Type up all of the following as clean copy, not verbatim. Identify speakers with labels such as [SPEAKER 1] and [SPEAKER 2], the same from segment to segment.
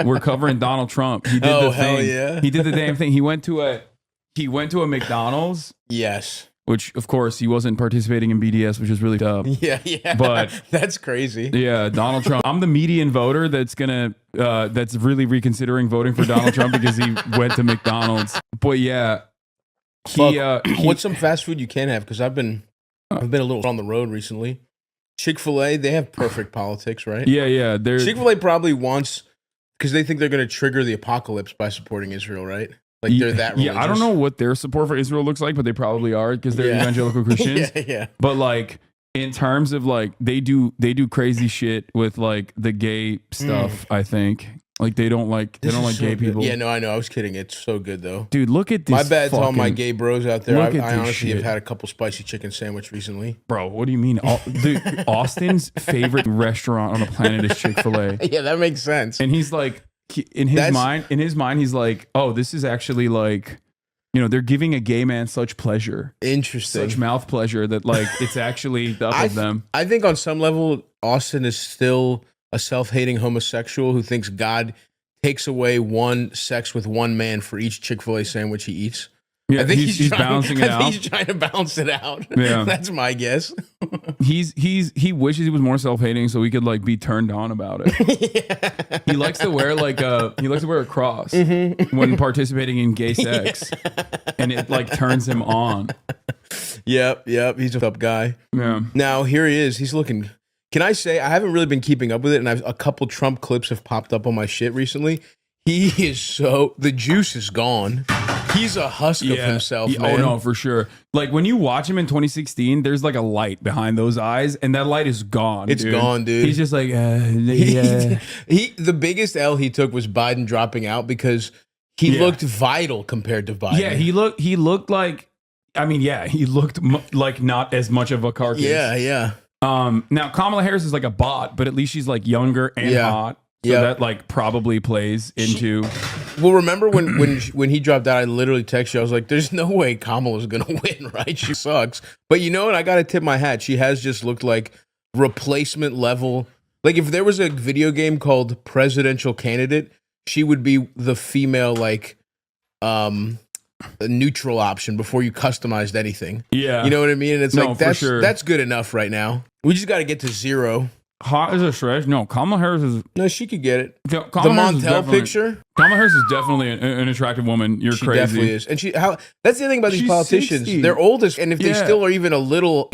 [SPEAKER 1] we're covering Donald Trump. He did the thing.
[SPEAKER 2] Yeah.
[SPEAKER 1] He did the damn thing. He went to a McDonald's.
[SPEAKER 2] Yes.
[SPEAKER 1] Which, of course, he wasn't participating in BDS, which is really tough.
[SPEAKER 2] Yeah.
[SPEAKER 1] But
[SPEAKER 2] that's crazy.
[SPEAKER 1] Yeah, Donald Trump. I'm the median voter that's really reconsidering voting for Donald Trump because he went to McDonald's. But yeah,
[SPEAKER 2] what's some fast food you can have? Because I've been a little on the road recently. Chick-fil-A, they have perfect politics, right?
[SPEAKER 1] Yeah.
[SPEAKER 2] Chick-fil-A probably wants, because they think they're going to trigger the apocalypse by supporting Israel, right? Like they're that religious.
[SPEAKER 1] Yeah, I don't know what their support for Israel looks like, but they probably are because they're evangelical Christians.
[SPEAKER 2] Yeah.
[SPEAKER 1] But like in terms of like they do crazy shit with like the gay stuff. I think like they don't like gay people.
[SPEAKER 2] Yeah, no, I know. I was kidding. It's so good though,
[SPEAKER 1] dude. Look at this.
[SPEAKER 2] My bad to all my gay bros out there. I honestly have had a couple spicy chicken sandwich recently.
[SPEAKER 1] Bro, what do you mean? Austin's favorite restaurant on the planet is Chick-fil-A.
[SPEAKER 2] Yeah, that makes sense.
[SPEAKER 1] And he's like. In his mind, he's like, oh, this is actually like, they're giving a gay man such pleasure.
[SPEAKER 2] Interesting.
[SPEAKER 1] Such mouth pleasure that like it's actually the of them.
[SPEAKER 2] I think on some level, Austin is still a self-hating homosexual who thinks God takes away one sex with one man for each Chick-fil-A sandwich he eats.
[SPEAKER 1] Yeah, I think he's balancing it out.
[SPEAKER 2] He's trying to balance it out.
[SPEAKER 1] Yeah.
[SPEAKER 2] That's my guess.
[SPEAKER 1] He wishes he was more self-hating so he could like be turned on about it. He likes to wear a cross when participating in gay sex, and it like turns him on.
[SPEAKER 2] Yep, he's a up guy.
[SPEAKER 1] Yeah.
[SPEAKER 2] Now here he is. He's looking. Can I say I haven't really been keeping up with it, and a couple Trump clips have popped up on my shit recently. He is the juice is gone. He's a husk of himself, man.
[SPEAKER 1] Oh, no, for sure. Like, when you watch him in 2016, there's, like, a light behind those eyes, and that light is gone,
[SPEAKER 2] It's gone, dude.
[SPEAKER 1] He's just like,
[SPEAKER 2] the biggest L he took was Biden dropping out because he looked vital compared to Biden.
[SPEAKER 1] Yeah, he looked like, he looked like not as much of a carcass.
[SPEAKER 2] Yeah.
[SPEAKER 1] Now, Kamala Harris is like a bot, but at least she's, like, younger and hot. So that like probably plays into.
[SPEAKER 2] Well, remember when he dropped out, I literally texted you. I was like, "There's no way Kamala's gonna win, right? She sucks." But you know what? I gotta tip my hat. She has just looked like replacement level. Like if there was a video game called Presidential Candidate, she would be the female like a neutral option before you customized anything.
[SPEAKER 1] Yeah,
[SPEAKER 2] you know what I mean. And it's like that's good enough right now. We just got to get to 0.
[SPEAKER 1] Hot as a stretch. No, Kamala Harris is.
[SPEAKER 2] No, she could get it.
[SPEAKER 1] The
[SPEAKER 2] Montel picture.
[SPEAKER 1] Kamala Harris is definitely an attractive woman. She crazy.
[SPEAKER 2] Definitely is. And that's the thing about these politicians. 60. They're oldest, and if they still are even a little,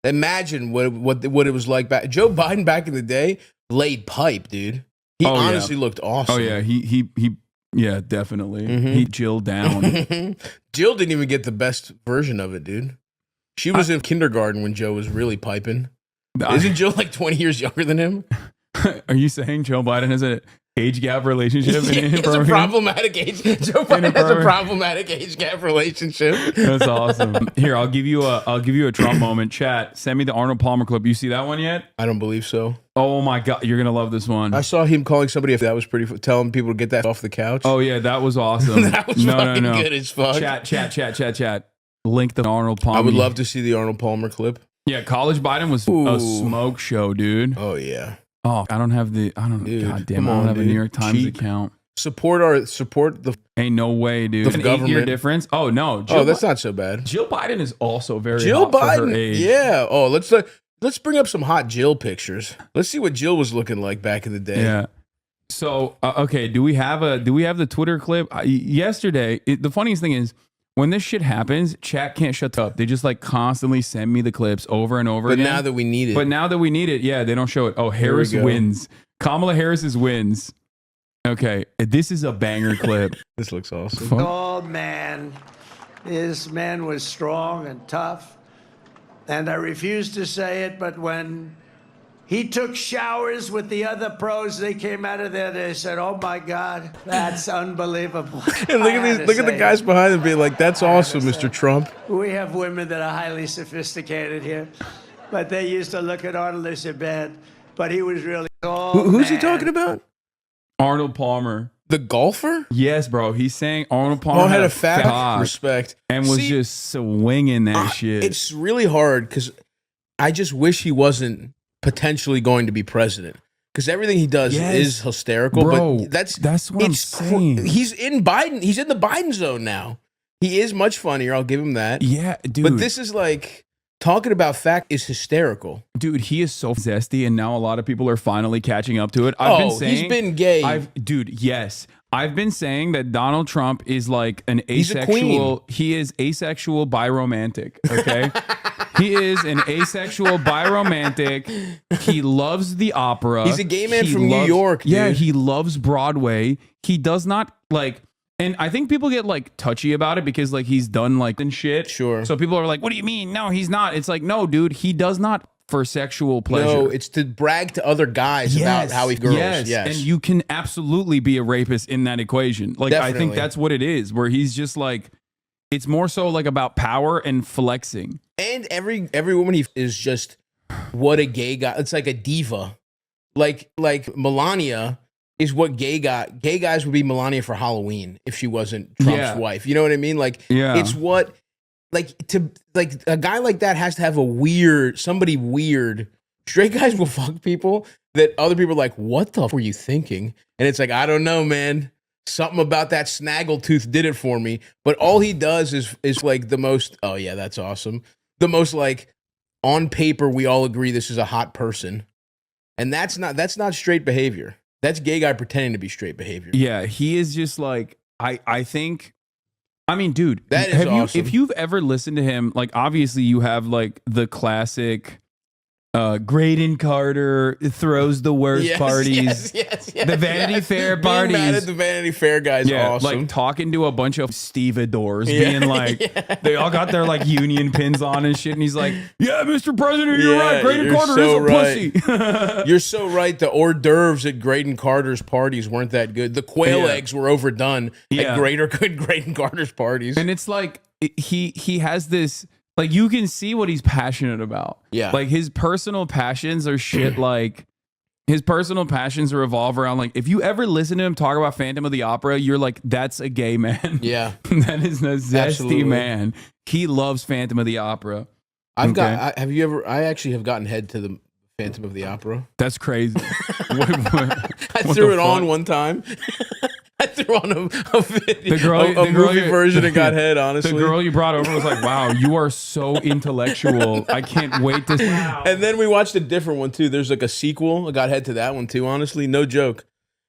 [SPEAKER 2] imagine what it was like back. Joe Biden back in the day laid pipe, dude. He honestly looked awesome.
[SPEAKER 1] Oh yeah, he definitely. He Jill down.
[SPEAKER 2] Jill didn't even get the best version of it, dude. She was in kindergarten when Joe was really piping. Isn't Jill like 20 years younger than him?
[SPEAKER 1] Are you saying Joe Biden has an age gap relationship?
[SPEAKER 2] It's a problematic age. Joe Biden has a problematic age gap relationship.
[SPEAKER 1] That's awesome. Here, I'll give you a Trump moment. Chat, send me the Arnold Palmer clip. You see that one yet?
[SPEAKER 2] I don't believe so.
[SPEAKER 1] Oh my God, you're gonna love this one.
[SPEAKER 2] I saw him calling somebody if that was telling people to get that off the couch.
[SPEAKER 1] Oh yeah, that was awesome.
[SPEAKER 2] That was fucking good as fuck.
[SPEAKER 1] Chat. Link the Arnold Palmer.
[SPEAKER 2] I would love to see the Arnold Palmer clip.
[SPEAKER 1] Yeah, College Biden was a smoke show, dude.
[SPEAKER 2] Oh yeah.
[SPEAKER 1] Oh, I don't have a New York Times account.
[SPEAKER 2] Support the.
[SPEAKER 1] Ain't no way, dude. An
[SPEAKER 2] government
[SPEAKER 1] 8-year difference. Oh no.
[SPEAKER 2] That's not so bad.
[SPEAKER 1] Jill Biden is also very hot for her age.
[SPEAKER 2] Yeah. Oh, let's bring up some hot Jill pictures. Let's see what Jill was looking like back in the day.
[SPEAKER 1] Yeah. So okay, do we have the Twitter clip? Yesterday, the funniest thing is. When this shit happens, chat can't shut up. They just like constantly send me the clips over and over again.
[SPEAKER 2] But now that we need it.
[SPEAKER 1] Yeah, they don't show it. Oh, Harris wins. Kamala Harris's wins. Okay, this is a banger clip.
[SPEAKER 2] This looks awesome.
[SPEAKER 3] Old man. This man was strong and tough. And I refuse to say it, but when he took showers with the other pros, they came out of there, they said, "Oh my God, that's unbelievable."
[SPEAKER 2] And look at the guys behind him being like, "That's awesome, Mr. Trump."
[SPEAKER 3] We have women that are highly sophisticated here, but they used to look at Arnold and say, "Bad," but he was really
[SPEAKER 2] Who's he talking about?
[SPEAKER 1] Arnold Palmer.
[SPEAKER 2] The golfer?
[SPEAKER 1] Yes, bro. He's saying Arnold Palmer
[SPEAKER 2] had a fat respect.
[SPEAKER 1] And was just swinging that shit.
[SPEAKER 2] It's really hard because I just wish he wasn't potentially going to be president. because everything he does is hysterical.
[SPEAKER 1] Bro,
[SPEAKER 2] but
[SPEAKER 1] that's what I'm saying.
[SPEAKER 2] He's in Biden. He's in the Biden zone now. He is much funnier. I'll give him that.
[SPEAKER 1] Yeah, dude.
[SPEAKER 2] But this is like talking about fact is hysterical.
[SPEAKER 1] Dude, he is so zesty, and now a lot of people are finally catching up to it. I've been saying
[SPEAKER 2] he's been gay.
[SPEAKER 1] Dude, yes. I've been saying that Donald Trump is like an
[SPEAKER 2] He's a
[SPEAKER 1] asexual.
[SPEAKER 2] queen.
[SPEAKER 1] He is asexual biromantic. Okay. He is an asexual biromantic. He loves the opera.
[SPEAKER 2] He's a gay man from New York, dude.
[SPEAKER 1] Yeah, he loves Broadway. He does not like, and I think people get like touchy about it because like he's done like and shit.
[SPEAKER 2] Sure.
[SPEAKER 1] So people are like, "What do you mean? No, he's not." It's like, no, dude, he does not for sexual pleasure.
[SPEAKER 2] No, it's to brag to other guys about how he girls. Yes.
[SPEAKER 1] And you can absolutely be a rapist in that equation. Like, I think
[SPEAKER 2] Definitely.
[SPEAKER 1] that's what it is, where he's just like, it's more so like about power and flexing.
[SPEAKER 2] And every woman he is just what a gay guy. It's like a diva. Like Melania is what gay guys would be Melania for Halloween if she wasn't Trump's wife. You know what I mean? Like it's what like a guy like that has to have somebody weird. Straight guys will fuck people that other people are like, what the f were you thinking? And it's like, I don't know, man. Something about that snaggletooth did it for me. But all he does is like the most, oh yeah, that's awesome. The most like on paper, we all agree this is a hot person. And that's not straight behavior. That's gay guy pretending to be straight behavior.
[SPEAKER 1] Yeah, he is just like, I think, I mean, dude,
[SPEAKER 2] that is awesome.
[SPEAKER 1] If you've ever listened to him, like obviously you have like the classic Graydon Carter throws the worst parties.
[SPEAKER 2] Yes.
[SPEAKER 1] The Vanity Fair parties.
[SPEAKER 2] Being mad at the Vanity Fair guys awesome.
[SPEAKER 1] Like talking to a bunch of stevedores, being like, they all got their like union pins on and shit. And he's like, yeah, Mr. President, you're right. Graydon Carter is a pussy.
[SPEAKER 2] You're so right. The hors d'oeuvres at Graydon Carter's parties weren't that good. The quail eggs were overdone at Graydon Carter's parties.
[SPEAKER 1] And it's like, he has this, like, you can see what he's passionate about.
[SPEAKER 2] Yeah.
[SPEAKER 1] Like, his personal passions are shit like, his personal passions revolve around, like, if you ever listen to him talk about Phantom of the Opera, you're like, that's a gay man.
[SPEAKER 2] Yeah.
[SPEAKER 1] That is a zesty
[SPEAKER 2] Absolutely.
[SPEAKER 1] man. He loves Phantom of the Opera.
[SPEAKER 2] I actually have gotten head to the Phantom of the Opera.
[SPEAKER 1] That's crazy.
[SPEAKER 2] I threw it on one time. I threw on a video, a movie version and got head, honestly.
[SPEAKER 1] The girl you brought over was like, wow, you are so intellectual. I can't wait to... Wow.
[SPEAKER 2] And then we watched a different one, too. There's like a sequel. I got head to that one, too, honestly. No joke.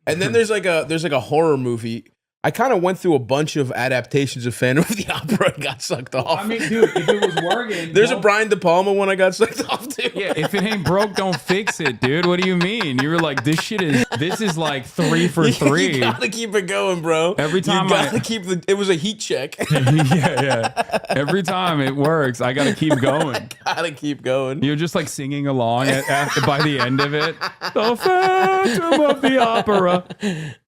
[SPEAKER 2] And then there's like a horror movie. I kind of went through a bunch of adaptations of Phantom of the Opera and got sucked off.
[SPEAKER 1] I mean, dude, if it was working...
[SPEAKER 2] There's a Brian De Palma one I got sucked off, too.
[SPEAKER 1] Yeah, if it ain't broke, don't fix it, dude. What do you mean? You were like, this is like 3 for 3.
[SPEAKER 2] You gotta keep it going, bro.
[SPEAKER 1] Every time
[SPEAKER 2] you gotta keep it was a heat check.
[SPEAKER 1] yeah. Every time it works, I gotta keep going.
[SPEAKER 2] Gotta keep going.
[SPEAKER 1] You're just like singing along by the end of it. The Phantom of the Opera.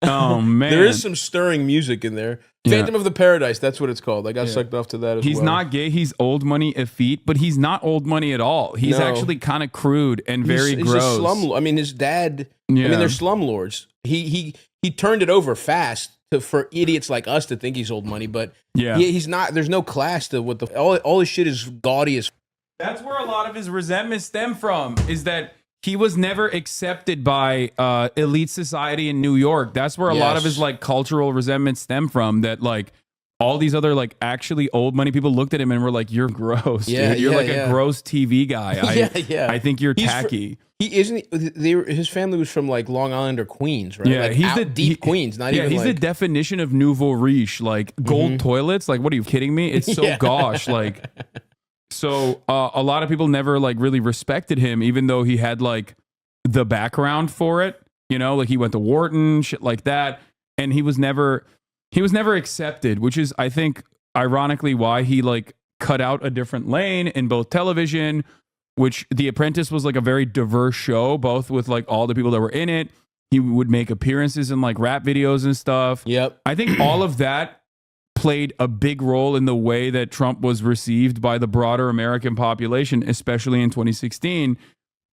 [SPEAKER 1] Oh, man.
[SPEAKER 2] There is some stirring music in there. Phantom of the Paradise, that's what it's called. I got sucked off to that as well.
[SPEAKER 1] He's not gay. He's old money effete, but he's not old money at all. He's actually kind of crude and very gross.
[SPEAKER 2] He's a slum. I mean, his dad. Yeah. I mean, they're slumlords. He turned it over fast for idiots like us to think he's old money, but he's not. There's no class to what all his shit is gaudy as.
[SPEAKER 1] That's where a lot of his resentment stem from. Is that he was never accepted by elite society in New York. That's where a lot of his like cultural resentment stem from. That like all these other like actually old money people looked at him and were like, "You're gross, dude. You're like a gross TV guy. I think you're tacky."
[SPEAKER 2] He isn't. His family was from like Long Island or Queens, right?
[SPEAKER 1] Yeah,
[SPEAKER 2] like
[SPEAKER 1] he's
[SPEAKER 2] deep Queens. Not even.
[SPEAKER 1] He's the definition of nouveau riche. Like gold toilets. Like, what are you kidding me? It's so gauche. Like. So a lot of people never like really respected him, even though he had like the background for it, you know, like he went to Wharton, shit like that, and he was never accepted, which is, I think, ironically why he like cut out a different lane in both television, which The Apprentice was like a very diverse show, both with like all the people that were in it. He would make appearances in like rap videos and stuff.
[SPEAKER 2] Yep.
[SPEAKER 1] I think all of that played a big role in the way that Trump was received by the broader American population, especially in 2016,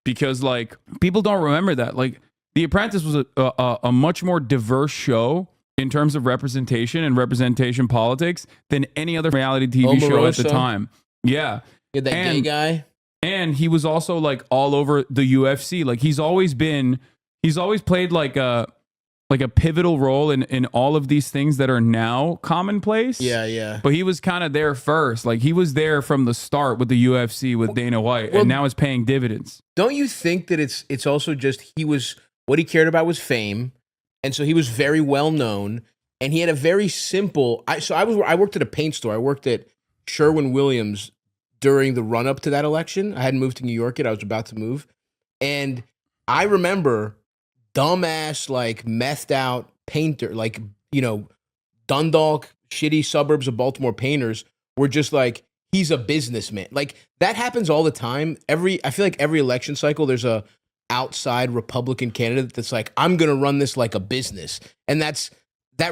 [SPEAKER 1] because like people don't remember that. Like The Apprentice was a much more diverse show in terms of representation and representation politics than any other reality TV show at the time. Yeah.
[SPEAKER 2] You had that gay guy.
[SPEAKER 1] And he was also like all over the UFC. Like he's always been He's always played like a pivotal role in all of these things that are now commonplace.
[SPEAKER 2] Yeah.
[SPEAKER 1] But he was kind of there first. Like he was there from the start with the UFC with Dana White, and now it's paying dividends.
[SPEAKER 2] Don't you think that it's also just what he cared about was fame, and so he was very well known, and he had a very simple. I worked at a paint store. I worked at Sherwin-Williams during the run up to that election. I hadn't moved to New York yet. I was about to move, and I remember dumbass, like methed out painter, like, Dundalk, shitty suburbs of Baltimore painters were just like, he's a businessman. Like that happens all the time. I feel like every election cycle, there's a outside Republican candidate that's like, I'm going to run this like a business. And that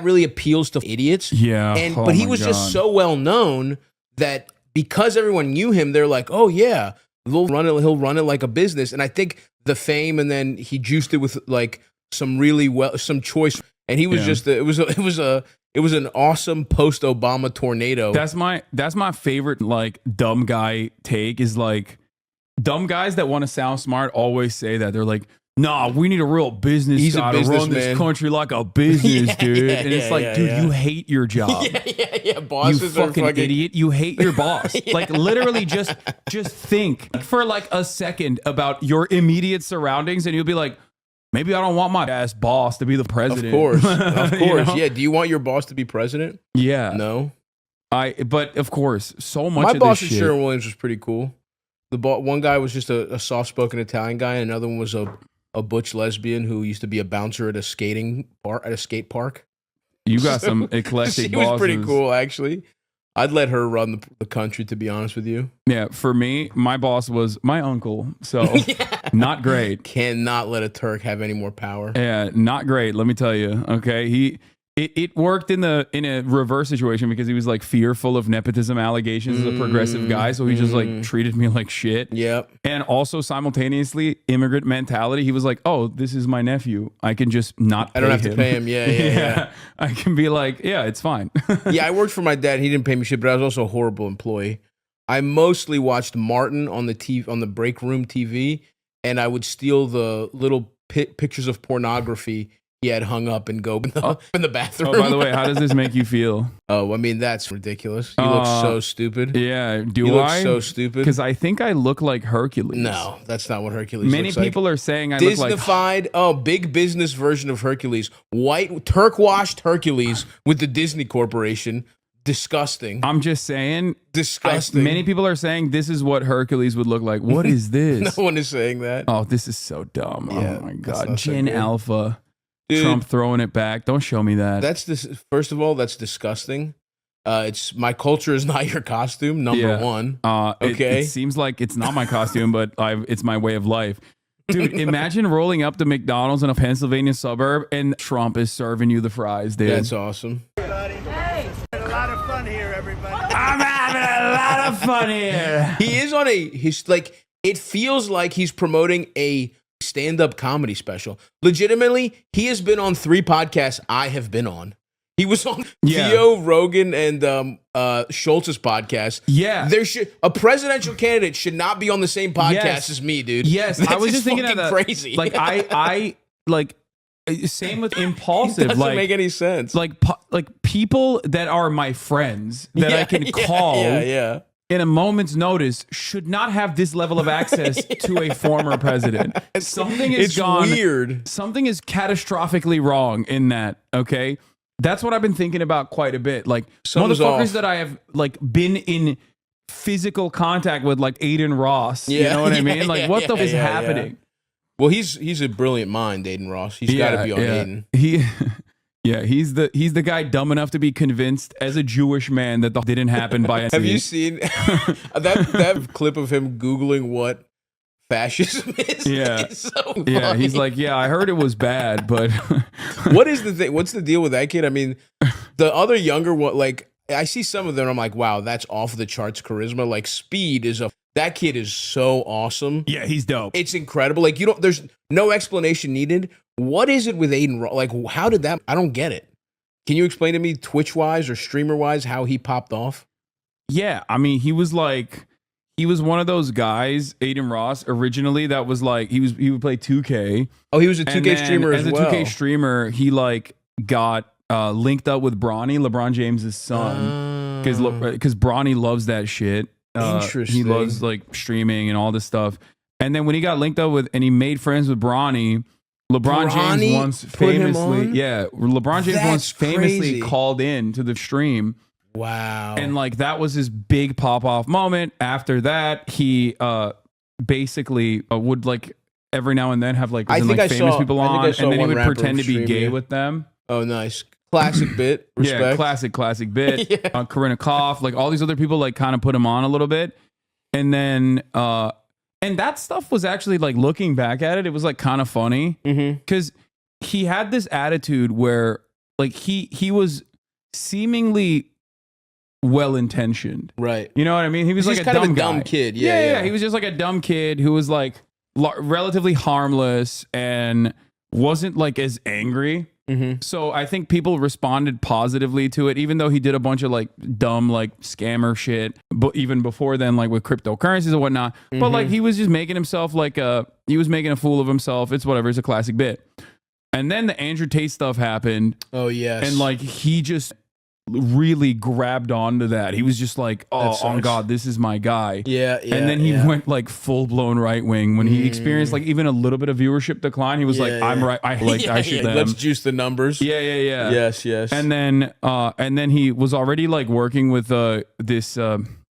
[SPEAKER 2] really appeals to idiots.
[SPEAKER 1] Yeah.
[SPEAKER 2] But he was just so well known that because everyone knew him, they're like, oh yeah, he'll run it like a business. And I think the fame, and then he juiced it with like some choice, and he was just it was an awesome post-Obama tornado.
[SPEAKER 1] That's my favorite like dumb guy take is like dumb guys that want to sound smart always say that. They're like, nah, we need a real business guy to run this country like a business, dude. And it's like, dude, you hate your job.
[SPEAKER 2] Yeah. Bosses
[SPEAKER 1] you fucking idiot. You hate your boss. Like literally just think for like a second about your immediate surroundings, and you'll be like, maybe I don't want my ass boss to be the president.
[SPEAKER 2] Of course. Yeah. Do you want your boss to be president?
[SPEAKER 1] Yeah.
[SPEAKER 2] No.
[SPEAKER 1] But of course, so much
[SPEAKER 2] my
[SPEAKER 1] of
[SPEAKER 2] boss
[SPEAKER 1] this
[SPEAKER 2] at
[SPEAKER 1] shit.
[SPEAKER 2] Sherwin-Williams was pretty cool. One guy was just a soft-spoken Italian guy, and another one was a butch lesbian who used to be a bouncer at a skate park.
[SPEAKER 1] You got some eclectic
[SPEAKER 2] She
[SPEAKER 1] bosses.
[SPEAKER 2] was pretty cool, actually. I'd let her run the country, to be honest with you.
[SPEAKER 1] Yeah, for me, my boss was my uncle, so not great.
[SPEAKER 2] Cannot let a Turk have any more power.
[SPEAKER 1] Yeah, not great. Let me tell you. Okay, it worked in a reverse situation because he was like fearful of nepotism allegations as a progressive guy, so he just like treated me like shit.
[SPEAKER 2] Yep.
[SPEAKER 1] And also simultaneously, immigrant mentality. He was like, "Oh, this is my nephew. I can just not.
[SPEAKER 2] I don't have to pay him. Yeah.
[SPEAKER 1] I can be like, yeah, it's fine."
[SPEAKER 2] Yeah, I worked for my dad. He didn't pay me shit, but I was also a horrible employee. I mostly watched Martin on the break room TV, and I would steal the little pictures of pornography he had hung up and go in the bathroom.
[SPEAKER 1] Oh, by the way, how does this make you feel?
[SPEAKER 2] Oh, I mean, that's ridiculous. He looks so stupid.
[SPEAKER 1] Yeah,
[SPEAKER 2] He looks so stupid.
[SPEAKER 1] Because I think I look like Hercules.
[SPEAKER 2] No, that's not what Hercules
[SPEAKER 1] Many
[SPEAKER 2] looks like.
[SPEAKER 1] people are saying I look like...
[SPEAKER 2] Disneyfied, big business version of Hercules. White, Turk-washed Hercules with the Disney Corporation. Disgusting.
[SPEAKER 1] I'm just saying.
[SPEAKER 2] Disgusting.
[SPEAKER 1] Many people are saying this is what Hercules would look like. What is this?
[SPEAKER 2] No one is saying that.
[SPEAKER 1] Oh, this is so dumb.
[SPEAKER 2] Yeah,
[SPEAKER 1] oh my
[SPEAKER 2] that's
[SPEAKER 1] God.
[SPEAKER 2] not so
[SPEAKER 1] Gen
[SPEAKER 2] good.
[SPEAKER 1] Alpha.
[SPEAKER 2] Dude,
[SPEAKER 1] Trump throwing it back. Don't show me that.
[SPEAKER 2] First of all, that's disgusting. It's my culture is not your costume. Number one. Okay.
[SPEAKER 1] It seems like it's not my costume, but it's my way of life. Dude, imagine rolling up to McDonald's in a Pennsylvania suburb and Trump is serving you the fries, dude.
[SPEAKER 2] That's awesome.
[SPEAKER 3] Hey, a lot of fun here, everybody.
[SPEAKER 1] I'm having a lot of fun here.
[SPEAKER 2] He is on it feels like he's promoting a stand-up comedy special. Legitimately, he has been on 3 podcasts I have been on. He was on Theo, Rogan, and Schultz's podcast.
[SPEAKER 1] Yeah.
[SPEAKER 2] A presidential candidate should not be on the same podcast as me, dude.
[SPEAKER 1] Yes,
[SPEAKER 2] That's
[SPEAKER 1] I was just thinking of that.
[SPEAKER 2] Crazy.
[SPEAKER 1] Like I like same with impulsive.
[SPEAKER 2] It doesn't
[SPEAKER 1] like
[SPEAKER 2] make any sense.
[SPEAKER 1] like people that are my friends that I can call.
[SPEAKER 2] Yeah.
[SPEAKER 1] In a moment's notice, should not have this level of access to a former president. Something is
[SPEAKER 2] weird.
[SPEAKER 1] Something is catastrophically wrong in that. Okay, that's what I've been thinking about quite a bit. Like
[SPEAKER 2] Something's
[SPEAKER 1] motherfuckers
[SPEAKER 2] off.
[SPEAKER 1] that I have like been in physical contact with, like Aiden Ross. You know what I mean? Like what the f is happening?
[SPEAKER 2] Well, he's a brilliant mind, Aiden Ross. He's got to be on Aiden.
[SPEAKER 1] He's the guy dumb enough to be convinced as a Jewish man that the didn't happen by.
[SPEAKER 2] Have you seen that clip of him Googling what fascism is?
[SPEAKER 1] Yeah,
[SPEAKER 2] it's so funny.
[SPEAKER 1] Yeah. He's like, yeah, I heard it was bad, but
[SPEAKER 2] what is the thing? What's the deal with that kid? I mean, the other younger one, like I see some of them, I'm like, wow, that's off the charts charisma. Like Speed that kid is so awesome.
[SPEAKER 1] Yeah, he's dope.
[SPEAKER 2] It's incredible. Like there's no explanation needed. What is it with Aiden Ross? Like, how did that? I don't get it. Can you explain to me Twitch wise or streamer wise how he popped off?
[SPEAKER 1] Yeah, I mean, he was he was one of those guys, Aiden Ross, originally that was like he would play 2K.
[SPEAKER 2] Oh, he was a
[SPEAKER 1] And
[SPEAKER 2] 2K
[SPEAKER 1] then
[SPEAKER 2] streamer as well.
[SPEAKER 1] As a 2K streamer, he like got linked up with Bronny, LeBron James' son, because Bronny loves that shit.
[SPEAKER 2] Interesting.
[SPEAKER 1] He loves like streaming and all this stuff. And then when he got linked up with and he made friends with Bronny, LeBron James once famously, LeBron James once famously called in to the stream.
[SPEAKER 2] Wow.
[SPEAKER 1] And like that was his big pop off moment. After that, he basically would like every now and then have like, famous people on, and then he would pretend to be gay with them.
[SPEAKER 2] Oh, nice. Classic bit. Respect.
[SPEAKER 1] Yeah, classic bit. Corinna Koff, like all these other people like kind of put him on a little bit. And then and that stuff was actually like looking back at it, it was like kind of funny because he had this attitude where like he was seemingly well-intentioned.
[SPEAKER 2] Right.
[SPEAKER 1] You know what I mean? He was like a
[SPEAKER 2] kind
[SPEAKER 1] dumb
[SPEAKER 2] of a
[SPEAKER 1] guy.
[SPEAKER 2] dumb kid.
[SPEAKER 1] Yeah. He was just like a dumb kid who was like relatively harmless and wasn't like as angry. So I think people responded positively to it, even though he did a bunch of like dumb like scammer shit, but even before then, like with cryptocurrencies and whatnot. But like he was just making himself like he was making a fool of himself. It's whatever. It's a classic bit. And then the Andrew Tate stuff happened.
[SPEAKER 2] Oh yes.
[SPEAKER 1] And like he just really grabbed onto that. He was just like, oh God, this is my guy.
[SPEAKER 2] Yeah.
[SPEAKER 1] And then he went like full blown right wing when he experienced like even a little bit of viewership decline. He was like, I'm right. I should them.
[SPEAKER 2] Let's juice the numbers.
[SPEAKER 1] Yeah.
[SPEAKER 2] Yes.
[SPEAKER 1] And then he was already like working with this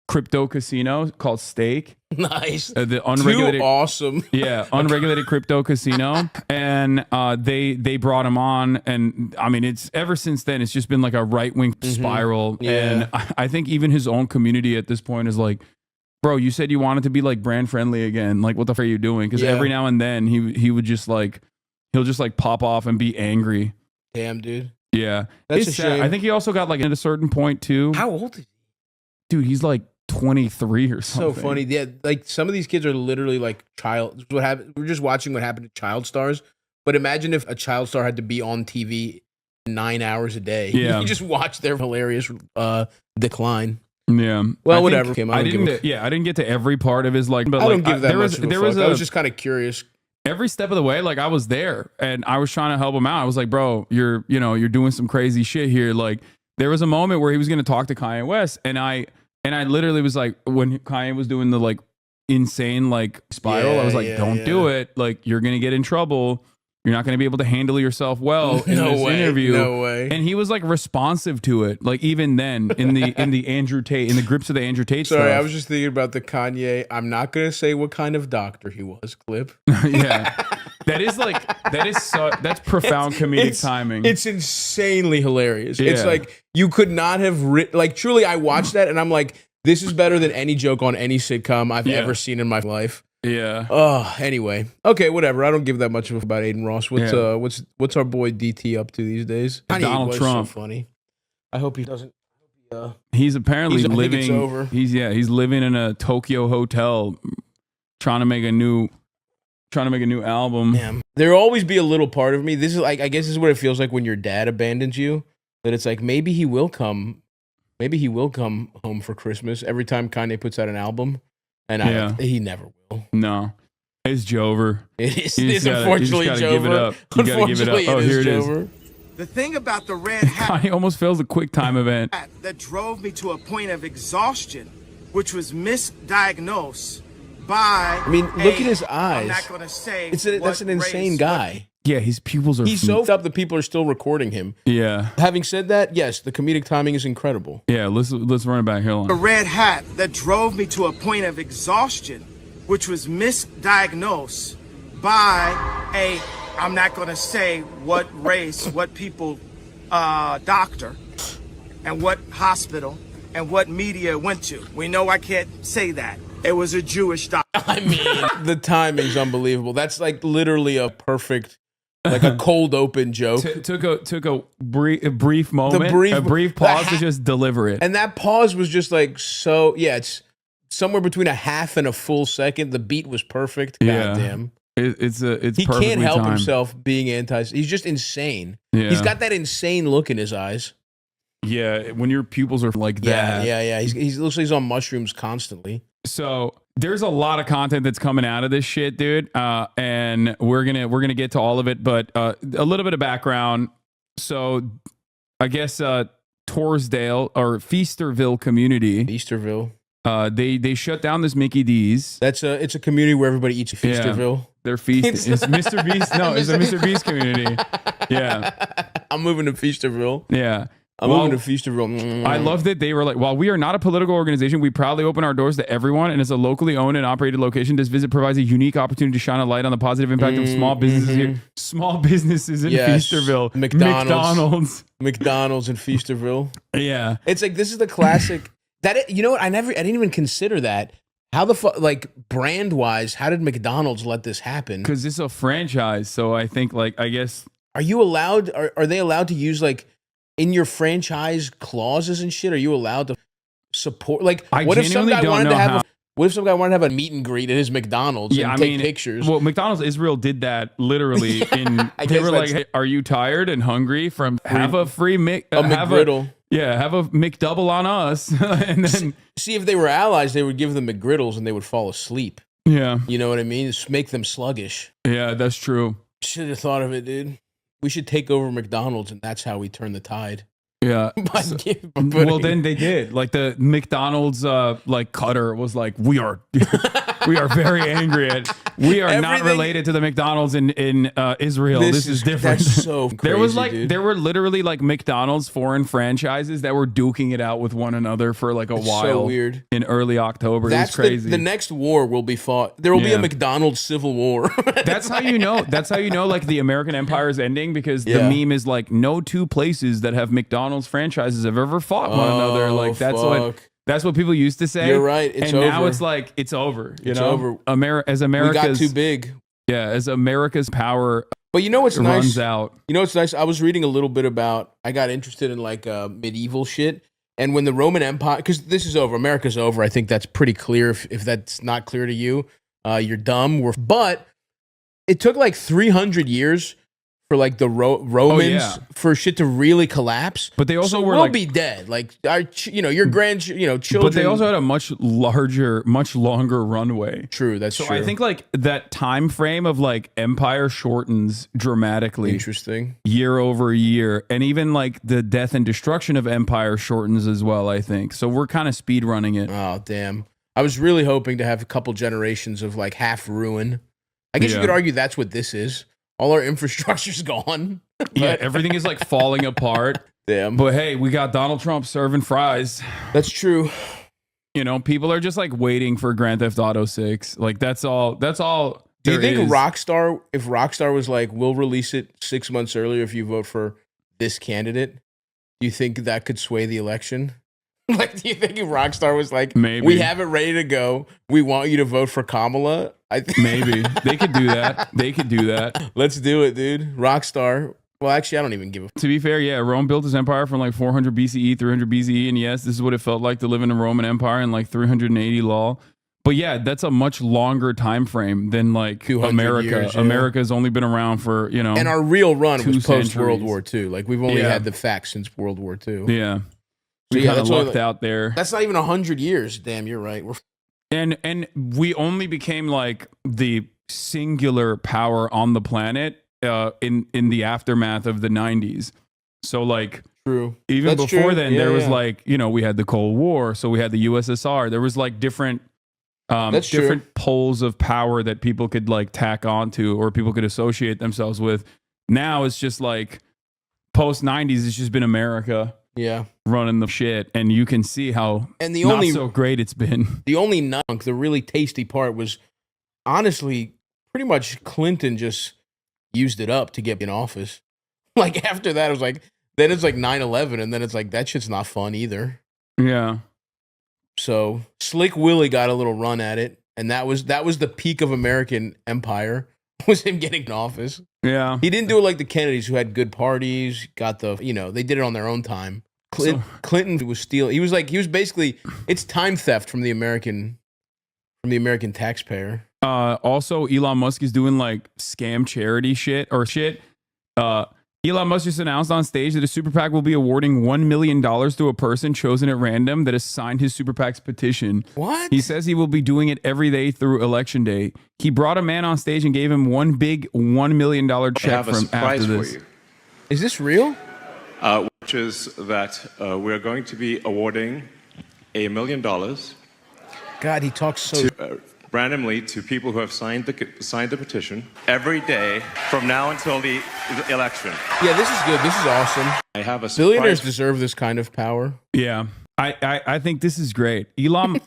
[SPEAKER 1] crypto casino called Stake.
[SPEAKER 2] Nice.
[SPEAKER 1] The unregulated,
[SPEAKER 2] too awesome.
[SPEAKER 1] Yeah, unregulated crypto casino, and they brought him on, and I mean, it's ever since then, it's just been like a right wing spiral, and I think even his own community at this point is like, bro, you said you wanted to be like brand friendly again, like what the fuck are you doing? Because every now and then he would just like he'll just like pop off and be angry.
[SPEAKER 2] Damn, dude.
[SPEAKER 1] Yeah,
[SPEAKER 2] that's
[SPEAKER 1] it's
[SPEAKER 2] a
[SPEAKER 1] sad.
[SPEAKER 2] shame.
[SPEAKER 1] I think he also got like at a certain point too.
[SPEAKER 2] How old is he?
[SPEAKER 1] Dude, he's like 23 or something.
[SPEAKER 2] So funny. Yeah, like some of these kids are literally like child. What happened? We're just watching what happened to child stars. But imagine if a child star had to be on TV 9 hours a day.
[SPEAKER 1] Yeah,
[SPEAKER 2] you just watch their hilarious decline.
[SPEAKER 1] Yeah.
[SPEAKER 2] Well, whatever.
[SPEAKER 1] I didn't get to every part of his like. But
[SPEAKER 2] I don't
[SPEAKER 1] like,
[SPEAKER 2] give that much of a fuck. I was just kind of curious.
[SPEAKER 1] Every step of the way, like I was there and I was trying to help him out. I was like, bro, you're doing some crazy shit here. Like there was a moment where he was going to talk to Kanye West, and I literally was like, when Kanye was doing the like insane like spiral, I was like, don't do it. Like you're gonna get in trouble. You're not gonna be able to handle yourself well in this interview.
[SPEAKER 2] No way.
[SPEAKER 1] And he was like responsive to it. Like even then in the Andrew Tate, in the grips of the Andrew Tate
[SPEAKER 2] Sorry,
[SPEAKER 1] stuff.
[SPEAKER 2] I was just thinking about the Kanye, I'm not gonna say what kind of doctor he was clip.
[SPEAKER 1] Yeah. That's profound comedic timing.
[SPEAKER 2] It's insanely hilarious.
[SPEAKER 1] Yeah.
[SPEAKER 2] It's like you could not have written, like truly I watched that and I'm like, this is better than any joke on any sitcom I've ever seen in my life.
[SPEAKER 1] Yeah.
[SPEAKER 2] Oh, anyway. Okay, whatever. I don't give that much of about Aiden Ross. What's our boy DT up to these days?
[SPEAKER 1] Donald Trump.
[SPEAKER 2] So funny. I hope he doesn't.
[SPEAKER 1] He's apparently
[SPEAKER 2] I think
[SPEAKER 1] living.
[SPEAKER 2] it's over.
[SPEAKER 1] He's living in a Tokyo hotel, trying to make a new album.
[SPEAKER 2] Damn. There'll always be a little part of me. This is like, I guess this is what it feels like when your dad abandons you. That it's like maybe he will come home for Christmas every time Kanye puts out an album, and he never will.
[SPEAKER 1] No, it's Jover.
[SPEAKER 2] It is unfortunately Jover.
[SPEAKER 1] Give it up. You gotta give it up. Oh, here it is.
[SPEAKER 4] The thing about the red hat
[SPEAKER 1] Kanye almost fails a quick time event
[SPEAKER 4] that drove me to a point of exhaustion, which was misdiagnosed by.
[SPEAKER 2] I mean, look at his eyes.
[SPEAKER 4] I'm not gonna say
[SPEAKER 2] that's an insane guy.
[SPEAKER 1] Yeah, his pupils are.
[SPEAKER 2] He's so up that people are still recording him.
[SPEAKER 1] Yeah.
[SPEAKER 2] Having said that, yes, the comedic timing is incredible.
[SPEAKER 1] Yeah, let's run it back. Hold
[SPEAKER 4] The
[SPEAKER 1] on.
[SPEAKER 4] red hat that drove me to a point of exhaustion, which was misdiagnosed by I'm not gonna say what race, what people, doctor, and what hospital, and what media went to. We know I can't say that. It was a Jewish doctor.
[SPEAKER 2] I mean, the timing's unbelievable. That's like literally a perfect, like a cold open joke.
[SPEAKER 1] Took a brief moment, a brief pause to just deliver it.
[SPEAKER 2] And that pause was just like it's somewhere between a half and a full second. The beat was perfect. Goddamn.
[SPEAKER 1] It's
[SPEAKER 2] he can't help himself being he's just insane.
[SPEAKER 1] Yeah.
[SPEAKER 2] He's got that insane look in his eyes.
[SPEAKER 1] Yeah, when your pupils are like that.
[SPEAKER 2] Yeah. He looks like he's on mushrooms constantly.
[SPEAKER 1] So there's a lot of content that's coming out of this shit, dude. And we're gonna get to all of it, but a little bit of background. So I guess Torresdale or Feasterville community.
[SPEAKER 2] Feasterville.
[SPEAKER 1] They shut down this Mickey D's.
[SPEAKER 2] It's a community where everybody eats Feasterville.
[SPEAKER 1] Yeah, they're feasting. It's Mr. Beast. No, it's a Mr. Beast community. Yeah.
[SPEAKER 2] I'm moving to Feasterville.
[SPEAKER 1] Yeah.
[SPEAKER 2] I'm moving to Feasterville.
[SPEAKER 1] I love that they were like, while we are not a political organization, we proudly open our doors to everyone, and it's a locally owned and operated location. This visit provides a unique opportunity to shine a light on the positive impact of small businesses here. Small businesses in Feasterville.
[SPEAKER 2] McDonald's in Feasterville.
[SPEAKER 1] Yeah.
[SPEAKER 2] It's like, this is the classic. You know what? I didn't even consider that. How the fuck, like, brand wise, how did McDonald's let this happen?
[SPEAKER 1] Because it's a franchise. So I think, like, I guess.
[SPEAKER 2] Are you allowed, are they allowed to use, like, in your franchise clauses and shit? Are you allowed to support? Like, what if some guy wanted to have a meet and greet at his McDonald's and take pictures?
[SPEAKER 1] Well, McDonald's Israel did that literally. They were like, hey, "Are you tired and hungry from have a free McGriddle? Have a McDouble on us." And then
[SPEAKER 2] see if they were allies, they would give them McGriddles and they would fall asleep.
[SPEAKER 1] Yeah,
[SPEAKER 2] you know what I mean? Just make them sluggish.
[SPEAKER 1] Yeah, that's true.
[SPEAKER 2] Should have thought of it, dude. We should take over McDonald's, and that's how we turn the tide.
[SPEAKER 1] Yeah. Well, then they did. Like the McDonald's like cutter was like, we are very angry at. We are not related to the McDonald's in Israel. This is different.
[SPEAKER 2] That's so crazy,
[SPEAKER 1] there were literally like McDonald's foreign franchises that were duking it out with one another for like a while.
[SPEAKER 2] So weird.
[SPEAKER 1] In early October. That's crazy.
[SPEAKER 2] The next war will be fought. There will be a McDonald's civil war.
[SPEAKER 1] That's how you know. That's how you know like the American empire is ending, because the meme is like, no two places that have McDonald's franchises have ever fought one another. Like that's what people used to say.
[SPEAKER 2] You're right. It's over.
[SPEAKER 1] Now it's like it's over.
[SPEAKER 2] It's over.
[SPEAKER 1] As America's,
[SPEAKER 2] we got too big.
[SPEAKER 1] Yeah, as America's power.
[SPEAKER 2] But you know what's nice?
[SPEAKER 1] Runs out.
[SPEAKER 2] You know what's nice? I was reading a little bit about. I got interested in like medieval shit, and when the Roman Empire, because this is over, America's over. I think that's pretty clear. If that's not clear to you, you're dumb. But it took like 300 years for like the Romans for shit to really collapse. But they also we'll be dead. Like your children.
[SPEAKER 1] But they also had a much longer runway.
[SPEAKER 2] True, that's true.
[SPEAKER 1] So I think like that time frame of like empire shortens dramatically.
[SPEAKER 2] Interesting.
[SPEAKER 1] Year over year, and even like the death and destruction of empire shortens as well, I think. So we're kind of speed running it.
[SPEAKER 2] Oh damn! I was really hoping to have a couple generations of like half ruin. I guess you could argue that's what this is. All our infrastructure's gone.
[SPEAKER 1] Yeah, everything is like falling apart.
[SPEAKER 2] Damn.
[SPEAKER 1] But hey, we got Donald Trump serving fries.
[SPEAKER 2] That's true.
[SPEAKER 1] You know, people are just like waiting for Grand Theft Auto 6. Like that's all. Do
[SPEAKER 2] you think if Rockstar was like, we'll release it 6 months earlier if you vote for this candidate, do you think that could sway the election? Like, do you think if Rockstar was like,
[SPEAKER 1] maybe
[SPEAKER 2] we have it ready to go, we want you to vote for Kamala?
[SPEAKER 1] Maybe they could do that.
[SPEAKER 2] Let's do it, dude. Rockstar. Well, actually, I don't even give a.
[SPEAKER 1] To be fair, yeah, Rome built his empire from like 400 BCE, 300 BCE, and yes, this is what it felt like to live in a Roman Empire in like 380 law. But yeah, that's a much longer time frame than like America.
[SPEAKER 2] Years, yeah.
[SPEAKER 1] America's only been around for, you know,
[SPEAKER 2] and our real run was post World War II. Like we've only had the facts since World War II.
[SPEAKER 1] Yeah. We kind of lucked out there.
[SPEAKER 2] That's not even 100 years. Damn, you're right.
[SPEAKER 1] And we only became like the singular power on the planet in the aftermath of the 90s. So like,
[SPEAKER 2] true.
[SPEAKER 1] Even before then, there was like, you know, we had the Cold War, so we had the USSR. There was like different poles of power that people could like tack onto or people could associate themselves with. Now it's just like post 90s. It's just been America.
[SPEAKER 2] Yeah,
[SPEAKER 1] running the shit, and you can see how not so great it's been.
[SPEAKER 2] The only the really tasty part was honestly pretty much Clinton just used it up to get in office. Like after that, it was like then it's like 9/11, and then it's like that shit's not fun either.
[SPEAKER 1] Yeah.
[SPEAKER 2] So Slick Willie got a little run at it, and that was the peak of American empire. Was him getting in office.
[SPEAKER 1] Yeah.
[SPEAKER 2] He didn't do it like the Kennedys, who had good parties, got the, they did it on their own time. Clinton was stealing. He was basically, it's time theft from the American taxpayer.
[SPEAKER 1] Also, Elon Musk is doing like scam charity shit. Elon Musk just announced on stage that his super PAC will be awarding $1 million to a person chosen at random that has signed his super PAC's petition.
[SPEAKER 2] What?
[SPEAKER 1] He says he will be doing it every day through election day. He brought a man on stage and gave him one big $1 million check from after this.
[SPEAKER 5] For you.
[SPEAKER 2] Is this real?
[SPEAKER 5] Which is that we're going to be awarding $1 million
[SPEAKER 2] God, he talks so...
[SPEAKER 5] randomly to people who have signed the petition every day from now until the election.
[SPEAKER 2] Yeah, this is good. This is awesome.
[SPEAKER 5] I have a
[SPEAKER 2] Billionaires
[SPEAKER 5] surprise.
[SPEAKER 2] deserve this kind of power.
[SPEAKER 1] Yeah. I think this is great. Elon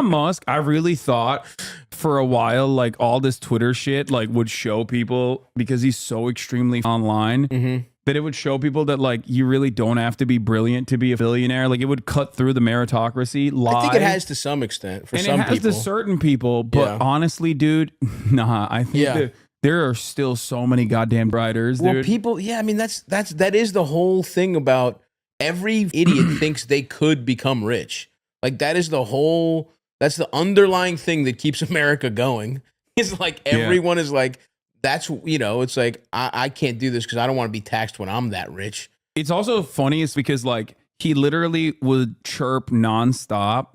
[SPEAKER 1] Musk, I really thought for a while, like all this Twitter shit, like would show people because he's so extremely online that it would show people that like you really don't have to be brilliant to be a billionaire. Like it would cut through the meritocracy lie.
[SPEAKER 2] I think it has to some extent for
[SPEAKER 1] and
[SPEAKER 2] some
[SPEAKER 1] it has
[SPEAKER 2] people.
[SPEAKER 1] to certain people, but
[SPEAKER 2] Yeah.
[SPEAKER 1] honestly, dude, nah. I think
[SPEAKER 2] Yeah.
[SPEAKER 1] that there are still so many goddamn writers,
[SPEAKER 2] Well,
[SPEAKER 1] dude.
[SPEAKER 2] people, yeah, I mean that is the whole thing about every idiot thinks they could become rich. Like that's the underlying thing that keeps America going. Is like everyone is like, that's, it's like I can't do this because I don't want to be taxed when I'm that rich.
[SPEAKER 1] It's also funny is because like he literally would chirp nonstop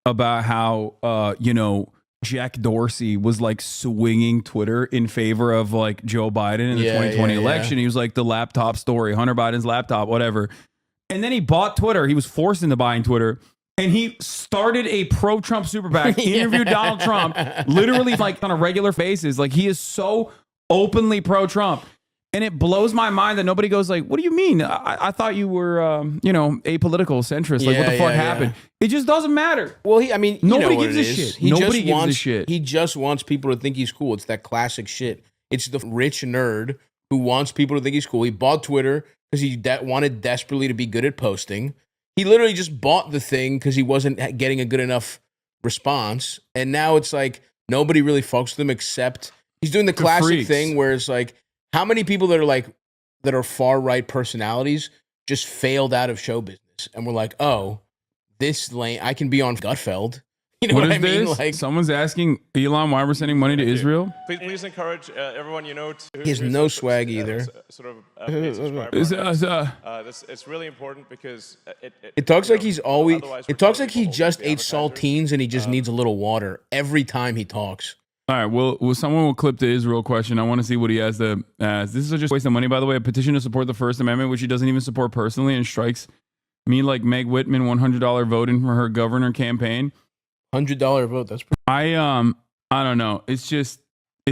[SPEAKER 1] about how Jack Dorsey was like swinging Twitter in favor of like Joe Biden in the 2020 election. He was like the laptop story, Hunter Biden's laptop, whatever. And then he bought Twitter. He was forced into buying Twitter. And he started a pro-Trump super PAC, interviewed Donald Trump, literally like on a regular basis. Like he is so openly pro-Trump. And it blows my mind that nobody goes like, what do you mean? I thought you were, apolitical centrist. Like what the fuck happened? It just doesn't matter.
[SPEAKER 2] Well,
[SPEAKER 1] Nobody gives a shit. Nobody gives a shit.
[SPEAKER 2] He just wants people to think he's cool. It's that classic shit. It's the rich nerd who wants people to think he's cool. He bought Twitter because he wanted desperately to be good at posting. He literally just bought the thing because he wasn't getting a good enough response. And now it's like nobody really fucks with him except he's doing the classic
[SPEAKER 1] freaks.
[SPEAKER 2] thing where it's like, how many people that are far right personalities just failed out of show business and we're like, oh, this lane, I can be on Gutfeld. You know what I mean?
[SPEAKER 1] This?
[SPEAKER 2] Like,
[SPEAKER 1] Someone's asking Elon why we're sending money to Israel.
[SPEAKER 5] Please encourage everyone you know to.
[SPEAKER 2] He has no swag either.
[SPEAKER 5] Paid subscriber. It's really important because
[SPEAKER 2] it talks like he's always.
[SPEAKER 5] otherwise
[SPEAKER 2] It
[SPEAKER 5] we're
[SPEAKER 2] talks
[SPEAKER 5] telling
[SPEAKER 2] like he
[SPEAKER 5] people
[SPEAKER 2] just
[SPEAKER 5] the
[SPEAKER 2] ate
[SPEAKER 5] advertisers,
[SPEAKER 2] saltines and he just needs a little water every time he talks.
[SPEAKER 1] All right, well, someone will clip the Israel question. I want to see what he has to ask. This is just a waste of money, by the way. A petition to support the First Amendment, which he doesn't even support personally, and strikes me like Meg Whitman $100 voting for her governor campaign.
[SPEAKER 2] $100 vote. That's pretty.
[SPEAKER 1] I don't know. It's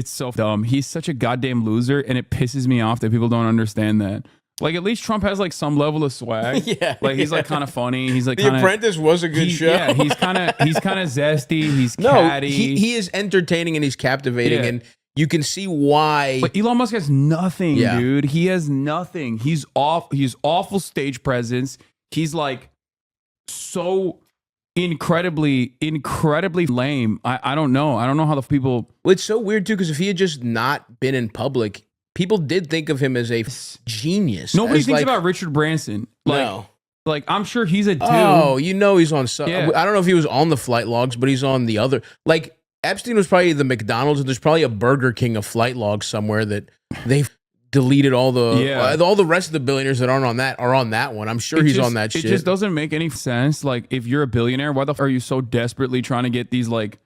[SPEAKER 1] so dumb. He's such a goddamn loser, and it pisses me off that people don't understand that. Like at least Trump has like some level of swag.
[SPEAKER 2] Yeah,
[SPEAKER 1] like he's like kind of funny. He's like
[SPEAKER 2] The
[SPEAKER 1] kinda,
[SPEAKER 2] Apprentice was a good show.
[SPEAKER 1] Yeah, he's kind of zesty. He's catty.
[SPEAKER 2] he is entertaining and he's captivating,
[SPEAKER 1] Yeah.
[SPEAKER 2] and you can see why.
[SPEAKER 1] But Elon Musk has nothing,
[SPEAKER 2] Yeah.
[SPEAKER 1] dude. He has nothing. He's awful stage presence. He's like so incredibly lame. I don't know. I don't know how the people.
[SPEAKER 2] Well, it's so weird too because if he had just not been in public, people did think of him as a genius.
[SPEAKER 1] Nobody
[SPEAKER 2] as
[SPEAKER 1] thinks
[SPEAKER 2] like,
[SPEAKER 1] about Richard Branson. Like,
[SPEAKER 2] no.
[SPEAKER 1] like I'm sure he's a dude.
[SPEAKER 2] Oh, he's on.
[SPEAKER 1] Yeah.
[SPEAKER 2] I don't know if he was on the flight logs, but he's on the other. Like Epstein was probably the McDonald's, and there's probably a Burger King of flight logs somewhere that they've deleted all the rest of the billionaires that aren't on that are on that one. I'm sure he's on that shit.
[SPEAKER 1] It just doesn't make any sense. Like if you're a billionaire, why the f are you so desperately trying to get these like?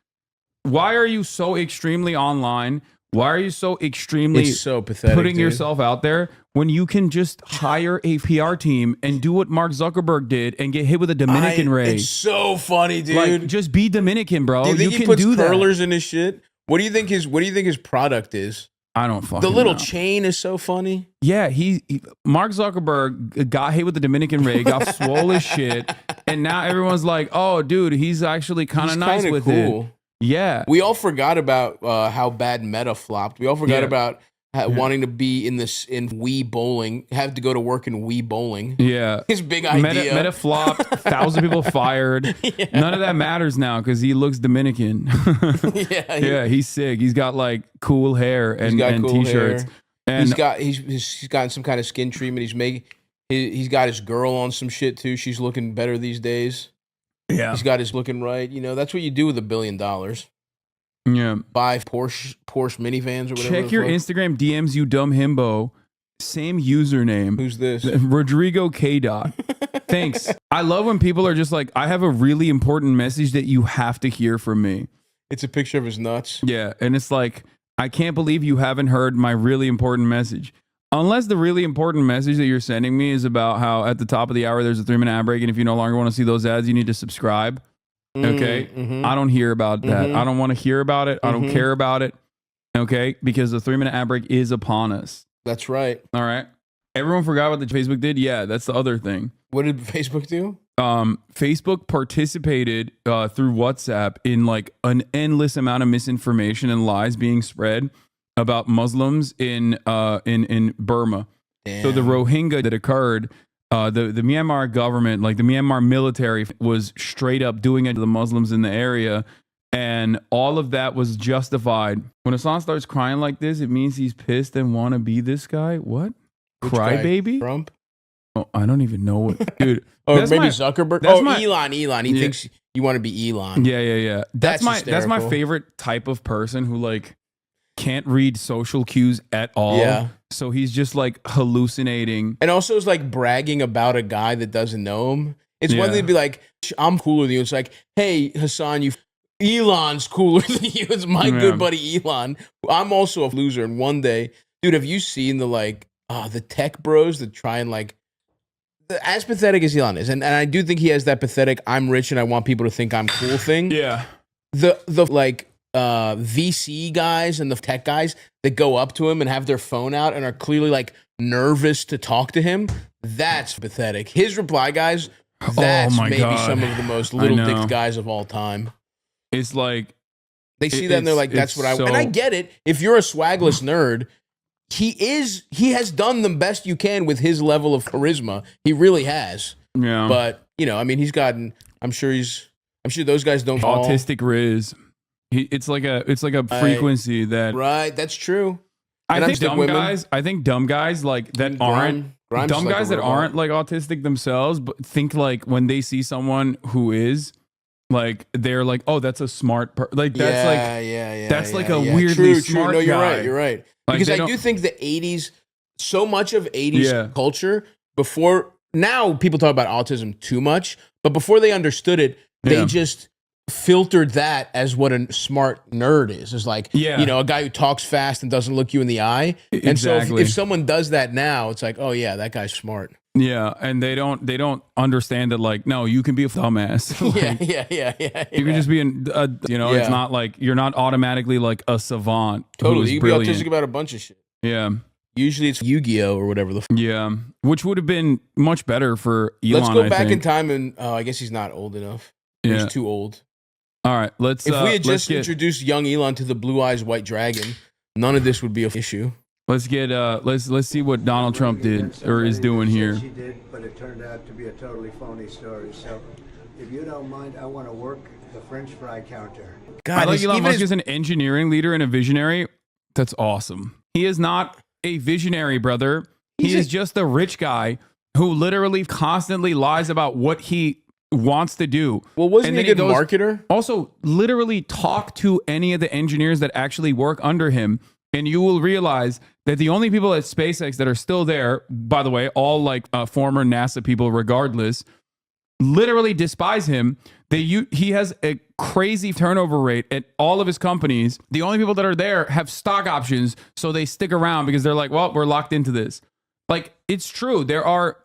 [SPEAKER 1] Why are you so extremely online? Why are you so extremely
[SPEAKER 2] It's so pathetic,
[SPEAKER 1] putting
[SPEAKER 2] dude.
[SPEAKER 1] yourself out there when you can just hire a PR team and do what Mark Zuckerberg did and get hit with a Dominican ray?
[SPEAKER 2] It's so funny, dude.
[SPEAKER 1] Like just be Dominican, bro.
[SPEAKER 2] do you think he
[SPEAKER 1] can
[SPEAKER 2] puts
[SPEAKER 1] do that.
[SPEAKER 2] curlers in his shit? What do you think his product is?
[SPEAKER 1] I don't fucking
[SPEAKER 2] The little
[SPEAKER 1] know.
[SPEAKER 2] chain is so funny.
[SPEAKER 1] Yeah, Mark Zuckerberg got hit with the Dominican ray, got swole as shit, and now everyone's like, "Oh, dude, he's actually kind of
[SPEAKER 2] He's
[SPEAKER 1] nice
[SPEAKER 2] kinda
[SPEAKER 1] with
[SPEAKER 2] cool.
[SPEAKER 1] it." Yeah,
[SPEAKER 2] We all forgot about how bad Meta flopped. We all forgot
[SPEAKER 1] Yeah.
[SPEAKER 2] about wanting to be in Wii bowling, have to go to work in Wii bowling.
[SPEAKER 1] yeah.
[SPEAKER 2] His big idea.
[SPEAKER 1] Meta flopped, 1,000 people fired. None of that matters now because he looks Dominican.
[SPEAKER 2] Yeah,
[SPEAKER 1] He's sick. He's got like cool hair and
[SPEAKER 2] cool
[SPEAKER 1] t-shirts.
[SPEAKER 2] hair.
[SPEAKER 1] And
[SPEAKER 2] He's gotten some kind of skin treatment. He's got his girl on some shit too. She's looking better these days.
[SPEAKER 1] yeah,
[SPEAKER 2] He's got his looking right. That's what you do with $1 billion.
[SPEAKER 1] yeah.
[SPEAKER 2] Buy Porsche minivans or whatever.
[SPEAKER 1] Check your
[SPEAKER 2] the fuck.
[SPEAKER 1] Instagram DMs, you dumb himbo. Same username.
[SPEAKER 2] Who's this?
[SPEAKER 1] Rodrigo K. Thanks. I love when people are just like, I have a really important message that you have to hear from me.
[SPEAKER 2] It's a picture of his nuts.
[SPEAKER 1] Yeah. And it's like, I can't believe you haven't heard my really important message. Unless the really important message that you're sending me is about how at the top of the hour there's a 3-minute ad break, and if you no longer want to see those ads, you need to subscribe. Okay? I don't hear about that. I don't want to hear about it. I don't care about it. Okay? Because the 3-minute ad break is upon us.
[SPEAKER 2] That's right.
[SPEAKER 1] All right? Everyone forgot what the Facebook did? Yeah, that's the other thing.
[SPEAKER 2] What did Facebook do?
[SPEAKER 1] Facebook participated through WhatsApp in like an endless amount of misinformation and lies being spread about Muslims in Burma.
[SPEAKER 2] Damn.
[SPEAKER 1] So the Rohingya that occurred, the Myanmar government, like the Myanmar military, was straight up doing it to the Muslims in the area, and all of that was justified. When Hasan starts crying like this, it means he's pissed and want to be this guy. What? Crybaby?
[SPEAKER 2] Trump?
[SPEAKER 1] Oh, I don't even know what, dude.
[SPEAKER 2] Or maybe Zuckerberg. Elon. He
[SPEAKER 1] Yeah.
[SPEAKER 2] thinks you want to be Elon.
[SPEAKER 1] Yeah. That's my
[SPEAKER 2] hysterical.
[SPEAKER 1] favorite type of person who like can't read social cues at all.
[SPEAKER 2] Yeah.
[SPEAKER 1] So he's just like hallucinating.
[SPEAKER 2] And also is like bragging about a guy that doesn't know him. It's one
[SPEAKER 1] Yeah.
[SPEAKER 2] thing to be like, I'm cooler than you. It's like, hey, Hasan, Elon's cooler than you. It's my good buddy Elon. I'm also a loser. And one day, dude, have you seen the tech bros that try and like, as pathetic as Elon is, and I do think he has that pathetic I'm rich and I want people to think I'm cool thing.
[SPEAKER 1] Yeah.
[SPEAKER 2] The VC guys and the tech guys that go up to him and have their phone out and are clearly like nervous to talk to him, that's pathetic. His reply guys, that's
[SPEAKER 1] my
[SPEAKER 2] maybe
[SPEAKER 1] God.
[SPEAKER 2] some of the most little dick guys of all time.
[SPEAKER 1] It's like
[SPEAKER 2] They see that and they're like, that's what I want. And I get it. If you're a swagless nerd, he has done the best you can with his level of charisma. He really has.
[SPEAKER 1] Yeah.
[SPEAKER 2] But, I mean, he's gotten, I'm sure those guys don't fall.
[SPEAKER 1] Autistic Riz. It's like a frequency that
[SPEAKER 2] Right, that's true.
[SPEAKER 1] I
[SPEAKER 2] And
[SPEAKER 1] think
[SPEAKER 2] upstick
[SPEAKER 1] dumb
[SPEAKER 2] women.
[SPEAKER 1] guys. I think dumb guys like that
[SPEAKER 2] Grimes
[SPEAKER 1] aren't dumb
[SPEAKER 2] is like
[SPEAKER 1] guys
[SPEAKER 2] a
[SPEAKER 1] that
[SPEAKER 2] robot.
[SPEAKER 1] aren't like autistic themselves, but think like when they see someone who is like, they're like, oh, that's a smart like that's that's like a weirdly smart
[SPEAKER 2] No, you're
[SPEAKER 1] guy.
[SPEAKER 2] right. You're right.
[SPEAKER 1] Like,
[SPEAKER 2] Because
[SPEAKER 1] they
[SPEAKER 2] I
[SPEAKER 1] don't-
[SPEAKER 2] do think the 80s, so much of 80s
[SPEAKER 1] Yeah.
[SPEAKER 2] culture before, now people talk about autism too much, but before they understood it, they
[SPEAKER 1] Yeah.
[SPEAKER 2] just filtered that as what a smart nerd is. It's like,
[SPEAKER 1] Yeah.
[SPEAKER 2] a guy who talks fast and doesn't look you in the eye. And so
[SPEAKER 1] Exactly.
[SPEAKER 2] if someone does that now, it's like, oh yeah, that guy's smart.
[SPEAKER 1] Yeah, and they don't understand that like, no, you can be a dumbass. Like,
[SPEAKER 2] Yeah.
[SPEAKER 1] you can just be it's
[SPEAKER 2] Yeah.
[SPEAKER 1] not like you're not automatically like a savant.
[SPEAKER 2] Totally.
[SPEAKER 1] Who's
[SPEAKER 2] You can
[SPEAKER 1] brilliant.
[SPEAKER 2] be autistic about a bunch of shit.
[SPEAKER 1] Yeah.
[SPEAKER 2] Usually it's Yu-Gi-Oh or whatever the
[SPEAKER 1] Yeah, which would have been much better for Elon.
[SPEAKER 2] Let's go
[SPEAKER 1] I
[SPEAKER 2] back in
[SPEAKER 1] think.
[SPEAKER 2] time and I guess he's not old enough.
[SPEAKER 1] Yeah.
[SPEAKER 2] He's too old.
[SPEAKER 1] All right, let's.
[SPEAKER 2] If we had
[SPEAKER 1] let's
[SPEAKER 2] just
[SPEAKER 1] get,
[SPEAKER 2] introduced young Elon to the Blue Eyes White Dragon, none of this would be an issue.
[SPEAKER 1] let's get let's see what Donald Trump did or is doing here.
[SPEAKER 3] She did, but it turned out to be a totally phony story. So, if you don't mind, I want to work the French fry counter.
[SPEAKER 2] God,
[SPEAKER 1] I like
[SPEAKER 2] his-
[SPEAKER 1] Elon
[SPEAKER 2] even
[SPEAKER 1] Musk
[SPEAKER 2] his-
[SPEAKER 1] is an engineering leader and a visionary. That's awesome. He is not a visionary, brother. He is just a rich guy who literally constantly lies about what he wants to do.
[SPEAKER 2] Well, wasn't
[SPEAKER 1] And
[SPEAKER 2] he a
[SPEAKER 1] then
[SPEAKER 2] good marketer?
[SPEAKER 1] Also, literally talk to any of the engineers that actually work under him, and you will realize that the only people at SpaceX that are still there, by the way, all like former NASA people, regardless, literally despise him. He has a crazy turnover rate at all of his companies. The only people that are there have stock options, so they stick around because they're like, well, we're locked into this. Like, it's true. There are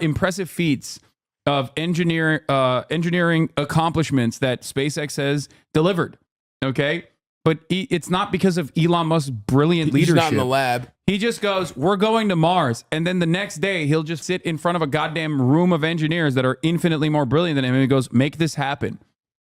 [SPEAKER 1] impressive feats of engineering accomplishments that SpaceX has delivered. Okay. But it's not because of Elon Musk's brilliant
[SPEAKER 2] He's
[SPEAKER 1] leadership.
[SPEAKER 2] not in the lab.
[SPEAKER 1] He just goes, we're going to Mars. And then the next day, he'll just sit in front of a goddamn room of engineers that are infinitely more brilliant than him. And he goes, make this happen.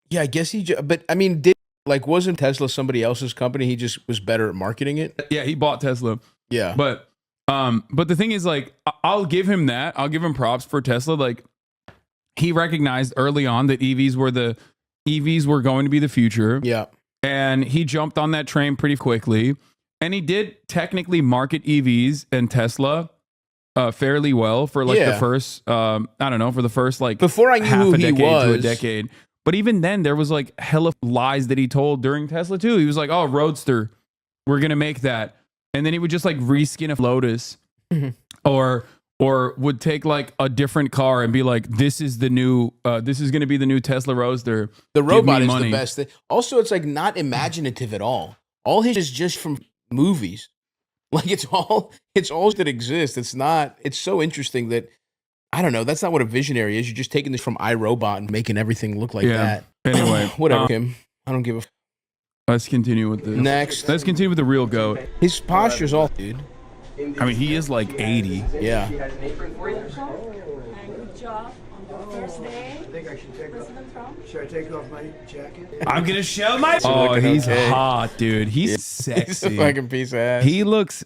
[SPEAKER 2] Yeah, I guess but I mean, wasn't Tesla somebody else's company? He just was better at marketing it.
[SPEAKER 1] Yeah, he bought Tesla.
[SPEAKER 2] Yeah.
[SPEAKER 1] But the thing is, like, I'll give him that. I'll give him props for Tesla. Like, he recognized early on that EVs were going to be the future.
[SPEAKER 2] Yeah.
[SPEAKER 1] And he jumped on that train pretty quickly. And he did technically market EVs and Tesla fairly well for like the first, for the first like
[SPEAKER 2] Before I knew
[SPEAKER 1] half
[SPEAKER 2] who
[SPEAKER 1] a
[SPEAKER 2] he
[SPEAKER 1] decade to a
[SPEAKER 2] was.
[SPEAKER 1] decade. But even then, there was like hella lies that he told during Tesla too. He was like, "Oh, Roadster, we're gonna make that," and then he would just like reskin a Lotus or would take like a different car and be like, this is the new, this is going to be the new Tesla Roadster.
[SPEAKER 2] The robot is
[SPEAKER 1] money.
[SPEAKER 2] the best thing. Also, it's like not imaginative at all. All his is just from movies. Like it's all that exists. It's not. It's so interesting that I don't know. That's not what a visionary is. You're just taking this from iRobot and making everything look like that.
[SPEAKER 1] Anyway,
[SPEAKER 2] whatever, Kim. I don't give a.
[SPEAKER 1] Let's continue with this.
[SPEAKER 2] Next.
[SPEAKER 1] Let's continue with the real GOAT.
[SPEAKER 2] His posture's all, dude.
[SPEAKER 1] I mean, he is like 80.
[SPEAKER 2] Yeah.
[SPEAKER 6] Good job on the first day.
[SPEAKER 3] I think I should take Should I take off my jacket?
[SPEAKER 1] I'm gonna show my. Oh, he's hot, dude. He's sexy.
[SPEAKER 2] He's a fucking piece of ass.
[SPEAKER 1] He looks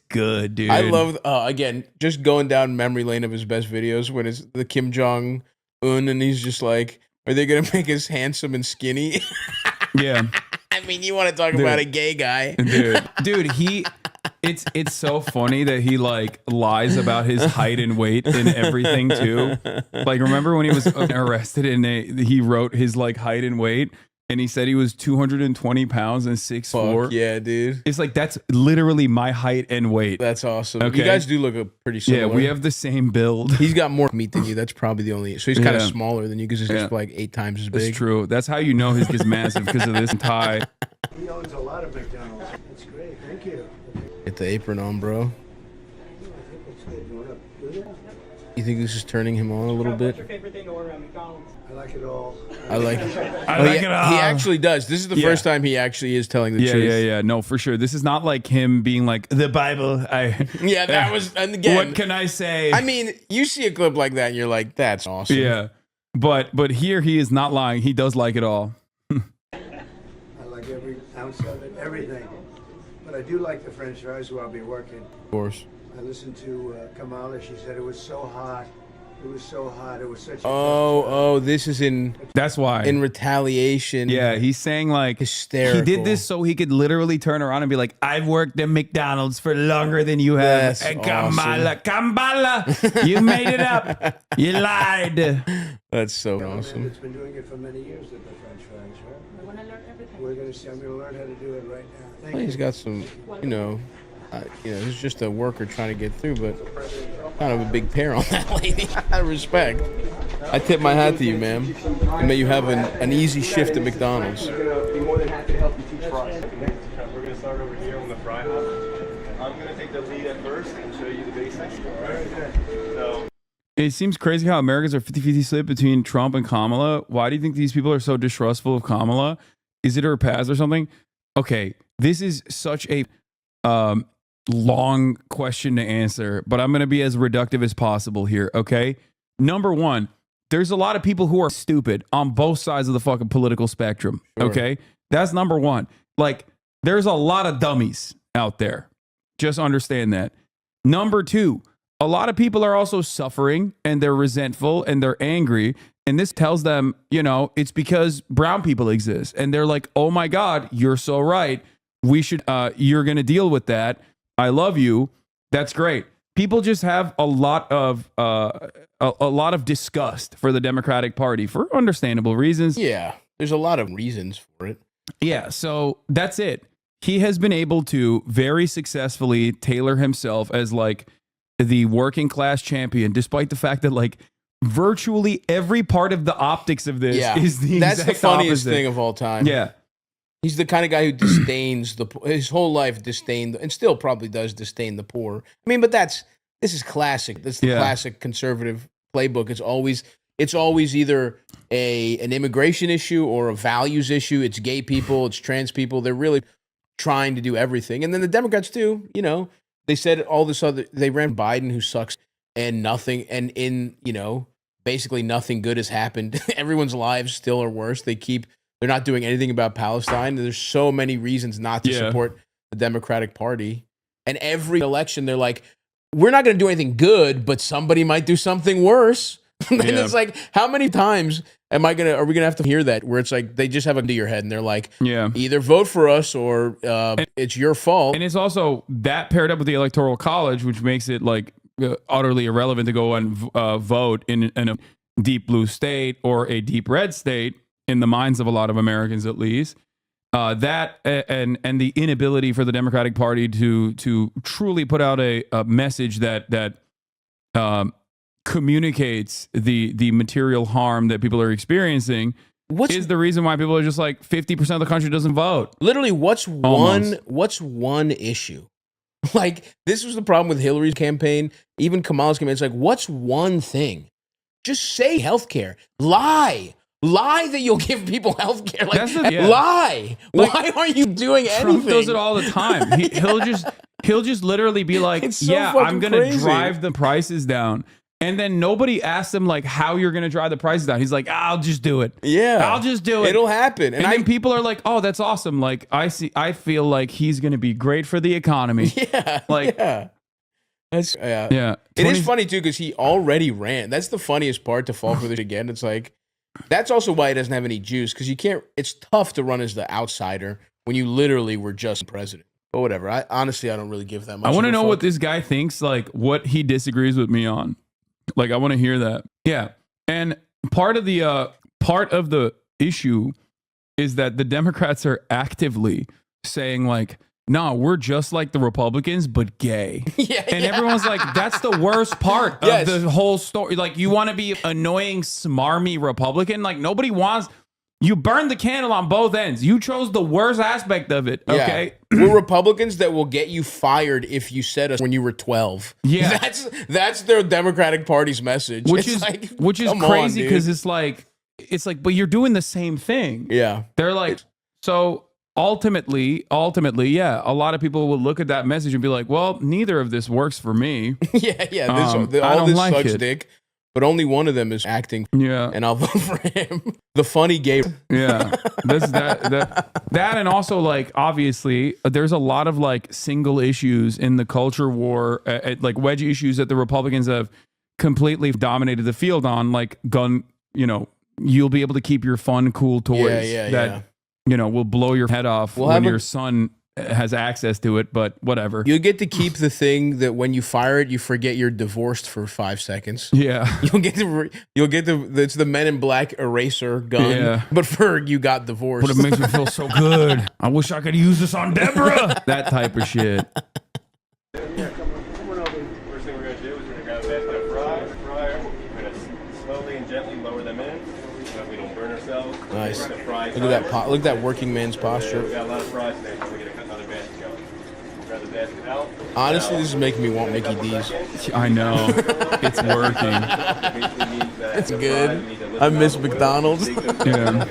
[SPEAKER 1] good, dude.
[SPEAKER 2] I love again just going down memory lane of his best videos when it's the Kim Jong Un and he's just like, are they gonna make us handsome and skinny?
[SPEAKER 1] Yeah.
[SPEAKER 2] I mean, you want to talk about a gay guy,
[SPEAKER 1] dude. It's so funny that he like lies about his height and weight and everything too. Like, remember when he was arrested and he wrote his like height and weight and he said he was 220 pounds and 6'4"?
[SPEAKER 2] Yeah, dude.
[SPEAKER 1] It's like, that's literally my height and weight.
[SPEAKER 2] That's awesome.
[SPEAKER 1] Okay.
[SPEAKER 2] You guys do look pretty similar.
[SPEAKER 1] Yeah, we have the same build.
[SPEAKER 2] He's got more meat than you. That's probably the only. So he's kind of smaller than you because he's just like 8 times as big.
[SPEAKER 1] That's true. That's how you know his is massive, because of this tie.
[SPEAKER 3] He owns a lot of McDonald's. That's great. Thank you.
[SPEAKER 2] Get the apron on, bro. You think this is turning him on a little bit?
[SPEAKER 6] What's your favorite thing to order at McDonald's?
[SPEAKER 3] I like it all.
[SPEAKER 2] I like it.
[SPEAKER 1] It all.
[SPEAKER 2] He actually does. This is the first time he actually is telling the truth.
[SPEAKER 1] Yeah. No, for sure. This is not like him being like, the Bible.
[SPEAKER 2] Yeah, that was, and again.
[SPEAKER 1] What can I say?
[SPEAKER 2] I mean, you see a clip like that and you're like, that's awesome.
[SPEAKER 1] Yeah. But here he is not lying. He does like it all.
[SPEAKER 3] I like every ounce of it, everything. But I do like the French fries where I'll be working.
[SPEAKER 2] Of course.
[SPEAKER 3] I listened to Kamala. She said it was so hot. It was so hot. It was such a
[SPEAKER 2] Oh, this is
[SPEAKER 1] That's why.
[SPEAKER 2] in retaliation.
[SPEAKER 1] Yeah, he's saying like
[SPEAKER 2] Hysterical.
[SPEAKER 1] he did this so he could literally turn around and be like, I've worked at McDonald's for longer than you have.
[SPEAKER 2] That's
[SPEAKER 1] And
[SPEAKER 2] awesome.
[SPEAKER 1] Kamala, you made it up. You lied.
[SPEAKER 2] That's so
[SPEAKER 3] man
[SPEAKER 2] awesome.
[SPEAKER 3] that's been doing it for many years with the French fries, right?
[SPEAKER 6] I want to learn everything.
[SPEAKER 3] We're gonna see. I'm gonna learn how to do it right now. Thank
[SPEAKER 2] Well,
[SPEAKER 3] you.
[SPEAKER 2] he's got some, he's just a worker trying to get through, but kind of a big pair on that lady. I respect. I tip my hat to you, ma'am. And may you have an easy shift at McDonald's.
[SPEAKER 5] We're going to start over here on the fry hub. I'm going to take the lead at first and show you the basics. So.
[SPEAKER 1] It seems crazy how Americans are 50-50 split between Trump and Kamala. Why do you think these people are so distrustful of Kamala? Is it her past or something? Okay, this is such a long question to answer, but I'm going to be as reductive as possible here, okay? Number one, there's a lot of people who are stupid on both sides of the fucking political spectrum, okay? That's number one. Like, there's a lot of dummies out there. Just understand that. Number two, a lot of people are also suffering and they're resentful and they're angry. And this tells them, it's because brown people exist. And they're like, oh my God, you're so right. We should, you're going to deal with that. I love you. That's great. People just have a lot of disgust for the Democratic Party for understandable reasons.
[SPEAKER 2] Yeah, there's a lot of reasons for it.
[SPEAKER 1] Yeah, so that's it. He has been able to very successfully tailor himself as like the working class champion, despite the fact that like virtually every part of the optics of this is the
[SPEAKER 2] That's
[SPEAKER 1] exact
[SPEAKER 2] the funniest
[SPEAKER 1] opposite
[SPEAKER 2] thing of all time.
[SPEAKER 1] Yeah.
[SPEAKER 2] He's the kind of guy who disdains his whole life disdained, and still probably does disdain the poor. I mean, but this is classic. That's the classic conservative playbook. It's always either an immigration issue or a values issue. It's gay people, it's trans people. They're really trying to do everything. And then the Democrats too, they said all this other, they ran Biden who sucks and nothing, and basically nothing good has happened. Everyone's lives still are worse. They're not doing anything about Palestine. There's so many reasons not to support the Democratic Party. And every election, they're like, we're not going to do anything good, but somebody might do something worse. And it's like, how many times are we going to have to hear that where it's like, they just have a gun to your head and they're like, either vote for us or it's your fault.
[SPEAKER 1] And it's also that paired up with the Electoral College, which makes it like utterly irrelevant to go and vote in a deep blue state or a deep red state, in the minds of a lot of Americans at least. that and the inability for the Democratic Party to truly put out a message that communicates the material harm that people are experiencing is the reason why people are just like 50% of the country doesn't vote.
[SPEAKER 2] Literally, what's one issue? Like, this was the problem with Hillary's campaign, even Kamala's campaign. It's like, what's one thing? Just say healthcare. Lie that you'll give people healthcare. Like, lie. Like, why aren't you doing
[SPEAKER 1] Trump
[SPEAKER 2] anything?
[SPEAKER 1] does it all the time. He'll just literally be like,
[SPEAKER 2] So
[SPEAKER 1] yeah, I'm going
[SPEAKER 2] crazy.
[SPEAKER 1] to drive the prices down. And then nobody asks him like how you're going to drive the prices down. He's like, I'll just do it.
[SPEAKER 2] Yeah.
[SPEAKER 1] I'll just do it.
[SPEAKER 2] It'll happen.
[SPEAKER 1] And then people are like, oh, that's awesome. Like, I feel like he's going to be great for the economy.
[SPEAKER 2] Yeah.
[SPEAKER 1] Like,
[SPEAKER 2] yeah.
[SPEAKER 1] Yeah.
[SPEAKER 2] It is funny too, because he already ran. That's the funniest part, to fall for this again. It's like, that's also why he doesn't have any juice, because you can't, it's tough to run as the outsider when you literally were just president. But whatever. I don't really give that much.
[SPEAKER 1] I want to
[SPEAKER 2] of a
[SPEAKER 1] know
[SPEAKER 2] fuck.
[SPEAKER 1] what this guy thinks, like what he disagrees with me on. Like, I want to hear that. Yeah. And part of the issue is that the Democrats are actively saying like, no, we're just like the Republicans, but gay. And everyone's like, that's the worst part of the whole story. Like, you want to be annoying, smarmy Republican? Like, nobody wants. You burned the candle on both ends. You chose the worst aspect of it. Okay.
[SPEAKER 2] Yeah. We're Republicans that will get you fired if you said us when you were 12.
[SPEAKER 1] Yeah.
[SPEAKER 2] That's their Democratic Party's message.
[SPEAKER 1] Which
[SPEAKER 2] It's
[SPEAKER 1] is
[SPEAKER 2] come on,
[SPEAKER 1] crazy,
[SPEAKER 2] dude.
[SPEAKER 1] because it's like, but you're doing the same thing.
[SPEAKER 2] Yeah.
[SPEAKER 1] They're like, so ultimately, yeah, a lot of people will look at that message and be like, well, neither of this works for me.
[SPEAKER 2] Yeah.
[SPEAKER 1] I
[SPEAKER 2] All
[SPEAKER 1] don't
[SPEAKER 2] this
[SPEAKER 1] like
[SPEAKER 2] sucks
[SPEAKER 1] it.
[SPEAKER 2] dick. But only one of them is acting.
[SPEAKER 1] Yeah.
[SPEAKER 2] And I'll vote for him. The funny gay.
[SPEAKER 1] Yeah. That and also, like, obviously there's a lot of like single issues in the culture war, like wedge issues that the Republicans have completely dominated the field on, like gun, you'll be able to keep your fun, cool toys that will blow your head off when your son has access to it, but whatever.
[SPEAKER 2] You'll get to keep the thing that when you fire it, you forget you're divorced for 5 seconds.
[SPEAKER 1] Yeah.
[SPEAKER 2] You'll get it's the Men in Black eraser gun,
[SPEAKER 1] Yeah.
[SPEAKER 2] but for you got divorced.
[SPEAKER 1] But it makes me feel so good. I wish I could use this on Deborah. That type of shit.
[SPEAKER 5] First thing we're going to do is we're going to grab a basket of fryer. We're going to slowly and gently lower them in so that we don't burn ourselves.
[SPEAKER 2] Nice.
[SPEAKER 5] We're gonna fry
[SPEAKER 2] Look at that look at that working man's
[SPEAKER 5] We
[SPEAKER 2] posture.
[SPEAKER 5] got a lot of fries today, so we're going to cut another basket going. Grab the basket out.
[SPEAKER 2] Honestly, this is making me want Mickey D's.
[SPEAKER 1] I know. It's working.
[SPEAKER 2] It's good. I miss McDonald's.
[SPEAKER 1] Yeah.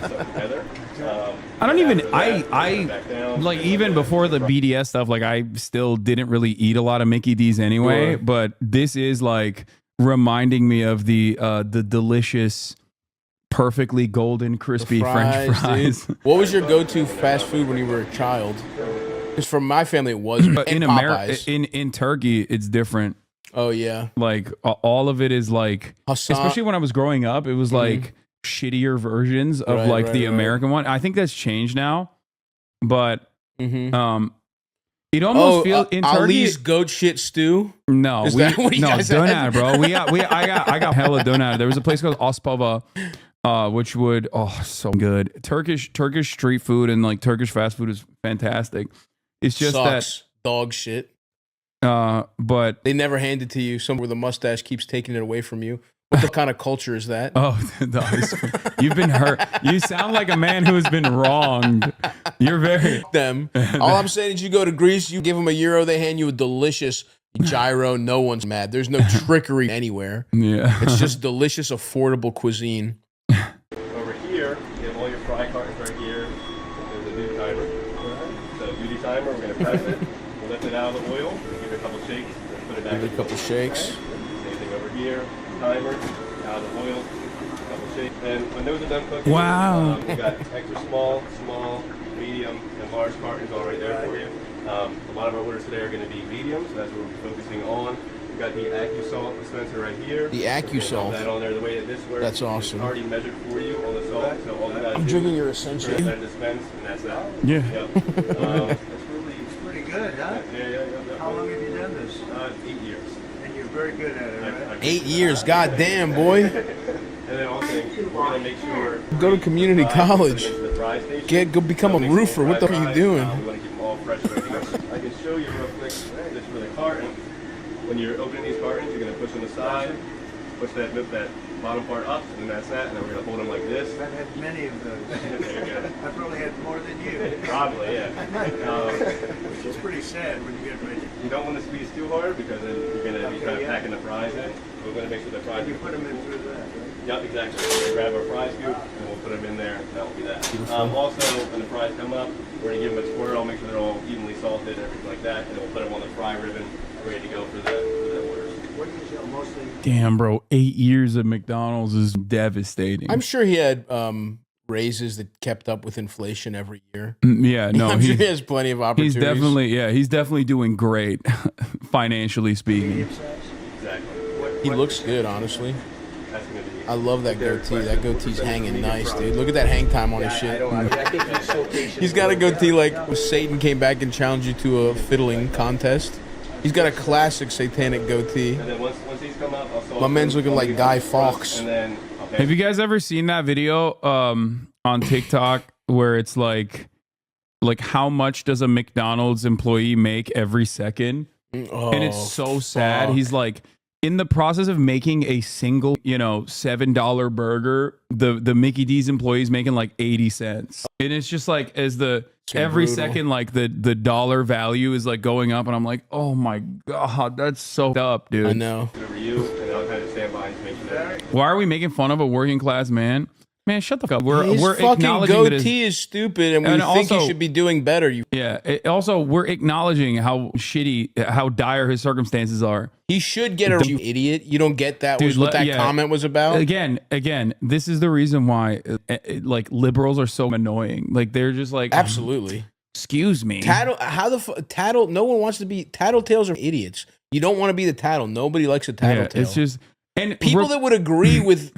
[SPEAKER 1] I don't even, I like, even before the BDS stuff, like, I still didn't really eat a lot of Mickey D's anyway,
[SPEAKER 2] Sure.
[SPEAKER 1] but this is like reminding me of the delicious, perfectly golden, crispy French fries.
[SPEAKER 2] Dude. What was your go-to fast food when you were a child? Because for my family, it was
[SPEAKER 1] in America, in Turkey, it's different.
[SPEAKER 2] Oh yeah,
[SPEAKER 1] like all of it is like,
[SPEAKER 2] Hasan.
[SPEAKER 1] especially when I was growing up, it was like shittier versions of the American one. I think that's changed now, but it almost feels in Turkey.
[SPEAKER 2] Ali's goat shit stew.
[SPEAKER 1] No,
[SPEAKER 2] Is that what you guys had?
[SPEAKER 1] doner, bro. I got hella doner. There was a place called Ospava, which would so good. Turkish street food and like Turkish fast food is fantastic. It's just
[SPEAKER 2] Sucks. Dog shit.
[SPEAKER 1] But
[SPEAKER 2] They never hand it to you. Somewhere where the mustache keeps taking it away from you. What kind of culture is that?
[SPEAKER 1] you've been hurt. You sound like a man who has been wronged. You're very
[SPEAKER 2] them. All I'm saying is, you go to Greece, you give them €1, they hand you a delicious gyro. No one's mad. There's no trickery anywhere.
[SPEAKER 1] Yeah,
[SPEAKER 2] it's just delicious, affordable cuisine.
[SPEAKER 5] Over here, you have all your fry cartons right here. There's a duty timer. So duty timer, we're going to press it. We'll lift it out of the oil. We'll give it a couple shakes. Then put it back.
[SPEAKER 2] Give it a couple shakes.
[SPEAKER 5] Same thing over here. Timer, out of the oil. A couple shakes. And when those are done cooking,
[SPEAKER 1] Wow.
[SPEAKER 5] We got extra small, medium, and large cartons all right there for you. A lot of our orders today are going to be medium, so that's what we're focusing on. We've got the AccuSalt dispenser right here.
[SPEAKER 2] The AccuSalt.
[SPEAKER 5] That on there, the way that this works.
[SPEAKER 2] That's awesome.
[SPEAKER 5] It's already measured for you on the salt, so all you gotta
[SPEAKER 2] I'm
[SPEAKER 5] do
[SPEAKER 2] drinking your
[SPEAKER 5] is
[SPEAKER 2] Essential.
[SPEAKER 5] press that dispense, and that's that.
[SPEAKER 1] Yeah.
[SPEAKER 5] Yep. It's
[SPEAKER 3] Pretty good, huh?
[SPEAKER 5] Yeah.
[SPEAKER 3] How long have you done this?
[SPEAKER 5] 8 years.
[SPEAKER 3] And you're very good at it, right?
[SPEAKER 2] 8 years. God damn, boy.
[SPEAKER 5] And then also, we're gonna make sure.
[SPEAKER 2] Go to community college.
[SPEAKER 5] The fry station.
[SPEAKER 2] Go become a roofer. What the fuck are you doing?
[SPEAKER 5] We want to keep them all fresh. I can show you real quick. This for the carton. When you're opening these cartons, you're going to push on the side, push that bottom part up, and then that's that. And then we're going to hold them like this.
[SPEAKER 3] I've had many of those. I've probably had more than you.
[SPEAKER 5] Probably, yeah.
[SPEAKER 3] Which is pretty sad when you get ready.
[SPEAKER 5] You don't want to squeeze too hard because then you're going to be kind of packing the fries in. We're going to make sure the fries.
[SPEAKER 3] You put them in through that, right?
[SPEAKER 5] Yep, exactly. We're grab our fry scoop and we'll put them in there. That will be that. Also, when the fries come up, we're going to give them a swirl, make sure they're all evenly salted, everything like that, and then we'll put them on the fry ribbon, ready to go for the orders.
[SPEAKER 3] What do you sell mostly?
[SPEAKER 1] Damn, bro. 8 years of McDonald's is devastating.
[SPEAKER 2] I'm sure he had raises that kept up with inflation every year.
[SPEAKER 1] Yeah, no,
[SPEAKER 2] I'm sure he has plenty of opportunities.
[SPEAKER 1] He's definitely doing great, financially speaking.
[SPEAKER 5] Exactly.
[SPEAKER 2] He looks good, honestly.
[SPEAKER 5] That's going to be.
[SPEAKER 2] I love that goatee. That goatee's hanging nice, dude. Look at that hang time on his shit. He's got a goatee like when Satan came back and challenged you to a fiddling contest. He's got a classic satanic goatee.
[SPEAKER 5] And then once these come up,
[SPEAKER 2] My man's looking like Guy Fawkes.
[SPEAKER 5] And then, okay.
[SPEAKER 1] Have you guys ever seen that video on TikTok where it's like how much does a McDonald's employee make every second?
[SPEAKER 2] Oh,
[SPEAKER 1] And it's so sad.
[SPEAKER 2] fuck.
[SPEAKER 1] He's like, in the process of making a single, $7 burger, the Mickey D's employees making like 80 cents. And it's just like every
[SPEAKER 2] brutal.
[SPEAKER 1] second, like the dollar value is like going up. And I'm like, oh my God, that's so up, dude.
[SPEAKER 2] I know.
[SPEAKER 5] Over you, and I'll kind of stand by and make sure that.
[SPEAKER 1] Why are we making fun of a working class man? Man, shut the fuck up.
[SPEAKER 2] His
[SPEAKER 1] We're
[SPEAKER 2] fucking
[SPEAKER 1] acknowledging that
[SPEAKER 2] goatee is stupid, and we
[SPEAKER 1] And
[SPEAKER 2] think
[SPEAKER 1] also-
[SPEAKER 2] he should be doing better.
[SPEAKER 1] also we're acknowledging how dire his circumstances are.
[SPEAKER 2] He should get you idiot. You don't get that.
[SPEAKER 1] Dude,
[SPEAKER 2] Was what that
[SPEAKER 1] yeah.
[SPEAKER 2] comment was about.
[SPEAKER 1] Again, this is the reason why like liberals are so annoying. Like they're just like,
[SPEAKER 2] Absolutely.
[SPEAKER 1] excuse me.
[SPEAKER 2] Tattle? No one wants to be tattletales. Are idiots. You don't want to be the tattle. Nobody likes a tattletale.
[SPEAKER 1] It's just and
[SPEAKER 2] people that would agree with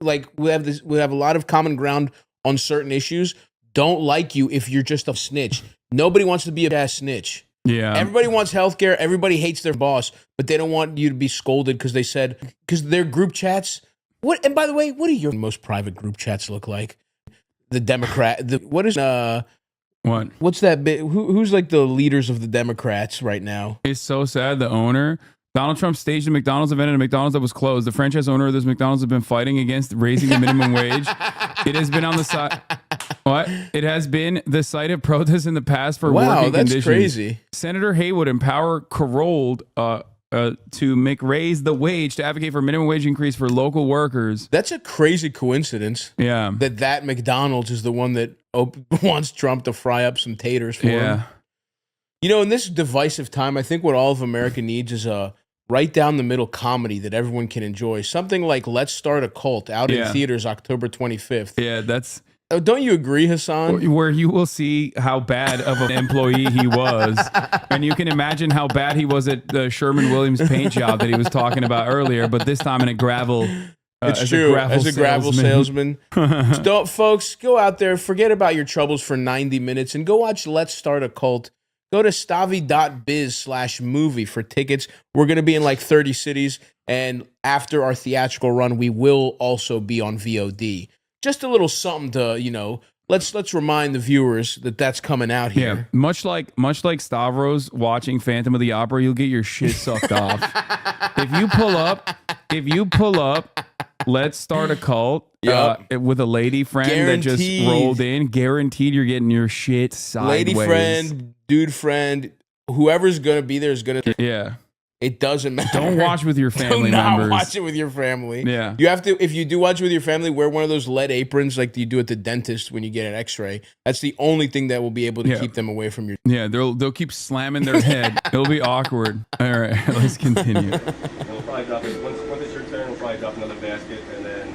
[SPEAKER 2] like we have a lot of common ground on certain issues. Don't like you if you're just a snitch. Nobody wants to be a ass snitch.
[SPEAKER 1] yeah.
[SPEAKER 2] Everybody wants healthcare. Everybody hates their boss, but they don't want you to be scolded because their group chats. What? And by the way, what do your most private group chats look like? The Democrat. What's that bit? Who's like the leaders of the Democrats right now?
[SPEAKER 1] It's so sad. The owner, Donald Trump, staged a McDonald's event at a McDonald's that was closed. The franchise owner of this McDonald's has been fighting against raising the minimum wage. It has been on the side. What? It has been the site of protests in the past for working
[SPEAKER 2] that's
[SPEAKER 1] conditions.
[SPEAKER 2] crazy.
[SPEAKER 1] Senator Haywood empower Carold to make raise the wage to advocate for minimum wage increase for local workers.
[SPEAKER 2] That's a crazy coincidence.
[SPEAKER 1] Yeah.
[SPEAKER 2] That McDonald's is the one that wants Trump to fry up some taters for him. In this divisive time, I think what all of America needs is a right down the middle comedy that everyone can enjoy. Something like Let's Start a Cult out in theaters October 25th.
[SPEAKER 1] Yeah, that's
[SPEAKER 2] Don't you agree, Hasan?
[SPEAKER 1] where you will see how bad of an employee he was. And you can imagine how bad he was at the Sherman Williams paint job that he was talking about earlier, but this time in a gravel.
[SPEAKER 2] It's true. As a gravel salesman. Don't, folks, go out there, forget about your troubles for 90 minutes and go watch Let's Start a Cult. Go to stavi.biz/movie for tickets. We're going to be in like 30 cities. And after our theatrical run, we will also be on VOD. Just a little something to, let's remind the viewers that that's coming out here.
[SPEAKER 1] Yeah, much like Stavros watching Phantom of the Opera, you'll get your shit sucked off. If you pull up, Let's Start a Cult with a lady friend that just rolled in. Guaranteed, you're getting your shit sideways.
[SPEAKER 2] Lady friend, dude friend, whoever's gonna be there is gonna.
[SPEAKER 1] Yeah.
[SPEAKER 2] It doesn't matter.
[SPEAKER 1] Don't watch with your family
[SPEAKER 2] do not
[SPEAKER 1] members.
[SPEAKER 2] watch it with your family.
[SPEAKER 1] Yeah.
[SPEAKER 2] You have to, if you do watch it with your family, wear one of those lead aprons like you do at the dentist when you get an x-ray. That's the only thing that will be able to keep them away from your...
[SPEAKER 1] Yeah, they'll keep slamming their head. It'll be awkward. All right, let's continue.
[SPEAKER 5] And we'll probably drop it, once it's your turn, we'll probably drop another basket, and then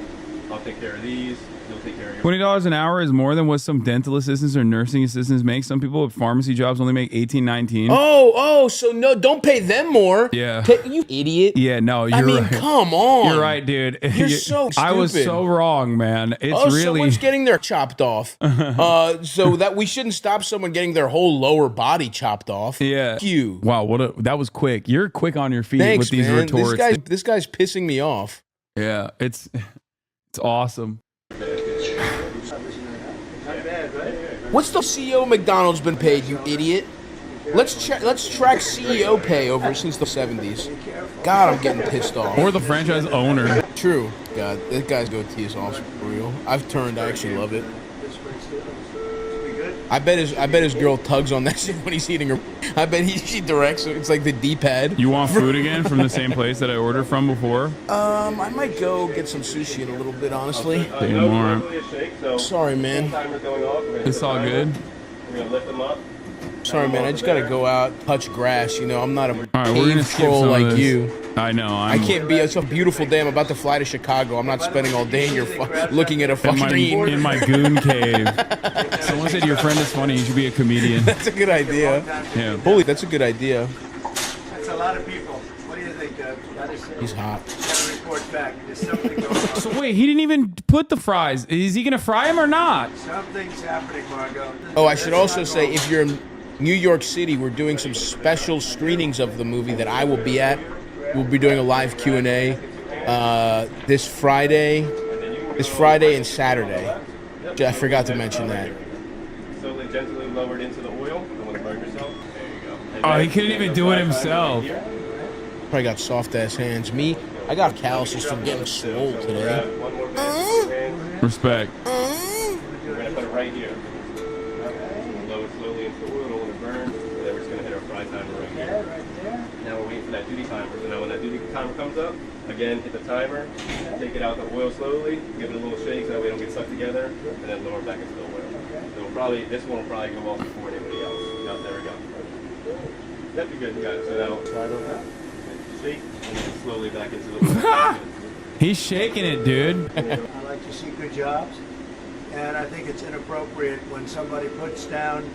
[SPEAKER 5] I'll take care of these. You'll take care of your...
[SPEAKER 1] $20 an hour is more than what some dental assistants or nursing assistants make. Some people with pharmacy jobs only make $18, $19.
[SPEAKER 2] So no, don't pay them more.
[SPEAKER 1] Yeah.
[SPEAKER 2] You idiot.
[SPEAKER 1] Yeah, no, you're right.
[SPEAKER 2] Come on.
[SPEAKER 1] You're right, dude.
[SPEAKER 2] You're so
[SPEAKER 1] I was
[SPEAKER 2] stupid.
[SPEAKER 1] so wrong, man. It's really...
[SPEAKER 2] someone's getting their chopped off. So that we shouldn't stop someone getting their whole lower body chopped off.
[SPEAKER 1] Yeah.
[SPEAKER 2] Fuck you.
[SPEAKER 1] Wow, that was quick. You're quick on your feet
[SPEAKER 2] Thanks,
[SPEAKER 1] with these
[SPEAKER 2] man.
[SPEAKER 1] retorts.
[SPEAKER 2] This guy's pissing me off.
[SPEAKER 1] Yeah, it's awesome.
[SPEAKER 3] Not bad, right?
[SPEAKER 2] What's the CEO of McDonald's been paid, you idiot? Let's track CEO pay over since the 70s. God, I'm getting pissed off.
[SPEAKER 1] Or the franchise owner.
[SPEAKER 2] True. God, that guy's goatee is awesome for real. I've turned. I actually love it. I bet his girl tugs on that shit when he's eating her. I bet she directs. It's like the D-pad.
[SPEAKER 1] You want food again from the same place that I ordered from before?
[SPEAKER 2] I might go get some sushi in a little bit, honestly. Sorry, man.
[SPEAKER 1] It's all good.
[SPEAKER 5] We're gonna lift them up.
[SPEAKER 2] Sorry, man. I just gotta go out, touch grass. You know, I'm not a
[SPEAKER 1] All right, we're gonna
[SPEAKER 2] cave
[SPEAKER 1] skip
[SPEAKER 2] troll
[SPEAKER 1] some of
[SPEAKER 2] like
[SPEAKER 1] this.
[SPEAKER 2] you.
[SPEAKER 1] I know.
[SPEAKER 2] I can't be. It's a beautiful day. I'm about to fly to Chicago. I'm not spending all day in your looking at a fucking screen.
[SPEAKER 1] in my goon cave. Someone said your friend is funny. You should be a comedian.
[SPEAKER 2] That's a good idea.
[SPEAKER 1] Yeah.
[SPEAKER 2] Holy, that's a good idea.
[SPEAKER 3] That's a lot of people. What do you think, Doug?
[SPEAKER 2] He's hot.
[SPEAKER 3] Gotta report back. There's something going on.
[SPEAKER 1] So wait, he didn't even put the fries. Is he gonna fry them or not?
[SPEAKER 3] Something's happening, Margot.
[SPEAKER 2] Oh, I should also say, if you're in New York City, we're doing some special screenings of the movie that I will be at. We'll be doing a live Q&A this Friday and Saturday. I forgot to mention that.
[SPEAKER 5] Slowly, gently lowered into the oil. Don't want to burn yourself. There you go. And
[SPEAKER 1] Oh, he
[SPEAKER 5] then
[SPEAKER 1] couldn't even do it himself.
[SPEAKER 2] Probably got soft ass hands. Me, I got calluses from getting swole today.
[SPEAKER 5] One more bit.
[SPEAKER 1] Respect.
[SPEAKER 5] We're gonna put it right here. Lower slowly into the oil. Don't want to burn. And then we're just gonna hit our fry timer right here. Now we're waiting for that duty timer. So now when that duty timer comes up, again hit the timer, take it out the oil slowly, give it a little shake so that we don't get stuck together, and then lower it back into the oil. So this one will probably go off before anybody else. Yep, there we go. That'd be good. You got it. So now shake and then slowly back into the oil.
[SPEAKER 1] He's shaking it, dude.
[SPEAKER 3] I like to see good jobs, and I think it's inappropriate when somebody puts down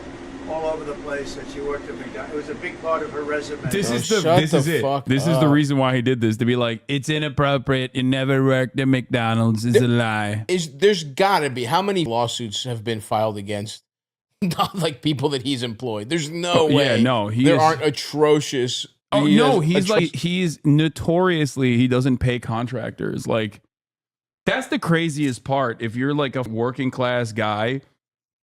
[SPEAKER 3] all over the place that she worked at McDonald's. It was a big part of her resume.
[SPEAKER 1] This is
[SPEAKER 2] shut
[SPEAKER 1] this is
[SPEAKER 2] the
[SPEAKER 1] it.
[SPEAKER 2] fuck
[SPEAKER 1] This is
[SPEAKER 2] up.
[SPEAKER 1] the reason why he did this, to be like, it's inappropriate. It never worked at McDonald's. It's a lie.
[SPEAKER 2] There's gotta be, how many lawsuits have been filed against not like people that he's employed? There's no way.
[SPEAKER 1] Yeah, no,
[SPEAKER 2] there aren't atrocious.
[SPEAKER 1] Oh
[SPEAKER 2] he
[SPEAKER 1] no,
[SPEAKER 2] has
[SPEAKER 1] he's notoriously, he doesn't pay contractors. Like, that's the craziest part. If you're like a working class guy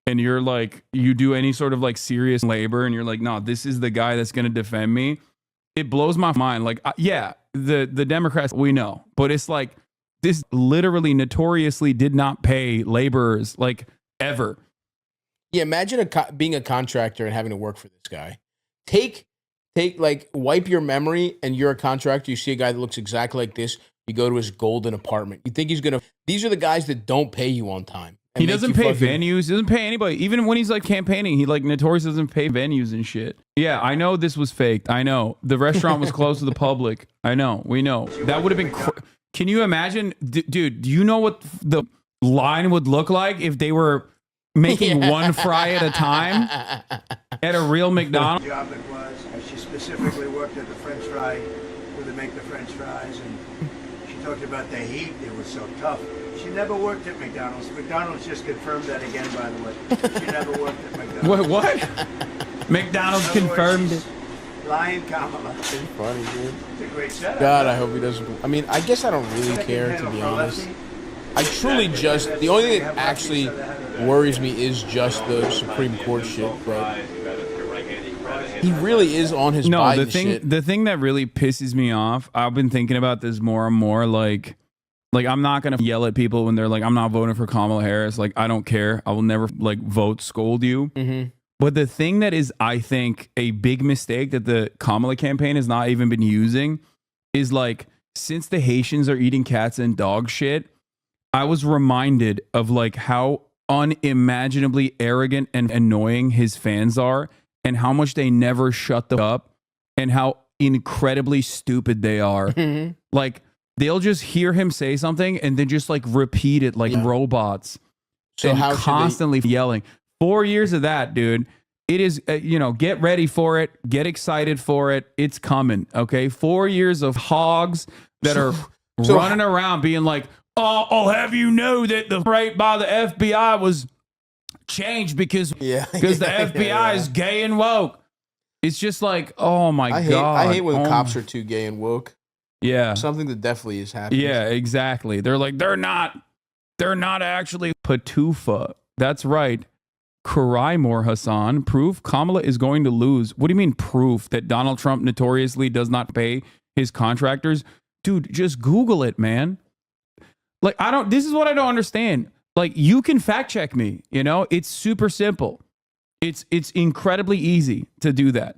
[SPEAKER 1] and you're like, you do any sort of like serious labor and you're like, no, this is the guy that's going to defend me. It blows my mind. Like, yeah, the Democrats, we know, but it's like, this literally notoriously did not pay laborers like ever.
[SPEAKER 2] Yeah, imagine being a contractor and having to work for this guy. Take like, wipe your memory and you're a contractor. You see a guy that looks exactly like this. You go to his golden apartment. You think he's going to, these are the guys that don't pay you on time.
[SPEAKER 1] He doesn't pay venues. He doesn't pay anybody. Even when he's like campaigning, he like notoriously doesn't pay venues and shit. Yeah, I know this was faked. I know the restaurant was closed to the public. I know. We know that would have been. Can you imagine, dude? Do you know what the line would look like if they were making one fry at a time at a real McDonald's?
[SPEAKER 3] Job it was. She specifically worked at the French fry where they make the French fries, and she talked about the heat. It was so tough. She never worked at McDonald's. McDonald's just confirmed that again, by the way. She never worked at McDonald's.
[SPEAKER 1] What? McDonald's confirmed it.
[SPEAKER 3] Lying Kamala.
[SPEAKER 2] It's funny, dude.
[SPEAKER 3] It's a great setup.
[SPEAKER 2] God, I hope he doesn't. I mean, I guess I don't really care, to be honest. I truly just, the only thing that actually worries me is just the Supreme Court shit, but he really is on his Biden shit.
[SPEAKER 1] The thing that really pisses me off, I've been thinking about this more and more, like I'm not gonna yell at people when they're like, I'm not voting for Kamala Harris. Like, I don't care. I will never like vote scold you.
[SPEAKER 2] Mm-hmm.
[SPEAKER 1] But the thing that is, I think, a big mistake that the Kamala campaign has not even been using is like, since the Haitians are eating cats and dog shit, I was reminded of like how unimaginably arrogant and annoying his fans are, and how much they never shut the up, and how incredibly stupid they are.
[SPEAKER 2] Mm-hmm.
[SPEAKER 1] Like, they'll just hear him say something and then just like repeat it like robots.
[SPEAKER 2] So
[SPEAKER 1] and
[SPEAKER 2] how
[SPEAKER 1] constantly yelling. 4 years of that, dude. It is, get ready for it. Get excited for it. It's coming. Okay. 4 years of hogs that are running around being like, oh, I'll have you know that the rate by the FBI was changed because the FBI is gay and woke. It's just like, oh my God.
[SPEAKER 2] I hate when cops are too gay and woke.
[SPEAKER 1] Yeah.
[SPEAKER 2] Something that definitely is happening.
[SPEAKER 1] Yeah, exactly. They're like, they're not actually Patufa. That's right. cry more, Hasan. Proof Kamala is going to lose. What do you mean proof that Donald Trump notoriously does not pay his contractors? Dude, just Google it, man. Like, this is what I don't understand. Like, you can fact check me, you know? It's super simple. It's incredibly easy to do that.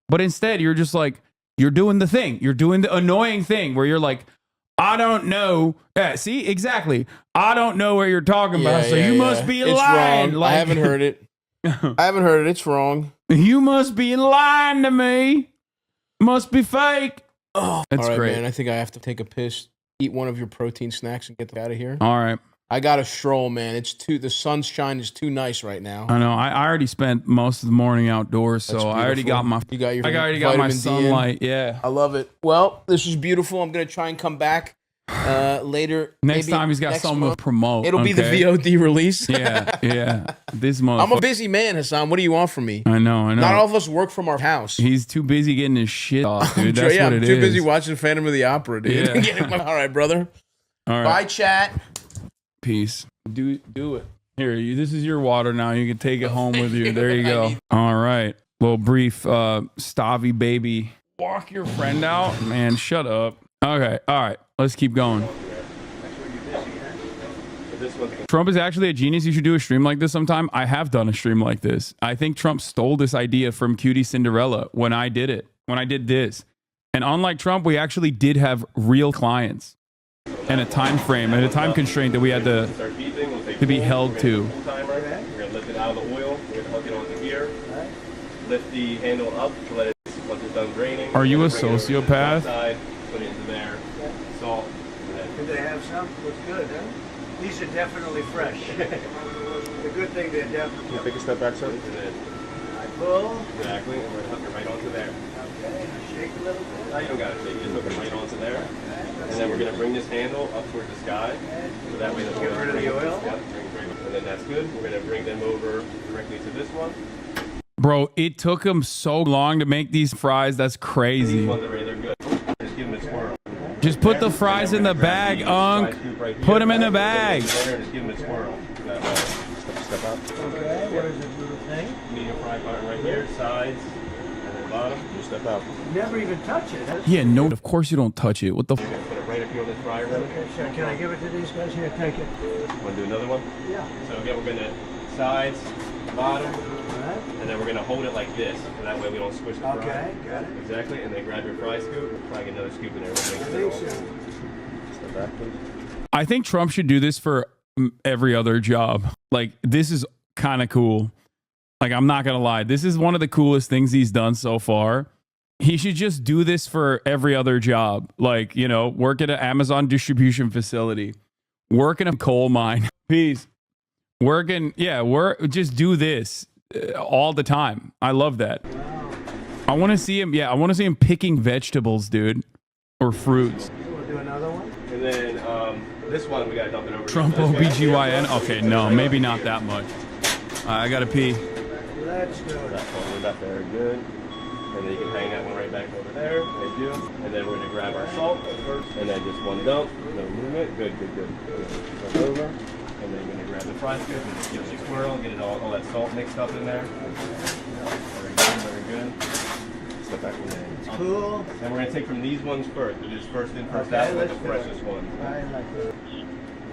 [SPEAKER 1] But instead, you're just like, you're doing the thing. You're doing the annoying thing where you're like, I don't know. Yeah, see, exactly. I don't know what you're talking about. So you must be lying.
[SPEAKER 2] Wrong.
[SPEAKER 1] Like,
[SPEAKER 2] I haven't heard it. I haven't heard it. It's wrong.
[SPEAKER 1] You must be lying to me. Must be fake.
[SPEAKER 2] Oh,
[SPEAKER 1] that's
[SPEAKER 2] all right,
[SPEAKER 1] great,
[SPEAKER 2] man. I think I have to take a piss, eat one of your protein snacks, and get out of here.
[SPEAKER 1] All right.
[SPEAKER 2] I got to stroll, man. The sunshine is too nice right now.
[SPEAKER 1] I know. I already spent most of the morning outdoors,
[SPEAKER 2] That's
[SPEAKER 1] so I already got my.
[SPEAKER 2] You got your.
[SPEAKER 1] I already got my
[SPEAKER 2] vitamin D
[SPEAKER 1] sunlight.
[SPEAKER 2] in.
[SPEAKER 1] Yeah.
[SPEAKER 2] I love it. Well, this is beautiful. I'm gonna try and come back later.
[SPEAKER 1] Next
[SPEAKER 2] maybe
[SPEAKER 1] time he's got
[SPEAKER 2] next
[SPEAKER 1] something
[SPEAKER 2] month.
[SPEAKER 1] to promote.
[SPEAKER 2] It'll be the VOD release.
[SPEAKER 1] Yeah. This month.
[SPEAKER 2] I'm a busy man, Hasan. What do you want from me?
[SPEAKER 1] I know.
[SPEAKER 2] Not all of us work from our house.
[SPEAKER 1] He's too busy getting his shit off, dude. That's what
[SPEAKER 2] I'm
[SPEAKER 1] it
[SPEAKER 2] too
[SPEAKER 1] is.
[SPEAKER 2] busy watching Phantom of the Opera, dude.
[SPEAKER 1] Yeah.
[SPEAKER 2] All right, brother.
[SPEAKER 1] All right.
[SPEAKER 2] Bye, chat.
[SPEAKER 1] Peace. Do it. Here, this is your water now. You can take it home with you. There you go. All right. Little brief Stavi baby. Walk your friend out. Man, shut up. Okay. All right. Let's keep going. Trump is actually a genius. You should do a stream like this sometime. I have done a stream like this. I think Trump stole this idea from Cutie Cinderella when I did it. When I did this. And unlike Trump, we actually did have real clients and a time frame and a time constraint that we had to be held to.
[SPEAKER 5] We're going to lift it out of the oil. We're going to hook it onto here. Lift the handle up to let it, once it's done draining.
[SPEAKER 1] Are you a sociopath?
[SPEAKER 5] Put it into there. Salt.
[SPEAKER 3] Did they have some? Looks good, huh? These are definitely fresh. The good thing they're definitely.
[SPEAKER 5] Take a step back, sir. And then
[SPEAKER 3] I pull.
[SPEAKER 5] exactly. And we're going to hook it right onto there.
[SPEAKER 3] Okay. Shake a little bit.
[SPEAKER 5] No, you don't got to shake. Just hook it right onto there. And then we're going to bring this handle up towards the sky. So that way the
[SPEAKER 3] Get rid of the oil.
[SPEAKER 5] Yep, and then that's good. We're going to bring them over directly to this one.
[SPEAKER 1] Bro, it took him so long to make these fries. That's crazy.
[SPEAKER 5] These ones are ready. They're good. Just give them a swirl.
[SPEAKER 1] Just put the fries in the bag, Unc. Put them in the bag.
[SPEAKER 5] Just give them a swirl. That way. Step up.
[SPEAKER 3] Okay. What is this little thing?
[SPEAKER 5] Medium fry button right here, sides, and then bottom. You step out.
[SPEAKER 3] Never even touch it. Huh?
[SPEAKER 1] Yeah, no, of course you don't touch it. What the
[SPEAKER 5] You're gonna put it right up here on this fryer.
[SPEAKER 3] Okay, sure. Can I give it to these guys here? Take it.
[SPEAKER 5] Want to do another one?
[SPEAKER 3] Yeah.
[SPEAKER 5] So again, we're gonna sides, bottom,
[SPEAKER 3] All right.
[SPEAKER 5] and then we're gonna hold it like this, so that way we don't squish the fry.
[SPEAKER 3] Okay, got it.
[SPEAKER 5] Exactly, and then grab your fry scoop, probably get another scoop in there.
[SPEAKER 3] I think so.
[SPEAKER 5] Step back, please.
[SPEAKER 1] I think Trump should do this for every other job. Like, this is kind of cool. Like, I'm not going to lie. This is one of the coolest things he's done so far. He should just do this for every other job. Like, you know, work at an Amazon distribution facility, work in a coal mine. Peace. Just do this all the time. I love that. I want to see him. Yeah, I want to see him picking vegetables, dude, or fruits.
[SPEAKER 3] We'll do another one.
[SPEAKER 5] And then this one we gotta dump it over.
[SPEAKER 1] Trump OBGYN. Okay, no, maybe not that much. I gotta pee.
[SPEAKER 3] Let's go.
[SPEAKER 5] That one, that's very good. And then you can hang that one right back over there. Thank you. And then we're gonna grab our salt first, and then just one dump, no movement. Good. Flip over. And then you're gonna grab the fry scoop and just give it a swirl, get it all that salt mixed up in there. Very good. Step back from there.
[SPEAKER 3] Cool.
[SPEAKER 5] And we're gonna take from these ones first. We'll just first in, first
[SPEAKER 3] Okay,
[SPEAKER 5] out with
[SPEAKER 3] let's
[SPEAKER 5] the
[SPEAKER 3] do it.
[SPEAKER 5] freshest ones.
[SPEAKER 3] I like that.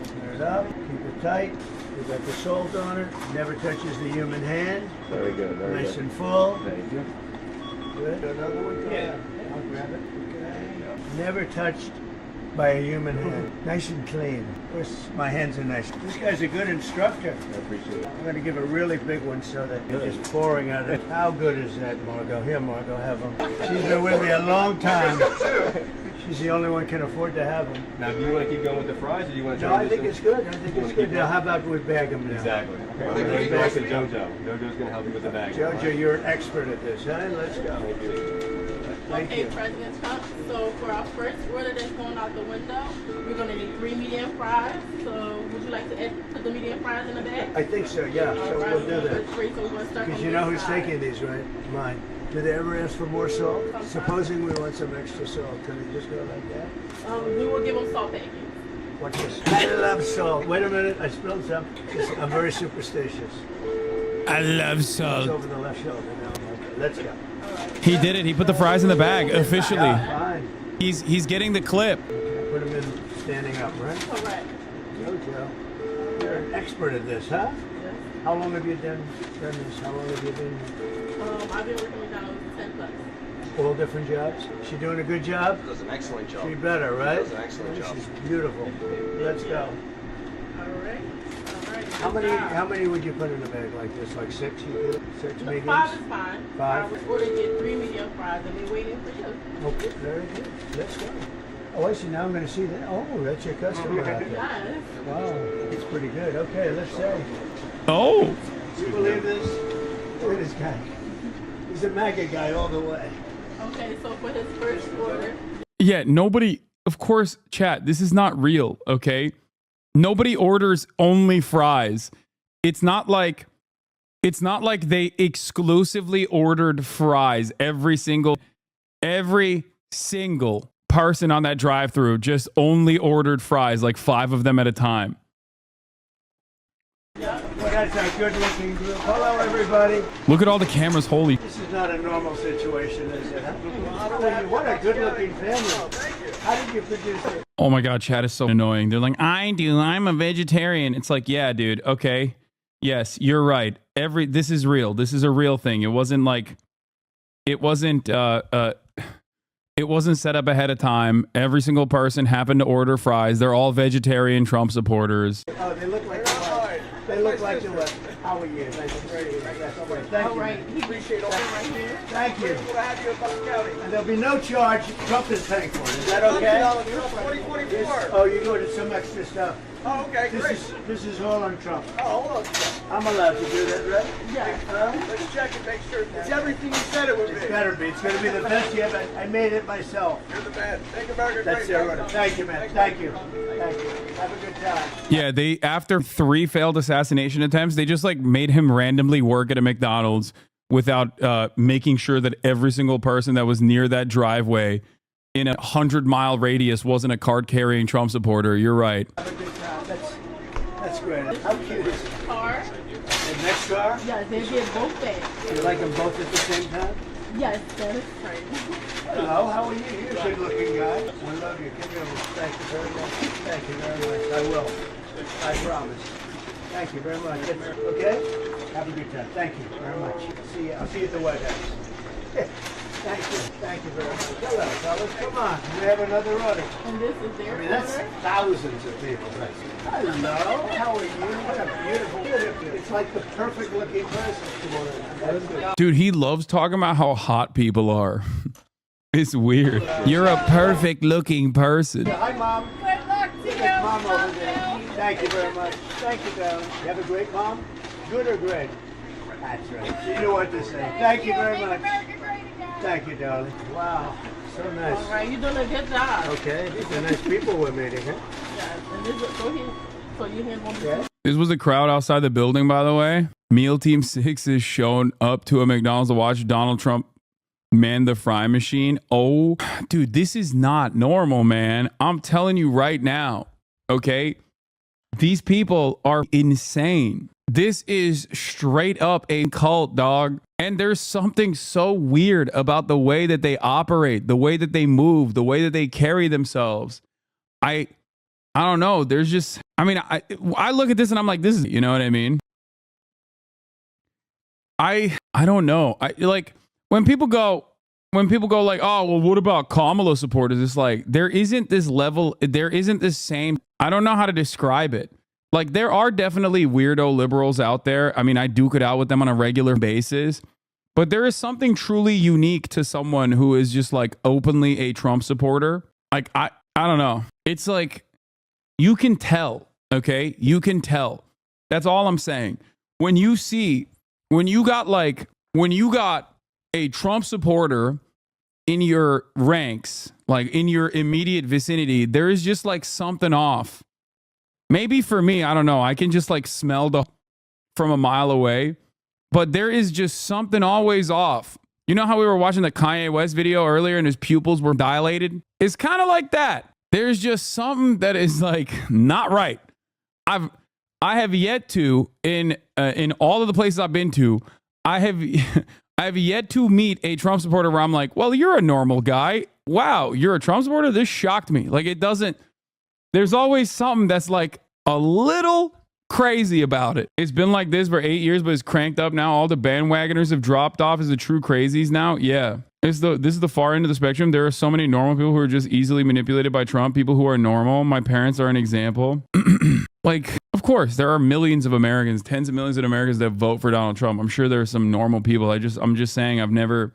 [SPEAKER 3] Turn it up. Keep it tight. We got the salt on it. Never touches the human hand.
[SPEAKER 5] Very good. Very
[SPEAKER 3] Nice
[SPEAKER 5] good.
[SPEAKER 3] and full.
[SPEAKER 5] Thank you.
[SPEAKER 3] Good. Another one?
[SPEAKER 5] Yeah.
[SPEAKER 3] I'll grab it. Okay. Never touched by a human hand. Nice and clean. Of course, my hands are nice. This guy's a good instructor.
[SPEAKER 5] I appreciate it.
[SPEAKER 3] I'm going to give a really big one so that you're just pouring out it. How good is that, Margot? Here, Margot, have them. She's been with me a long time. She's the only one can afford to have them.
[SPEAKER 5] Now, do you want to keep going with the fries, or do you want to
[SPEAKER 3] No,
[SPEAKER 5] try
[SPEAKER 3] I think it's good. I think it's good. Now, how about we bag them now?
[SPEAKER 5] Exactly. Okay. I'm going to go back to JoJo. JoJo's going to help you with the bag.
[SPEAKER 3] Jojo, you're an expert at this, huh? Let's go.
[SPEAKER 5] Thank you.
[SPEAKER 3] Thank
[SPEAKER 7] Okay,
[SPEAKER 3] you.
[SPEAKER 7] President Trump. So for our first order that's going out the window, we're going to need 3 medium fries. So would you like to put the medium fries in the bag?
[SPEAKER 3] I think so, yeah. So
[SPEAKER 7] Alright,
[SPEAKER 3] we'll do that.
[SPEAKER 7] So we're going to start
[SPEAKER 3] Because
[SPEAKER 7] on
[SPEAKER 3] you know
[SPEAKER 7] this
[SPEAKER 3] who's
[SPEAKER 7] side.
[SPEAKER 3] taking these, right? Mine. Do they ever ask for more salt? Supposing we want some extra salt, can they just go like that?
[SPEAKER 7] We will give them salt packets.
[SPEAKER 3] Watch this. I love salt. Wait a minute, I spilled some. I'm very superstitious.
[SPEAKER 1] I love salt.
[SPEAKER 3] Over the left shoulder now. Okay, let's go.
[SPEAKER 1] He did it. He put the fries in the bag officially.
[SPEAKER 3] Fine.
[SPEAKER 1] He's getting the clip.
[SPEAKER 3] Okay, put them in standing up, right?
[SPEAKER 7] Correct.
[SPEAKER 3] Go, Joe. You're an expert at this, huh?
[SPEAKER 7] Yes.
[SPEAKER 3] How long have you done this? How long have you been
[SPEAKER 7] I've been working with McDonald's 10 plus.
[SPEAKER 3] all different jobs? She doing a good job?
[SPEAKER 8] Does an excellent job.
[SPEAKER 3] She better, right?
[SPEAKER 8] Does an excellent job.
[SPEAKER 3] She's beautiful. Let's go.
[SPEAKER 7] All right. All right.
[SPEAKER 3] How many would you put in a bag like this? Like 6? You do 6 mediums?
[SPEAKER 7] 5 is fine.
[SPEAKER 3] 5?
[SPEAKER 7] I would order get 3 medium fries and be waiting for you.
[SPEAKER 3] Okay, very good. Let's go. Oh, I see. Now I'm going to see that. Oh, that's your customer out there.
[SPEAKER 7] Yes.
[SPEAKER 3] Wow, it's pretty good. Okay, let's say.
[SPEAKER 1] Oh.
[SPEAKER 3] Do you believe this? Look at this guy. He's a MAGA guy all the way.
[SPEAKER 7] Okay, so for his first order,
[SPEAKER 1] Yeah, nobody, of course, chat, this is not real, okay? Nobody orders only fries. It's not like they exclusively ordered fries. Every single person on that drive-through just only ordered fries, like 5 of them at a time.
[SPEAKER 3] Well, that's a good-looking group. Hello, everybody.
[SPEAKER 1] Look at all the cameras, holy.
[SPEAKER 3] This is not a normal situation, is it? What a good-looking family. How did you produce it?
[SPEAKER 1] Oh my God, chat is so annoying. They're like, I'm a vegetarian. It's like, yeah, dude, okay. Yes, you're right. This is real. This is a real thing. It wasn't set up ahead of time. Every single person happened to order fries. They're all vegetarian Trump supporters.
[SPEAKER 3] Oh, they look like they look like they were. How are you? Nice to see you. Thank
[SPEAKER 7] all
[SPEAKER 3] you.
[SPEAKER 7] right, he appreciate all right here.
[SPEAKER 3] Thank you. And there'll be no charge. Trump is paying for it. Is that okay?
[SPEAKER 8] 2024.
[SPEAKER 3] Oh, you go to some extra stuff.
[SPEAKER 8] Oh, okay, great.
[SPEAKER 3] This is all on Trump.
[SPEAKER 8] Oh, hold on.
[SPEAKER 3] I'm allowed to do that, right?
[SPEAKER 7] Yeah.
[SPEAKER 8] Let's check and make sure it's everything you said it would be.
[SPEAKER 3] It's better be. It's going to be the best yet. I made it myself.
[SPEAKER 8] You're the man. Make America
[SPEAKER 3] That's
[SPEAKER 8] great.
[SPEAKER 3] it. Thank you, man. Thank you. Thank you. Have a good time.
[SPEAKER 1] Yeah, they after 3 failed assassination attempts, they just like made him randomly work at a McDonald's without making sure that every single person that was near that driveway in a 100-mile radius wasn't a card-carrying Trump supporter. You're right.
[SPEAKER 3] Have a good time. That's great. How cute is it?
[SPEAKER 7] Car.
[SPEAKER 3] The next car?
[SPEAKER 7] Yes, they did both things.
[SPEAKER 3] You like them both at the same time?
[SPEAKER 7] Yes, that is right.
[SPEAKER 3] Hello, how are you? You're a good-looking guy. I love you. Give me a thank you very much. Thank you very much. I will. I promise. Thank you very much. Okay? Have a good time. Thank you very much. See you. I'll see you at the White House. Thank you. Thank you very much. Hello, fellas. Come on. We have another order.
[SPEAKER 7] And this is their
[SPEAKER 3] I mean, that's
[SPEAKER 7] order.
[SPEAKER 3] thousands of people. Hello. How are you? What a beautiful. It's like the perfect looking person.
[SPEAKER 1] Dude, he loves talking about how hot people are. It's weird. You're a perfect looking person.
[SPEAKER 3] Hi, Mom.
[SPEAKER 7] Good luck to you.
[SPEAKER 3] Mom over there. Thank you very much. Thank you, darling. You have a great mom? Good or great? That's right. You know what to say. Thank you very much. Thank you, darling. Wow. So nice.
[SPEAKER 7] All right, you're doing a good job.
[SPEAKER 3] Okay. These are nice people we're meeting, huh?
[SPEAKER 7] Yes, and this is, so you here going to
[SPEAKER 3] Yeah.
[SPEAKER 1] This was the crowd outside the building, by the way. Meal Team 6 is shown up to a McDonald's to watch Donald Trump man the fry machine. Oh, dude, this is not normal, man. I'm telling you right now, okay? These people are insane. This is straight up a cult, dog. And there's something so weird about the way that they operate, the way that they move, the way that they carry themselves. I don't know. There's just, I mean, I look at this and I'm like, this is, you know what I mean? I don't know. I like when people go like, oh, well, what about Kamala supporters? It's like, there isn't this level. There isn't this same, I don't know how to describe it. Like, there are definitely weirdo liberals out there. I mean, I duke it out with them on a regular basis, but there is something truly unique to someone who is just like openly a Trump supporter. Like, I don't know. It's like, you can tell, okay? You can tell. That's all I'm saying. When you got a Trump supporter in your ranks, like in your immediate vicinity, there is just like something off. Maybe for me, I don't know. I can just like smell from a mile away, but there is just something always off. You know how we were watching the Kanye West video earlier and his pupils were dilated? It's kind of like that. There's just something that is like not right. I have yet to, in all of the places I've been to, I have yet to meet a Trump supporter where I'm like, well, you're a normal guy. Wow, you're a Trump supporter? This shocked me. Like, it doesn't, there's always something that's like a little crazy about it. It's been like this for 8 years, but it's cranked up now. All the bandwagoners have dropped off as the true crazies now. Yeah. This is the far end of the spectrum. There are so many normal people who are just easily manipulated by Trump. People who are normal. My parents are an example. Like, of course, there are millions of Americans, tens of millions of Americans that vote for Donald Trump. I'm sure there are some normal people. I'm just saying I've never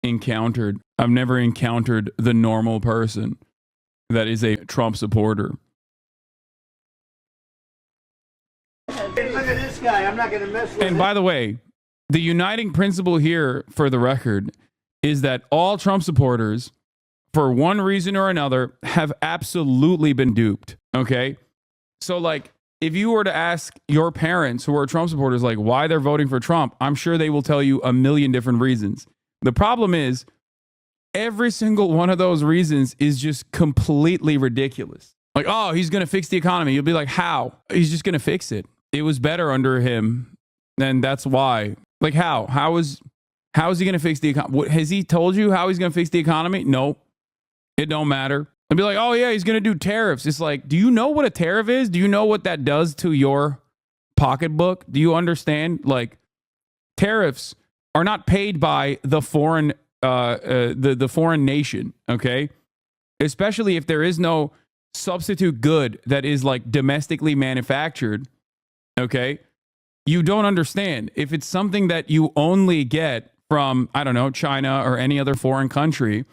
[SPEAKER 1] encountered the normal person that is a Trump supporter.
[SPEAKER 3] Hey, look at this guy. I'm not going to mess with him.
[SPEAKER 1] And by the way, the uniting principle here, for the record, is that all Trump supporters, for one reason or another, have absolutely been duped. Okay? So, like, if you were to ask your parents who are Trump supporters, like, why they're voting for Trump, I'm sure they will tell you a million different reasons. The problem is, every single one of those reasons is just completely ridiculous. Like, oh, he's going to fix the economy. You'll be like, how? He's just going to fix it. It was better under him, and that's why. Like, how? How is he going to fix the economy? Has he told you how he's going to fix the economy? No, it don't matter. And be like, oh yeah, he's going to do tariffs. It's like, do you know what a tariff is? Do you know what that does to your pocketbook? Do you understand? Like, tariffs are not paid by the foreign, the foreign nation. Okay, especially if there is no substitute good that is like domestically manufactured. Okay, you don't understand. If it's something that you only get from, I don't know, China or any other foreign country,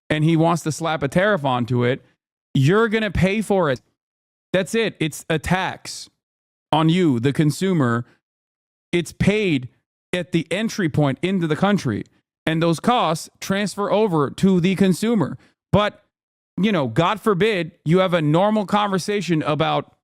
[SPEAKER 1] and he wants to slap a tariff onto it, you're going to pay for it. That's it. It's a tax on you, the consumer. It's paid at the entry point into the country, and those costs transfer over to the consumer. But, you know, God forbid you have a normal conversation about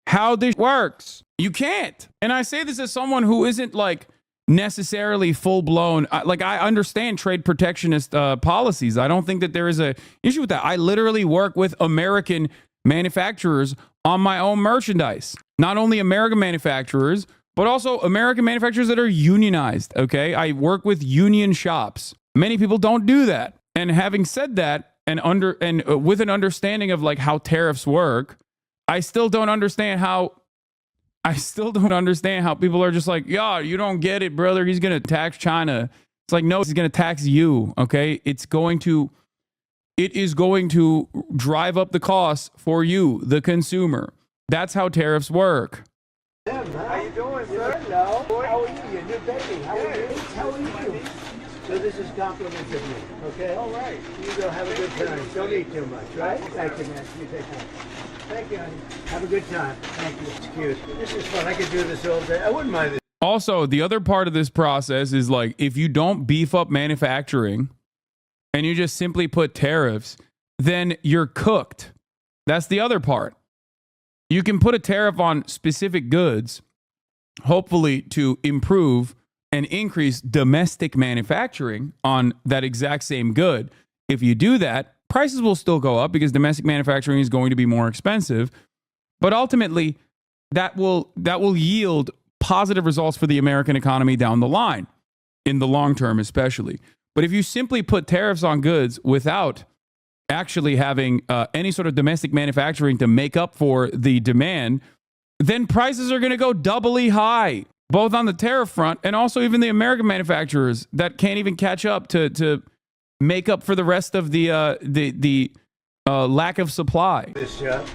[SPEAKER 1] how this works. You can't. And I say this as someone who isn't like necessarily full blown. Like, I understand trade protectionist policies. I don't think that there is a issue with that. I literally work with American manufacturers on my own merchandise. Not only American manufacturers, but also American manufacturers that are unionized. Okay, I work with union shops. Many people don't do that. And having said that, and with an understanding of like how tariffs work, I still don't understand how people are just like, yeah, you don't get it, brother. He's going to tax China. It's like, no, he's going to tax you. Okay. It is going to drive up the costs for you, the consumer. That's how tariffs work.
[SPEAKER 8] How you doing, sir?
[SPEAKER 3] Hello. How are you? Your new baby. How are you? How are you? So this is compliments of me, okay?
[SPEAKER 8] All right.
[SPEAKER 3] You go have a good time. Don't eat too much, right? Thank you, man. You take care. Thank you, honey. Have a good time. Thank you. It's cute. This is fun. I could do this all day. I wouldn't mind this.
[SPEAKER 1] Also, the other part of this process is like, if you don't beef up manufacturing and you just simply put tariffs, then you're cooked. That's the other part. You can put a tariff on specific goods, hopefully to improve and increase domestic manufacturing on that exact same good. If you do that, prices will still go up because domestic manufacturing is going to be more expensive. But ultimately, that will yield positive results for the American economy down the line, in the long term especially. But if you simply put tariffs on goods without actually having any sort of domestic manufacturing to make up for the demand, then prices are going to go doubly high, both on the tariff front and also even the American manufacturers that can't even catch up to make up for the rest of the lack of supply.
[SPEAKER 3] This job.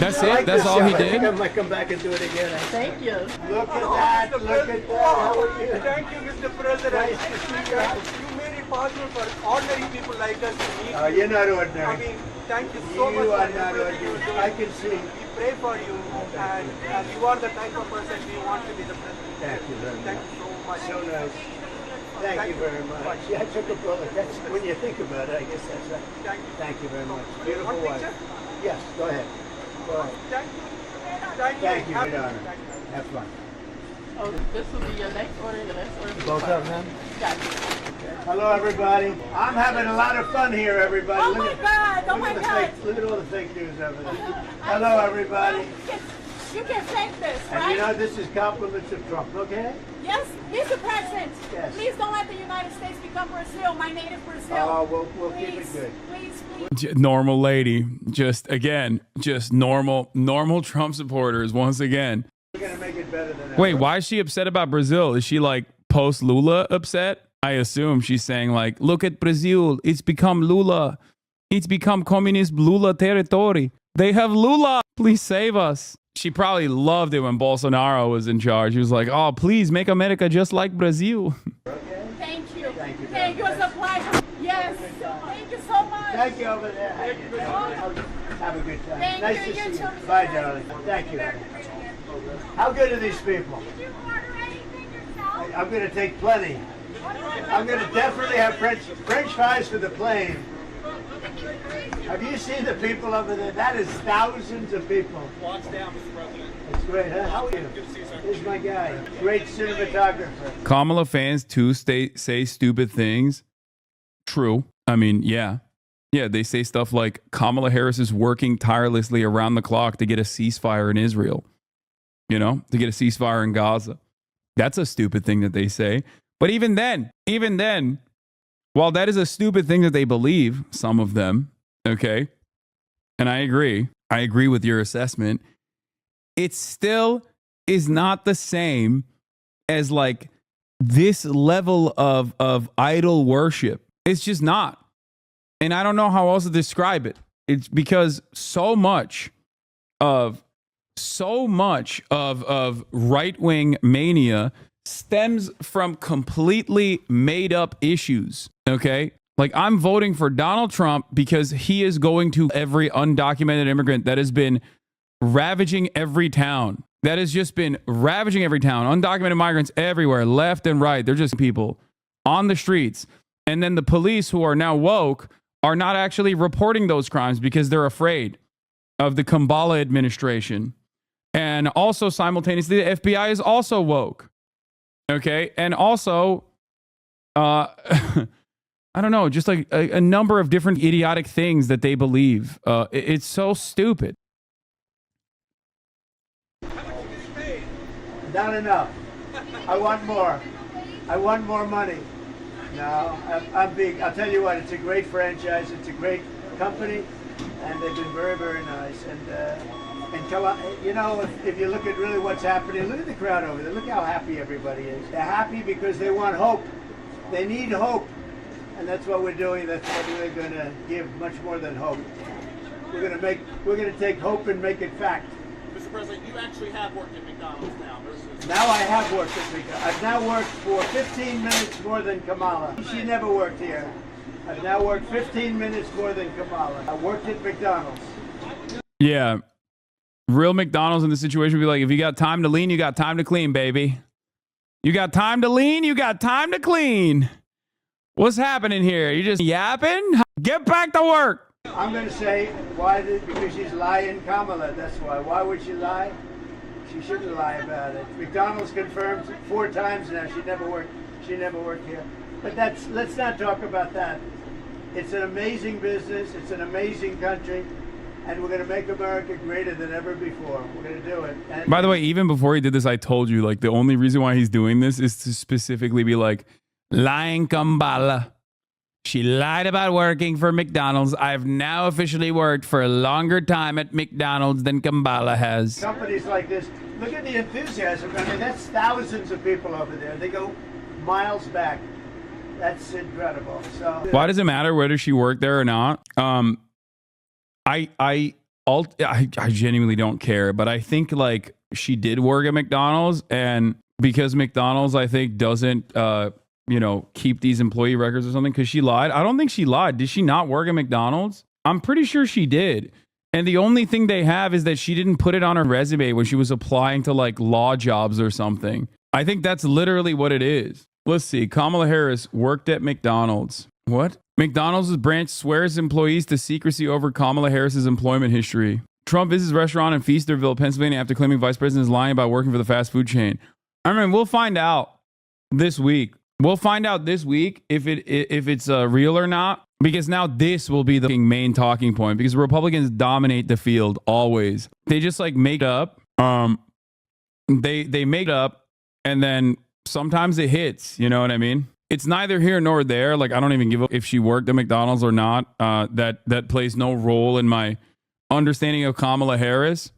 [SPEAKER 1] That's
[SPEAKER 3] I
[SPEAKER 1] it.
[SPEAKER 3] like
[SPEAKER 1] That's
[SPEAKER 3] this
[SPEAKER 1] all
[SPEAKER 3] job.
[SPEAKER 1] he
[SPEAKER 3] I think I
[SPEAKER 1] did.
[SPEAKER 3] might come back and do it again.
[SPEAKER 7] Thank you.
[SPEAKER 3] Look at that. Look at that. How are you?
[SPEAKER 8] Thank you, Mr. President.
[SPEAKER 3] Nice to see you.
[SPEAKER 8] You made it possible for ordinary people like us to meet.
[SPEAKER 3] You're not
[SPEAKER 8] I
[SPEAKER 3] ordinary.
[SPEAKER 8] mean, thank you so much
[SPEAKER 3] You
[SPEAKER 8] for
[SPEAKER 3] are not
[SPEAKER 8] everything you
[SPEAKER 3] ordinary.
[SPEAKER 8] do.
[SPEAKER 3] I can see.
[SPEAKER 8] We pray for you, and you are the type of person we want to be the president.
[SPEAKER 3] Thank you very
[SPEAKER 8] Thank
[SPEAKER 3] much.
[SPEAKER 8] you so much.
[SPEAKER 3] So nice. Thank you very much. Yeah, I took a bullet. That's when you think about it. I guess that's right. Thank you very much. Beautiful
[SPEAKER 8] One
[SPEAKER 3] wife.
[SPEAKER 8] picture?
[SPEAKER 3] Yes. Go ahead. Go ahead.
[SPEAKER 8] Thank you.
[SPEAKER 3] Thank you.
[SPEAKER 8] Happy-
[SPEAKER 3] Good honor.
[SPEAKER 8] Thank you.
[SPEAKER 3] Have fun.
[SPEAKER 7] Oh, this will be your next order. The next order.
[SPEAKER 3] Both of them.
[SPEAKER 7] Got you.
[SPEAKER 3] Hello, everybody. I'm having a lot of fun here, everybody.
[SPEAKER 6] Oh my God! Oh
[SPEAKER 3] look
[SPEAKER 6] my
[SPEAKER 3] at the
[SPEAKER 6] God!
[SPEAKER 3] Look at all the fake news over there. Hello, everybody.
[SPEAKER 7] You can take this,
[SPEAKER 8] And you know
[SPEAKER 7] right?
[SPEAKER 8] this is compliments of Trump, okay?
[SPEAKER 7] Yes, Mr. President.
[SPEAKER 8] Yes.
[SPEAKER 7] Please don't let the United States become Brazil, my native Brazil.
[SPEAKER 8] Oh, we'll keep it
[SPEAKER 7] Please,
[SPEAKER 8] good.
[SPEAKER 7] please.
[SPEAKER 1] Normal lady. Just normal Trump supporters once again.
[SPEAKER 8] We're going to make it better than ever.
[SPEAKER 1] Wait, why is she upset about Brazil? Is she like post Lula upset? I assume she's saying like, look at Brazil. It's become Lula. It's become communist Lula territory. They have Lula. Please save us. She probably loved it when Bolsonaro was in charge. He was like, oh, please make America just like Brazil.
[SPEAKER 7] Thank you.
[SPEAKER 8] Thank you.
[SPEAKER 7] Thank you. It's a pleasure. Yes. Thank you so much.
[SPEAKER 8] Thank you over there. Have a good time.
[SPEAKER 7] Thank
[SPEAKER 8] Nice
[SPEAKER 7] you.
[SPEAKER 8] to
[SPEAKER 7] You
[SPEAKER 8] see
[SPEAKER 7] too,
[SPEAKER 8] you.
[SPEAKER 7] Mr.
[SPEAKER 8] Bye,
[SPEAKER 7] President.
[SPEAKER 8] darling. Thank you. How good are these people?
[SPEAKER 7] Did you order anything yourself?
[SPEAKER 8] I'm going to take plenty. I'm going to definitely have French fries for the plane. Have you seen the people over there? That is thousands of people.
[SPEAKER 9] Watch down, Mr. President.
[SPEAKER 8] It's great, huh? How are you?
[SPEAKER 9] Good to see you, sir.
[SPEAKER 8] Here's my guy. Great cinematographer.
[SPEAKER 1] Kamala fans too say stupid things. True. I mean, yeah. Yeah, they say stuff like Kamala Harris is working tirelessly around the clock to get a ceasefire in Israel. You know, to get a ceasefire in Gaza. That's a stupid thing that they say. But even then, while that is a stupid thing that they believe, some of them, okay, and I agree with your assessment, it still is not the same as like this level of idol worship. It's just not. And I don't know how else to describe it. It's because so much of right-wing mania stems from completely made up issues. Okay? Like, I'm voting for Donald Trump because he is going to every undocumented immigrant that has been ravaging every town. That has just been ravaging every town. Undocumented migrants everywhere, left and right. They're just people on the streets. And then the police, who are now woke, are not actually reporting those crimes because they're afraid of the Kamala administration. And also simultaneously, the FBI is also woke. Okay? And also, I don't know, just like a number of different idiotic things that they believe. It's so stupid.
[SPEAKER 8] Not enough. I want more. I want more money. No, I'm big. I'll tell you what, it's a great franchise. It's a great company, and they've been very, very nice. And you know, if you look at really what's happening, look at the crowd over there. Look how happy everybody is. They're happy because they want hope. They need hope, and that's what we're doing. That's what we're going to give, much more than hope. We're going to take hope and make it fact.
[SPEAKER 9] Mr. President, you actually have worked at McDonald's now versus...
[SPEAKER 8] Now I have worked at McDonald's. I've now worked for 15 minutes more than Kamala. She never worked here. I've now worked 15 minutes more than Kamala. I worked at McDonald's.
[SPEAKER 1] Yeah. Real McDonald's in this situation would be like, if you got time to lean, you got time to clean, baby. You got time to lean, you got time to clean. What's happening here? You just yapping? Get back to work.
[SPEAKER 8] I'm going to say, why? Because she's lying, Kamala. That's why. Why would she lie? She shouldn't lie about it. McDonald's confirmed 4 times now. She never worked here. But let's not talk about that. It's an amazing business. It's an amazing country. And we're going to make America greater than ever before. We're going to do it. And
[SPEAKER 1] by the way, even before he did this, I told you, like, the only reason why he's doing this is to specifically be like, lying Kamala. She lied about working for McDonald's. I've now officially worked for a longer time at McDonald's than Kamala has.
[SPEAKER 8] Companies like this, look at the enthusiasm. I mean, that's thousands of people over there. They go miles back. That's incredible. So
[SPEAKER 1] Why does it matter whether she worked there or not? I genuinely don't care, but I think like she did work at McDonald's, and because McDonald's, I think, doesn't keep these employee records or something because she lied. I don't think she lied. Did she not work at McDonald's? I'm pretty sure she did. And the only thing they have is that she didn't put it on her resume when she was applying to like law jobs or something. I think that's literally what it is. Let's see. Kamala Harris worked at McDonald's. What? McDonald's branch swears employees to secrecy over Kamala Harris's employment history. Trump visits restaurant in Feasterville, Pennsylvania after claiming vice president is lying about working for the fast food chain. I mean, we'll find out this week. We'll find out this week if it's real or not, because now this will be the main talking point, because Republicans dominate the field always. They just like make up They make it up, and then sometimes it hits. You know what I mean? It's neither here nor there. Like, I don't even give a if she worked at McDonald's or not. That plays no role in my understanding of Kamala Harris.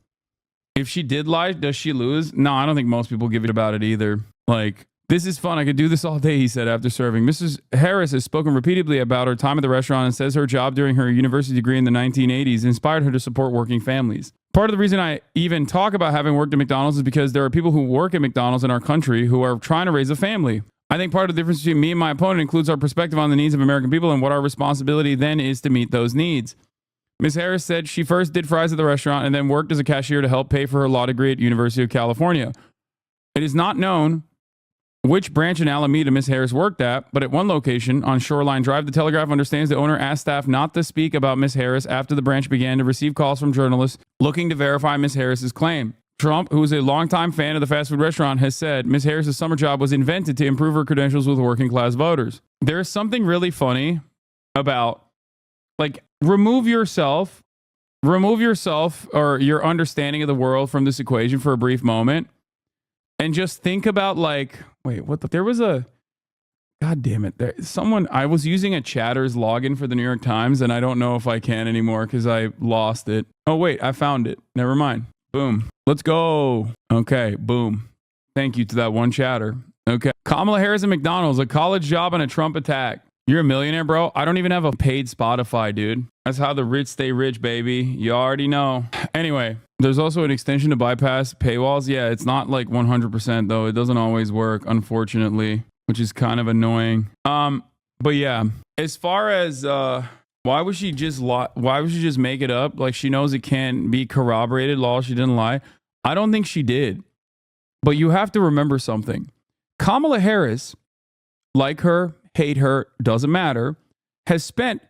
[SPEAKER 1] If she did lie, does she lose? No, I don't think most people give it about it either. Like, this is fun. I could do this all day, he said after serving. Mrs. Harris has spoken repeatedly about her time at the restaurant and says her job during her university degree in the 1980s inspired her to support working families. Part of the reason I even talk about having worked at McDonald's is because there are people who work at McDonald's in our country who are trying to raise a family. I think part of the difference between me and my opponent includes our perspective on the needs of American people and what our responsibility then is to meet those needs. Ms. Harris said she first did fries at the restaurant and then worked as a cashier to help pay for her law degree at University of California. It is not known which branch in Alameda Ms. Harris worked at, but at one location on Shoreline Drive, the Telegraph understands the owner asked staff not to speak about Ms. Harris after the branch began to receive calls from journalists looking to verify Ms. Harris's claim. Trump, who is a longtime fan of the fast food restaurant, has said Ms. Harris's summer job was invented to improve her credentials with working class voters. There is something really funny about, like, remove yourself or your understanding of the world from this equation for a brief moment and just think about, like, wait, there was a, God damn it. I was using a Chatter's login for the New York Times, and I don't know if I can anymore because I lost it. Oh, wait, I found it. Never mind. Boom. Let's go. Okay, boom. Thank you to that one chatter. Okay. Kamala Harris at McDonald's, a college job and a Trump attack. You're a millionaire, bro? I don't even have a paid Spotify, dude. That's how the rich stay rich, baby. You already know. Anyway, there's also an extension to bypass paywalls. Yeah, it's not like 100% though. It doesn't always work, unfortunately, which is kind of annoying. But yeah, as far as why would she just make it up? Like, she knows it can't be corroborated. Law, she didn't lie. I don't think she did. But you have to remember something. Kamala Harris, like her, hate her, doesn't matter, has spent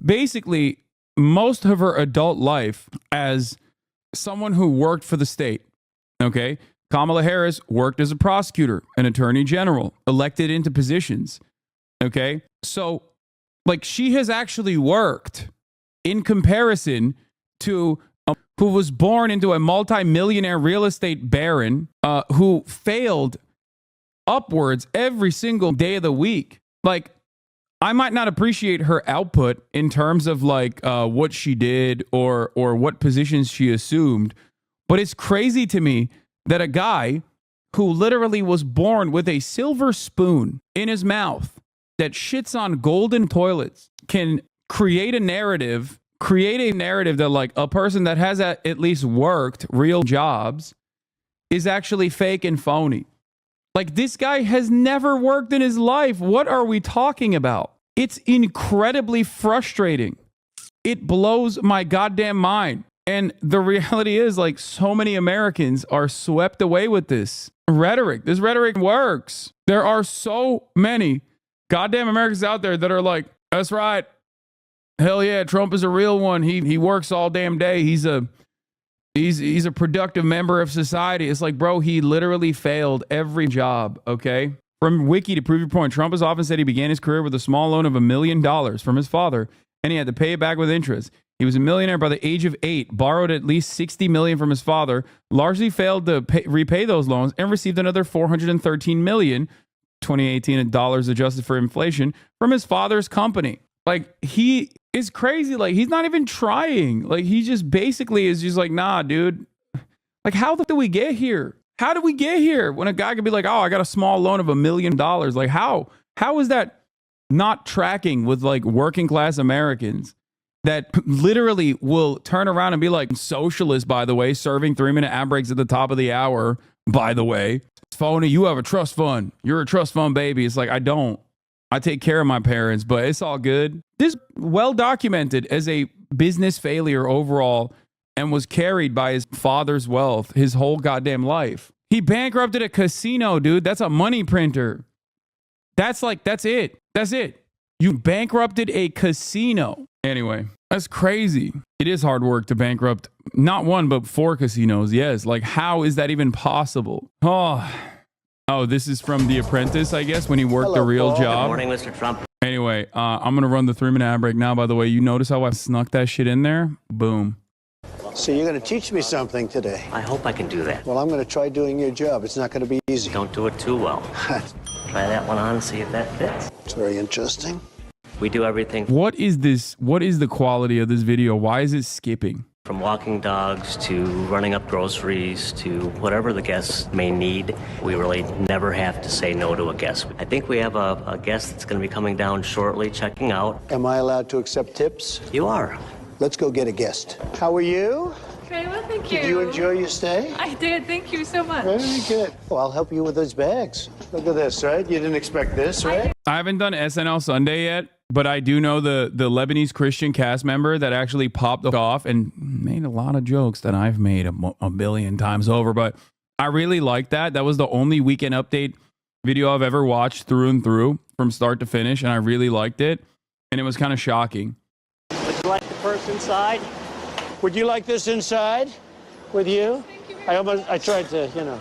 [SPEAKER 1] basically most of her adult life as someone who worked for the state. Okay? Kamala Harris worked as a prosecutor, an attorney general, elected into positions. Okay? So, like, she has actually worked in comparison to who was born into a multi-millionaire real estate baron who failed upwards every single day of the week. Like, I might not appreciate her output in terms of like what she did or what positions she assumed, but it's crazy to me that a guy who literally was born with a silver spoon in his mouth that shits on golden toilets can create a narrative that, like, a person that has at least worked real jobs is actually fake and phony. Like, this guy has never worked in his life. What are we talking about? It's incredibly frustrating. It blows my goddamn mind. And the reality is, like, so many Americans are swept away with this rhetoric. This rhetoric works. There are so many goddamn Americans out there that are like, that's right. Hell yeah, Trump is a real one. He works all damn day. He's a productive member of society. It's like, bro, he literally failed every job, okay? From Wiki to prove your point, Trump has often said he began his career with a small loan of $1 million from his father, and he had to pay it back with interest. He was a millionaire by the age of 8, borrowed at least $60 million from his father, largely failed to repay those loans, and received another $413 million, 2018 dollars adjusted for inflation, from his father's company. Like, he is crazy. Like, he's not even trying. Like, he just basically is just like, nah, dude. Like, how did we get here? How did we get here when a guy could be like, oh, I got a small loan of $1 million? Like, how is that not tracking with, like, working class Americans that literally will turn around and be like, socialist, by the way, serving 3-minute ad breaks at the top of the hour, by the way. Phony, you have a trust fund. You're a trust fund baby. It's like, I don't. I take care of my parents, but it's all good. This well documented as a business failure overall and was carried by his father's wealth his whole goddamn life. He bankrupted a casino, dude. That's a money printer. That's it. That's it. You bankrupted a casino. Anyway, that's crazy. It is hard work to bankrupt not one, but 4 casinos. Yes. Like, how is that even possible? Oh, this is from The Apprentice, I guess, when he worked a real job.
[SPEAKER 10] Good morning, Mr. Trump.
[SPEAKER 1] Anyway, I'm going to run the 3-minute ad break now, by the way. You notice how I snuck that shit in there? Boom.
[SPEAKER 10] Welcome
[SPEAKER 3] So you're going to teach me something today.
[SPEAKER 10] I hope I can do that.
[SPEAKER 3] Well, I'm going to try doing your job. It's not going to be easy.
[SPEAKER 10] Don't do it too well. Try that one on and see if that fits.
[SPEAKER 3] It's very interesting.
[SPEAKER 10] We do everything
[SPEAKER 1] What is this? What is the quality of this video? Why is it skipping?
[SPEAKER 10] from walking dogs to running up groceries to whatever the guests may need. We really never have to say no to a guest. I think we have a guest that's going to be coming down shortly, checking out.
[SPEAKER 3] Am I allowed to accept tips?
[SPEAKER 10] You are.
[SPEAKER 3] Let's go get a guest. How are you?
[SPEAKER 6] Very well, thank you.
[SPEAKER 3] Did you enjoy your stay?
[SPEAKER 6] I did. Thank you so much.
[SPEAKER 3] Very good. Well, I'll help you with those bags. Look at this, right? You didn't expect this, right?
[SPEAKER 1] I haven't done SNL Sunday yet, but I do know the Lebanese Christian cast member that actually popped off and made a lot of jokes that I've made a billion times over. But I really like that. That was the only Weekend Update video I've ever watched through and through from start to finish, and I really liked it. And it was kind of shocking.
[SPEAKER 10] Would you like the purse inside?
[SPEAKER 3] Would you like this inside with you? I tried to, you know.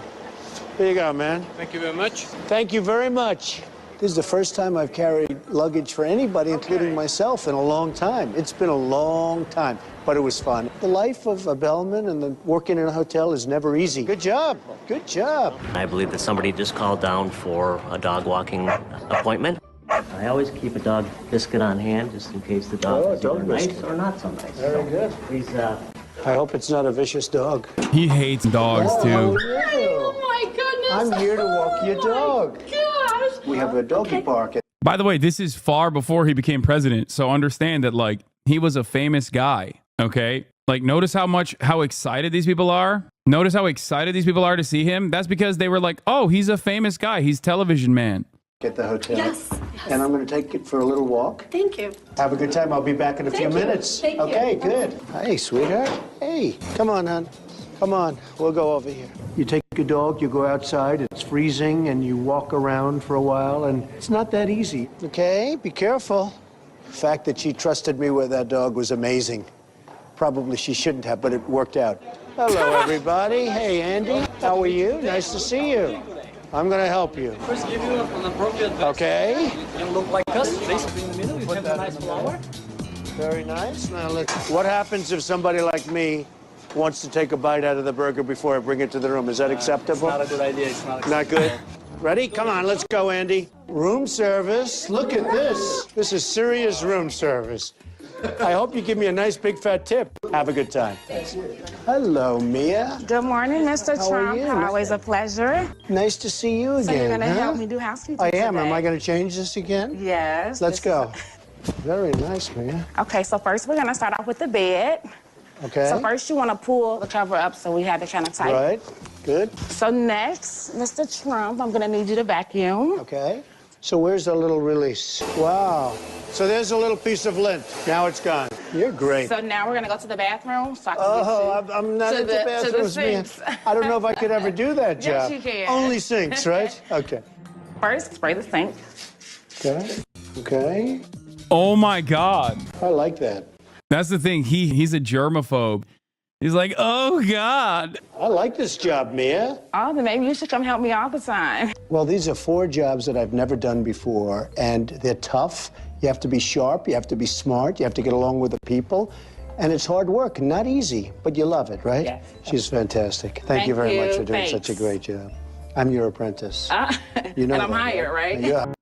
[SPEAKER 3] Here you go, man.
[SPEAKER 11] Thank you very much.
[SPEAKER 3] Thank you very much. This is the first time I've carried luggage for anybody, including myself, in a long time. It's been a long time, but it was fun. The life of a bellman and working in a hotel is never easy. Good job. Good job.
[SPEAKER 10] I believe that somebody just called down for a dog walking appointment. I always keep a dog biscuit on hand just in case the dog is either nice or not so nice.
[SPEAKER 3] Very good.
[SPEAKER 10] Please,
[SPEAKER 3] I hope it's not a vicious dog.
[SPEAKER 1] He hates dogs too.
[SPEAKER 7] Oh my goodness.
[SPEAKER 3] I'm here to walk your dog.
[SPEAKER 7] Gosh.
[SPEAKER 3] We have a doggy park.
[SPEAKER 1] By the way, this is far before he became president. So understand that, like, he was a famous guy. Okay. Like, notice how excited these people are. Notice how excited these people are to see him. That's because they were like, oh, he's a famous guy. He's television man.
[SPEAKER 3] At the hotel.
[SPEAKER 6] Yes.
[SPEAKER 3] And I'm going to take it for a little walk.
[SPEAKER 6] Thank you.
[SPEAKER 3] Have a good time. I'll be back in a few minutes.
[SPEAKER 6] Thank you.
[SPEAKER 3] Okay, good. Hey, sweetheart. Hey, come on, hon. Come on. We'll go over here. You take your dog, you go outside, it's freezing, and you walk around for a while, and it's not that easy. Okay, be careful. The fact that she trusted me with that dog was amazing. Probably she shouldn't have, but it worked out. Hello, everybody. Hey, Andy. How are you? Nice to see you. I'm going to help you.
[SPEAKER 11] First, give you an appropriate vest.
[SPEAKER 3] Okay.
[SPEAKER 11] You look like us. Basically in the middle, you have a nice flower.
[SPEAKER 3] Very nice. Now, look, what happens if somebody like me wants to take a bite out of the burger before I bring it to the room? Is that acceptable?
[SPEAKER 11] It's not a good idea. It's not
[SPEAKER 3] Not good? Ready? Come on, let's go, Andy. Room service. Look at this. This is serious room service. I hope you give me a nice big fat tip. Have a good time. Hello, Mia.
[SPEAKER 12] Good morning, Mr.
[SPEAKER 3] How are
[SPEAKER 12] Trump.
[SPEAKER 3] you?
[SPEAKER 12] Always a pleasure.
[SPEAKER 3] Nice to see you again.
[SPEAKER 12] So you're gonna
[SPEAKER 3] huh?
[SPEAKER 12] help me do housekeeping
[SPEAKER 3] I am.
[SPEAKER 12] today?
[SPEAKER 3] Am I going to change this again?
[SPEAKER 12] Yes.
[SPEAKER 3] Let's
[SPEAKER 12] this
[SPEAKER 3] go. Very nice, Mia.
[SPEAKER 12] Okay, so first we're gonna start off with the bed.
[SPEAKER 3] Okay.
[SPEAKER 12] So first you wanna pull the cover up so we have it kind of tight.
[SPEAKER 3] Right. Good.
[SPEAKER 12] So next, Mr. Trump, I'm gonna need you to vacuum.
[SPEAKER 3] Okay. So where's the little release? Wow. So there's a little piece of lint. Now it's gone. You're great.
[SPEAKER 12] So now we're gonna go to the bathroom. So I can
[SPEAKER 3] Oh,
[SPEAKER 12] get you
[SPEAKER 3] I'm not
[SPEAKER 12] to
[SPEAKER 3] into
[SPEAKER 12] the
[SPEAKER 3] bathrooms, man.
[SPEAKER 12] sinks.
[SPEAKER 3] I don't know if I could ever do that
[SPEAKER 12] Yes,
[SPEAKER 3] job.
[SPEAKER 12] you can.
[SPEAKER 3] Only sinks, right? Okay.
[SPEAKER 12] First, spray the sink.
[SPEAKER 3] Okay. Okay.
[SPEAKER 1] Oh my God.
[SPEAKER 3] I like that.
[SPEAKER 1] That's the thing. He's a germaphobe. He's like, oh God.
[SPEAKER 3] I like this job, Mia.
[SPEAKER 12] Oh, then maybe you should come help me all the time.
[SPEAKER 3] Well, these are 4 jobs that I've never done before, and they're tough. You have to be sharp, you have to be smart, you have to get along with the people, and it's hard work, not easy, but you love it, right?
[SPEAKER 12] Yes.
[SPEAKER 3] She's fantastic. Thank you very much for doing such a
[SPEAKER 12] Thanks.
[SPEAKER 3] great job. I'm your apprentice. You know
[SPEAKER 12] and I'm
[SPEAKER 3] that,
[SPEAKER 12] hired, right?
[SPEAKER 3] Yeah.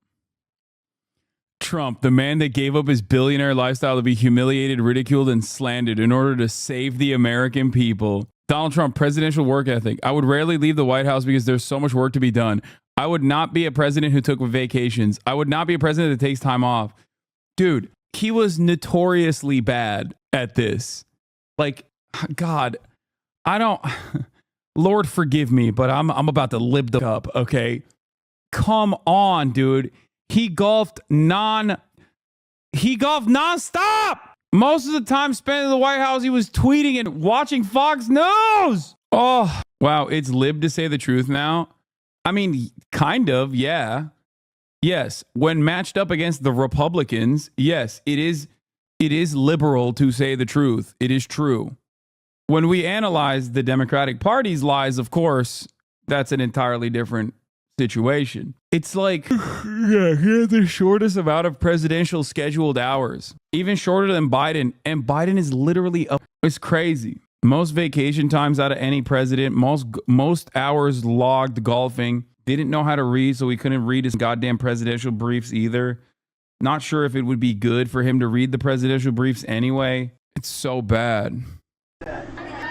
[SPEAKER 1] Trump, the man that gave up his billionaire lifestyle to be humiliated, ridiculed, and slandered in order to save the American people. Donald Trump, presidential work ethic. I would rarely leave the White House because there's so much work to be done. I would not be a president who took vacations. I would not be a president that takes time off. Dude, he was notoriously bad at this. Like, God, I don't... Lord forgive me, but I'm about to lib the up, okay? Come on, dude. He golfed nonstop. Most of the time spent in the White House, he was tweeting and watching Fox News. Oh, wow. It's lib to say the truth now. I mean, kind of, yeah. Yes. When matched up against the Republicans, yes, it is liberal to say the truth. It is true. When we analyze the Democratic Party's lies, of course, that's an entirely different situation. It's like, yeah, he had the shortest amount of presidential scheduled hours, even shorter than Biden. And Biden is literally up. It's crazy. most vacation times out of any president, most hours logged golfing. Didn't know how to read, so he couldn't read his goddamn presidential briefs either. Not sure if it would be good for him to read the presidential briefs anyway. It's so bad.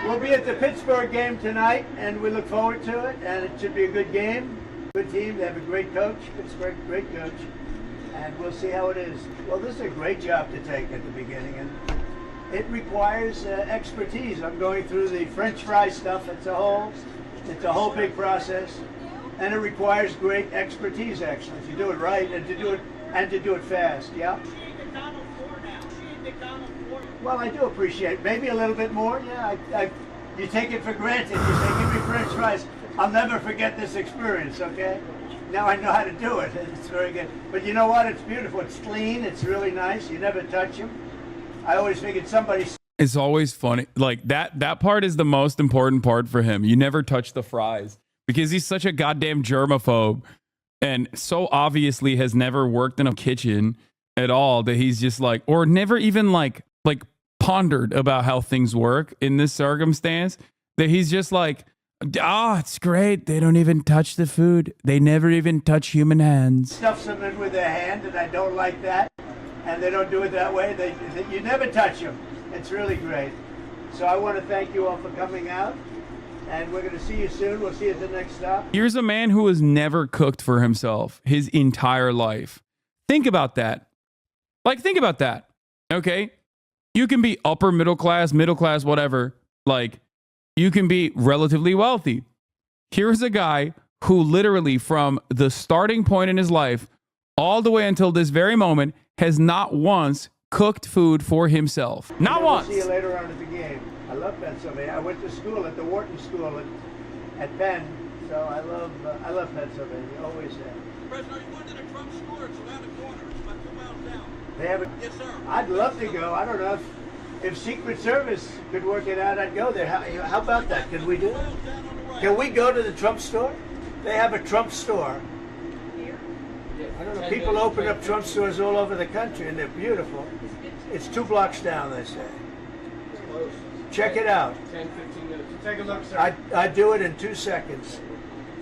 [SPEAKER 8] We'll be at the Pittsburgh game tonight, and we look forward to it, and it should be a good game. Good team. They have a great coach. Pittsburgh, great coach. And we'll see how it is. Well, this is a great job to take at the beginning, and it requires expertise. I'm going through the French fry stuff. It's a whole big process, and it requires great expertise, actually, to do it right and to do it fast. Yeah. Well, I do appreciate maybe a little bit more. Yeah, you take it for granted. You say, "Give me French fries." I'll never forget this experience. Okay. Now I know how to do it. It's very good. But you know what? It's beautiful. It's clean. It's really nice. You never touch them. I always figured somebody.
[SPEAKER 1] It's always funny. Like that part is the most important part for him. You never touch the fries because he's such a goddamn germaphobe and so obviously has never worked in a kitchen at all that he's just like, or never even like pondered about how things work in this circumstance, that he's just like, it's great. They don't even touch the food. They never even touch human hands.
[SPEAKER 8] Stuff them in with their hand, and I don't like that. And they don't do it that way. You never touch them. It's really great. So I want to thank you all for coming out, and we're going to see you soon. We'll see you at the next stop.
[SPEAKER 1] Here's a man who has never cooked for himself his entire life. Think about that. Think about that. Okay? You can be upper middle class, whatever. You can be relatively wealthy. Here's a guy who literally from the starting point in his life all the way until this very moment has not once cooked food for himself. Not once.
[SPEAKER 8] We'll see you later on at the game. I love Pennsylvania. I went to school at the Wharton School at Penn, so I love Pennsylvania. Always have.
[SPEAKER 9] President, are you going to the Trump store? It's around the corner. It's about 2 miles down.
[SPEAKER 8] They have
[SPEAKER 9] Yes, sir.
[SPEAKER 8] I'd love to go. I don't know if Secret Service could work it out. I'd go there. How about that? Can we do it? Can we go to the Trump store? They have a Trump store. I don't know. People open up Trump stores all over the country, and they're beautiful. It's 2 blocks down, they say. Check it out.
[SPEAKER 9] 10, 15 minutes. Take a look, sir.
[SPEAKER 8] I do it in 2 seconds.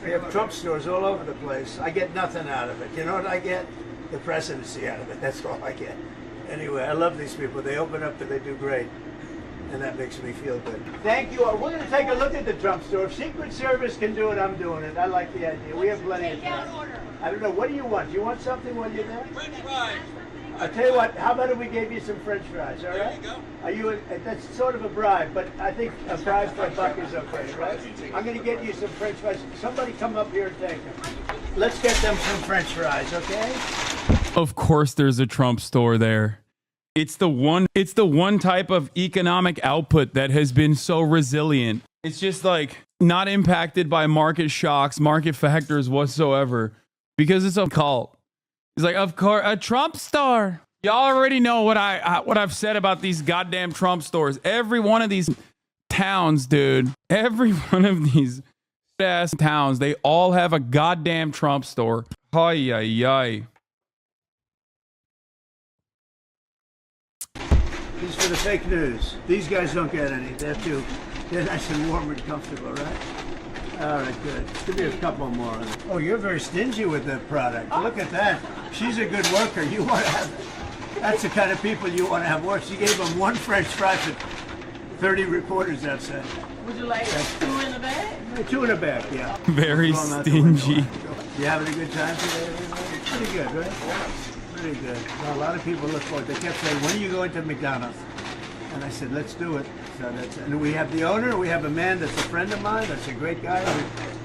[SPEAKER 8] They have Trump stores all over the place. I get nothing out of it. You know what I get? The presidency out of it. That's all I get. Anyway, I love these people. They open up and they do great. And that makes me feel good. Thank you all. We're going to take a look at the Trump store. If Secret Service can do it, I'm doing it. I like the idea. We have plenty of time. I don't know. What do you want? Do you want something while you're there?
[SPEAKER 9] French fries.
[SPEAKER 8] I'll tell you what. How about if we gave you some French fries, all right?
[SPEAKER 9] There you go.
[SPEAKER 8] That's sort of a bribe, but I think a bribe for $1 is okay, right? I'm going to get you some French fries. Somebody come up here and take them. Let's get them some French fries, okay?
[SPEAKER 1] Of course there's a Trump store there. It's the one type of economic output that has been so resilient. It's just not impacted by market shocks, market factors whatsoever, because it's a cult. It's of course, a Trump store. Y'all already know what I've said about these goddamn Trump stores. Every one of these towns, dude, every one of these ass towns, they all have a goddamn Trump store. Ay, ay, ay.
[SPEAKER 8] These for the fake news. These guys don't get any. They're nice and warm and comfortable, right? All right, good. Give me a couple more. Oh, you're very stingy with the product. Look at that. She's a good worker. You want to have. That's the kind of people you want to have work. She gave them 1 French fry for 30 reporters outside.
[SPEAKER 7] Would you like 2 in the bag?
[SPEAKER 8] 2 in a bag, yeah.
[SPEAKER 1] Very stingy.
[SPEAKER 8] You having a good time today, everybody? Pretty good, right? Pretty good. Well, a lot of people look forward. They kept saying, when are you going to McDonald's? And I said, let's do it. So and we have the owner. We have a man that's a friend of mine. That's a great guy.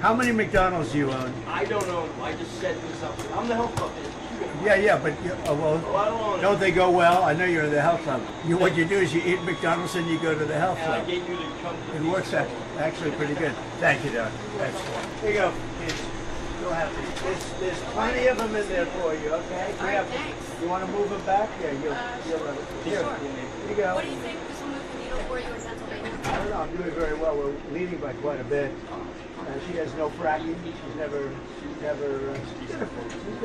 [SPEAKER 8] How many McDonald's do you own?
[SPEAKER 9] I don't own them. I just set this up. I'm the health club.
[SPEAKER 8] Yeah, but don't they go well? I know you're in the health club. What you do is you eat McDonald's and you go to the health club.
[SPEAKER 9] I gave you the company.
[SPEAKER 8] It works out actually pretty good. Thank you, Doc. Excellent. Here you go, kids. Go have these. There's plenty of them in there for you, okay? Grab them. You want to move them back? Yeah, you'll love it. Here you go.
[SPEAKER 13] What do you think this will move the needle for you in Pennsylvania?
[SPEAKER 8] I don't know. I'm doing very well. We're leading by quite a bit. She has no fracking. She's never, she's going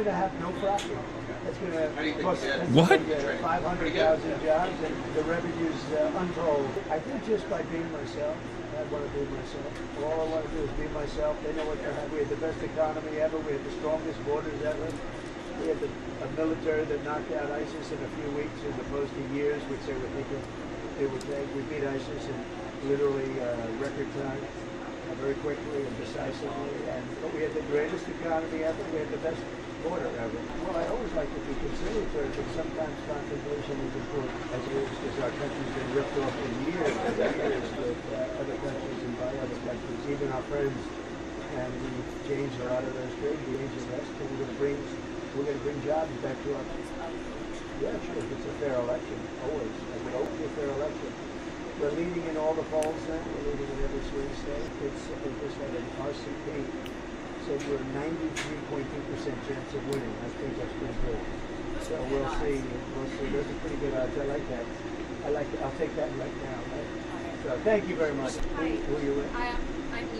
[SPEAKER 8] to have no fracking. That's going to cost 500,000 jobs, and the revenue's untold. I think just by being myself, I want to be myself. All I want to do is be myself. They know what they have. We have the best economy ever. We have the strongest borders ever. We have a military that knocked out ISIS in a few weeks as opposed to years, which they were thinking they would take. We beat ISIS in literally record time, very quickly and decisively. But we had the greatest economy ever. We had the best border ever. Well, I always like to be conciliatory, but sometimes confrontation is important, as it is, because our country's been ripped off in years with other countries and by other countries, even our friends. And we changed a lot of those trade deals and rest, and we're going to bring jobs back to our country. Yeah, sure, if it's a fair election, always. I would hope it's a fair election. We're leading in all the polls now. We're leading in every swing state. They just had an RCP. Said we're 93.2% chance of winning. I think that's pretty good. So we'll see. Those are pretty good odds. I like that. I'll take that right now. Right? So thank you very much.
[SPEAKER 6] Hi.
[SPEAKER 8] Who are you with?
[SPEAKER 6] I'm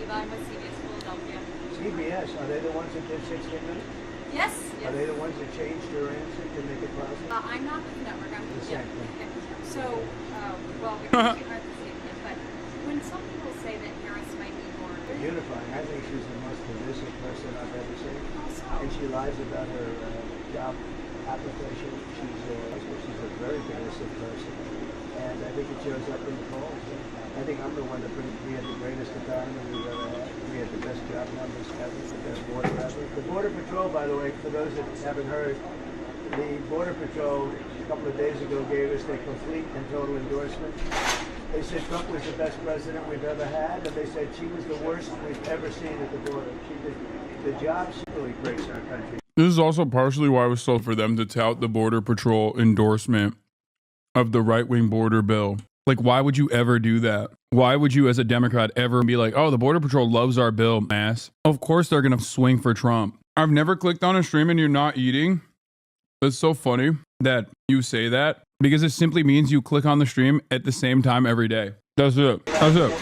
[SPEAKER 6] Eva. I'm with CBS Philadelphia.
[SPEAKER 8] CBS. Are they the ones that did 60 Minutes?
[SPEAKER 6] Yes.
[SPEAKER 8] Are they the ones that changed your answer to make it positive?
[SPEAKER 6] I'm not with the network. I'm with
[SPEAKER 8] The same thing.
[SPEAKER 6] So, well, we are the same thing, but when some people say that Harris might be more
[SPEAKER 8] Unifying. I think she's the most divisive person I've ever seen. And she lies about her job application. She's a very divisive person. And I think it shows up in the polls. I think I'm the one that we had the greatest economy we've ever had. We had the best job numbers ever, the best border ever. The Border Patrol, by the way, for those that haven't heard, the Border Patrol a couple of days ago gave us their complete and total endorsement. They said Trump was the best president we've ever had, and they said she was the worst we've ever seen at the border. She did the job. She really breaks our country.
[SPEAKER 1] This is also partially why it was so for them to tout the Border Patrol endorsement of the right-wing border bill. Like, why would you ever do that? Why would you, as a Democrat, ever be like, oh, the Border Patrol loves our bill, ass? Of course they're going to swing for Trump. I've never clicked on a stream and you're not eating. It's so funny that you say that, because it simply means you click on the stream at the same time every day. That's it. That's it.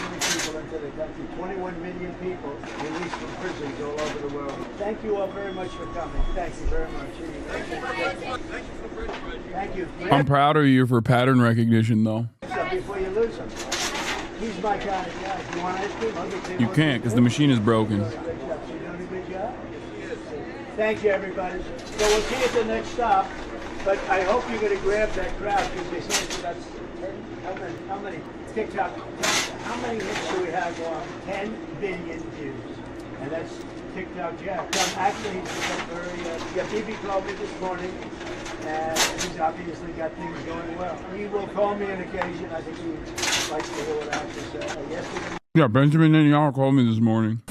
[SPEAKER 8] 21 million people released from prisons all over the world. Thank you all very much for coming. Thank you very much. Thank you.
[SPEAKER 1] I'm proud of you for pattern recognition, though.
[SPEAKER 8] Before you lose them. He's my kind of guy. You want ice cream?
[SPEAKER 1] You can't, because the machine is broken.
[SPEAKER 8] She's doing a good job. Thank you, everybody. So we'll see you at the next stop. But I hope you're going to grab that crowd, because they say it's about 10, how many TikTok, how many hits do we have on 10 billion views? And that's TikTok Jack. Actually, he's become very, Bibi called me this morning, and he's obviously got things going well. He will call me on occasion. I think he likes to hear what I have to say. Yesterday.
[SPEAKER 1] Yeah, Benjamin Netanyahu called me this morning.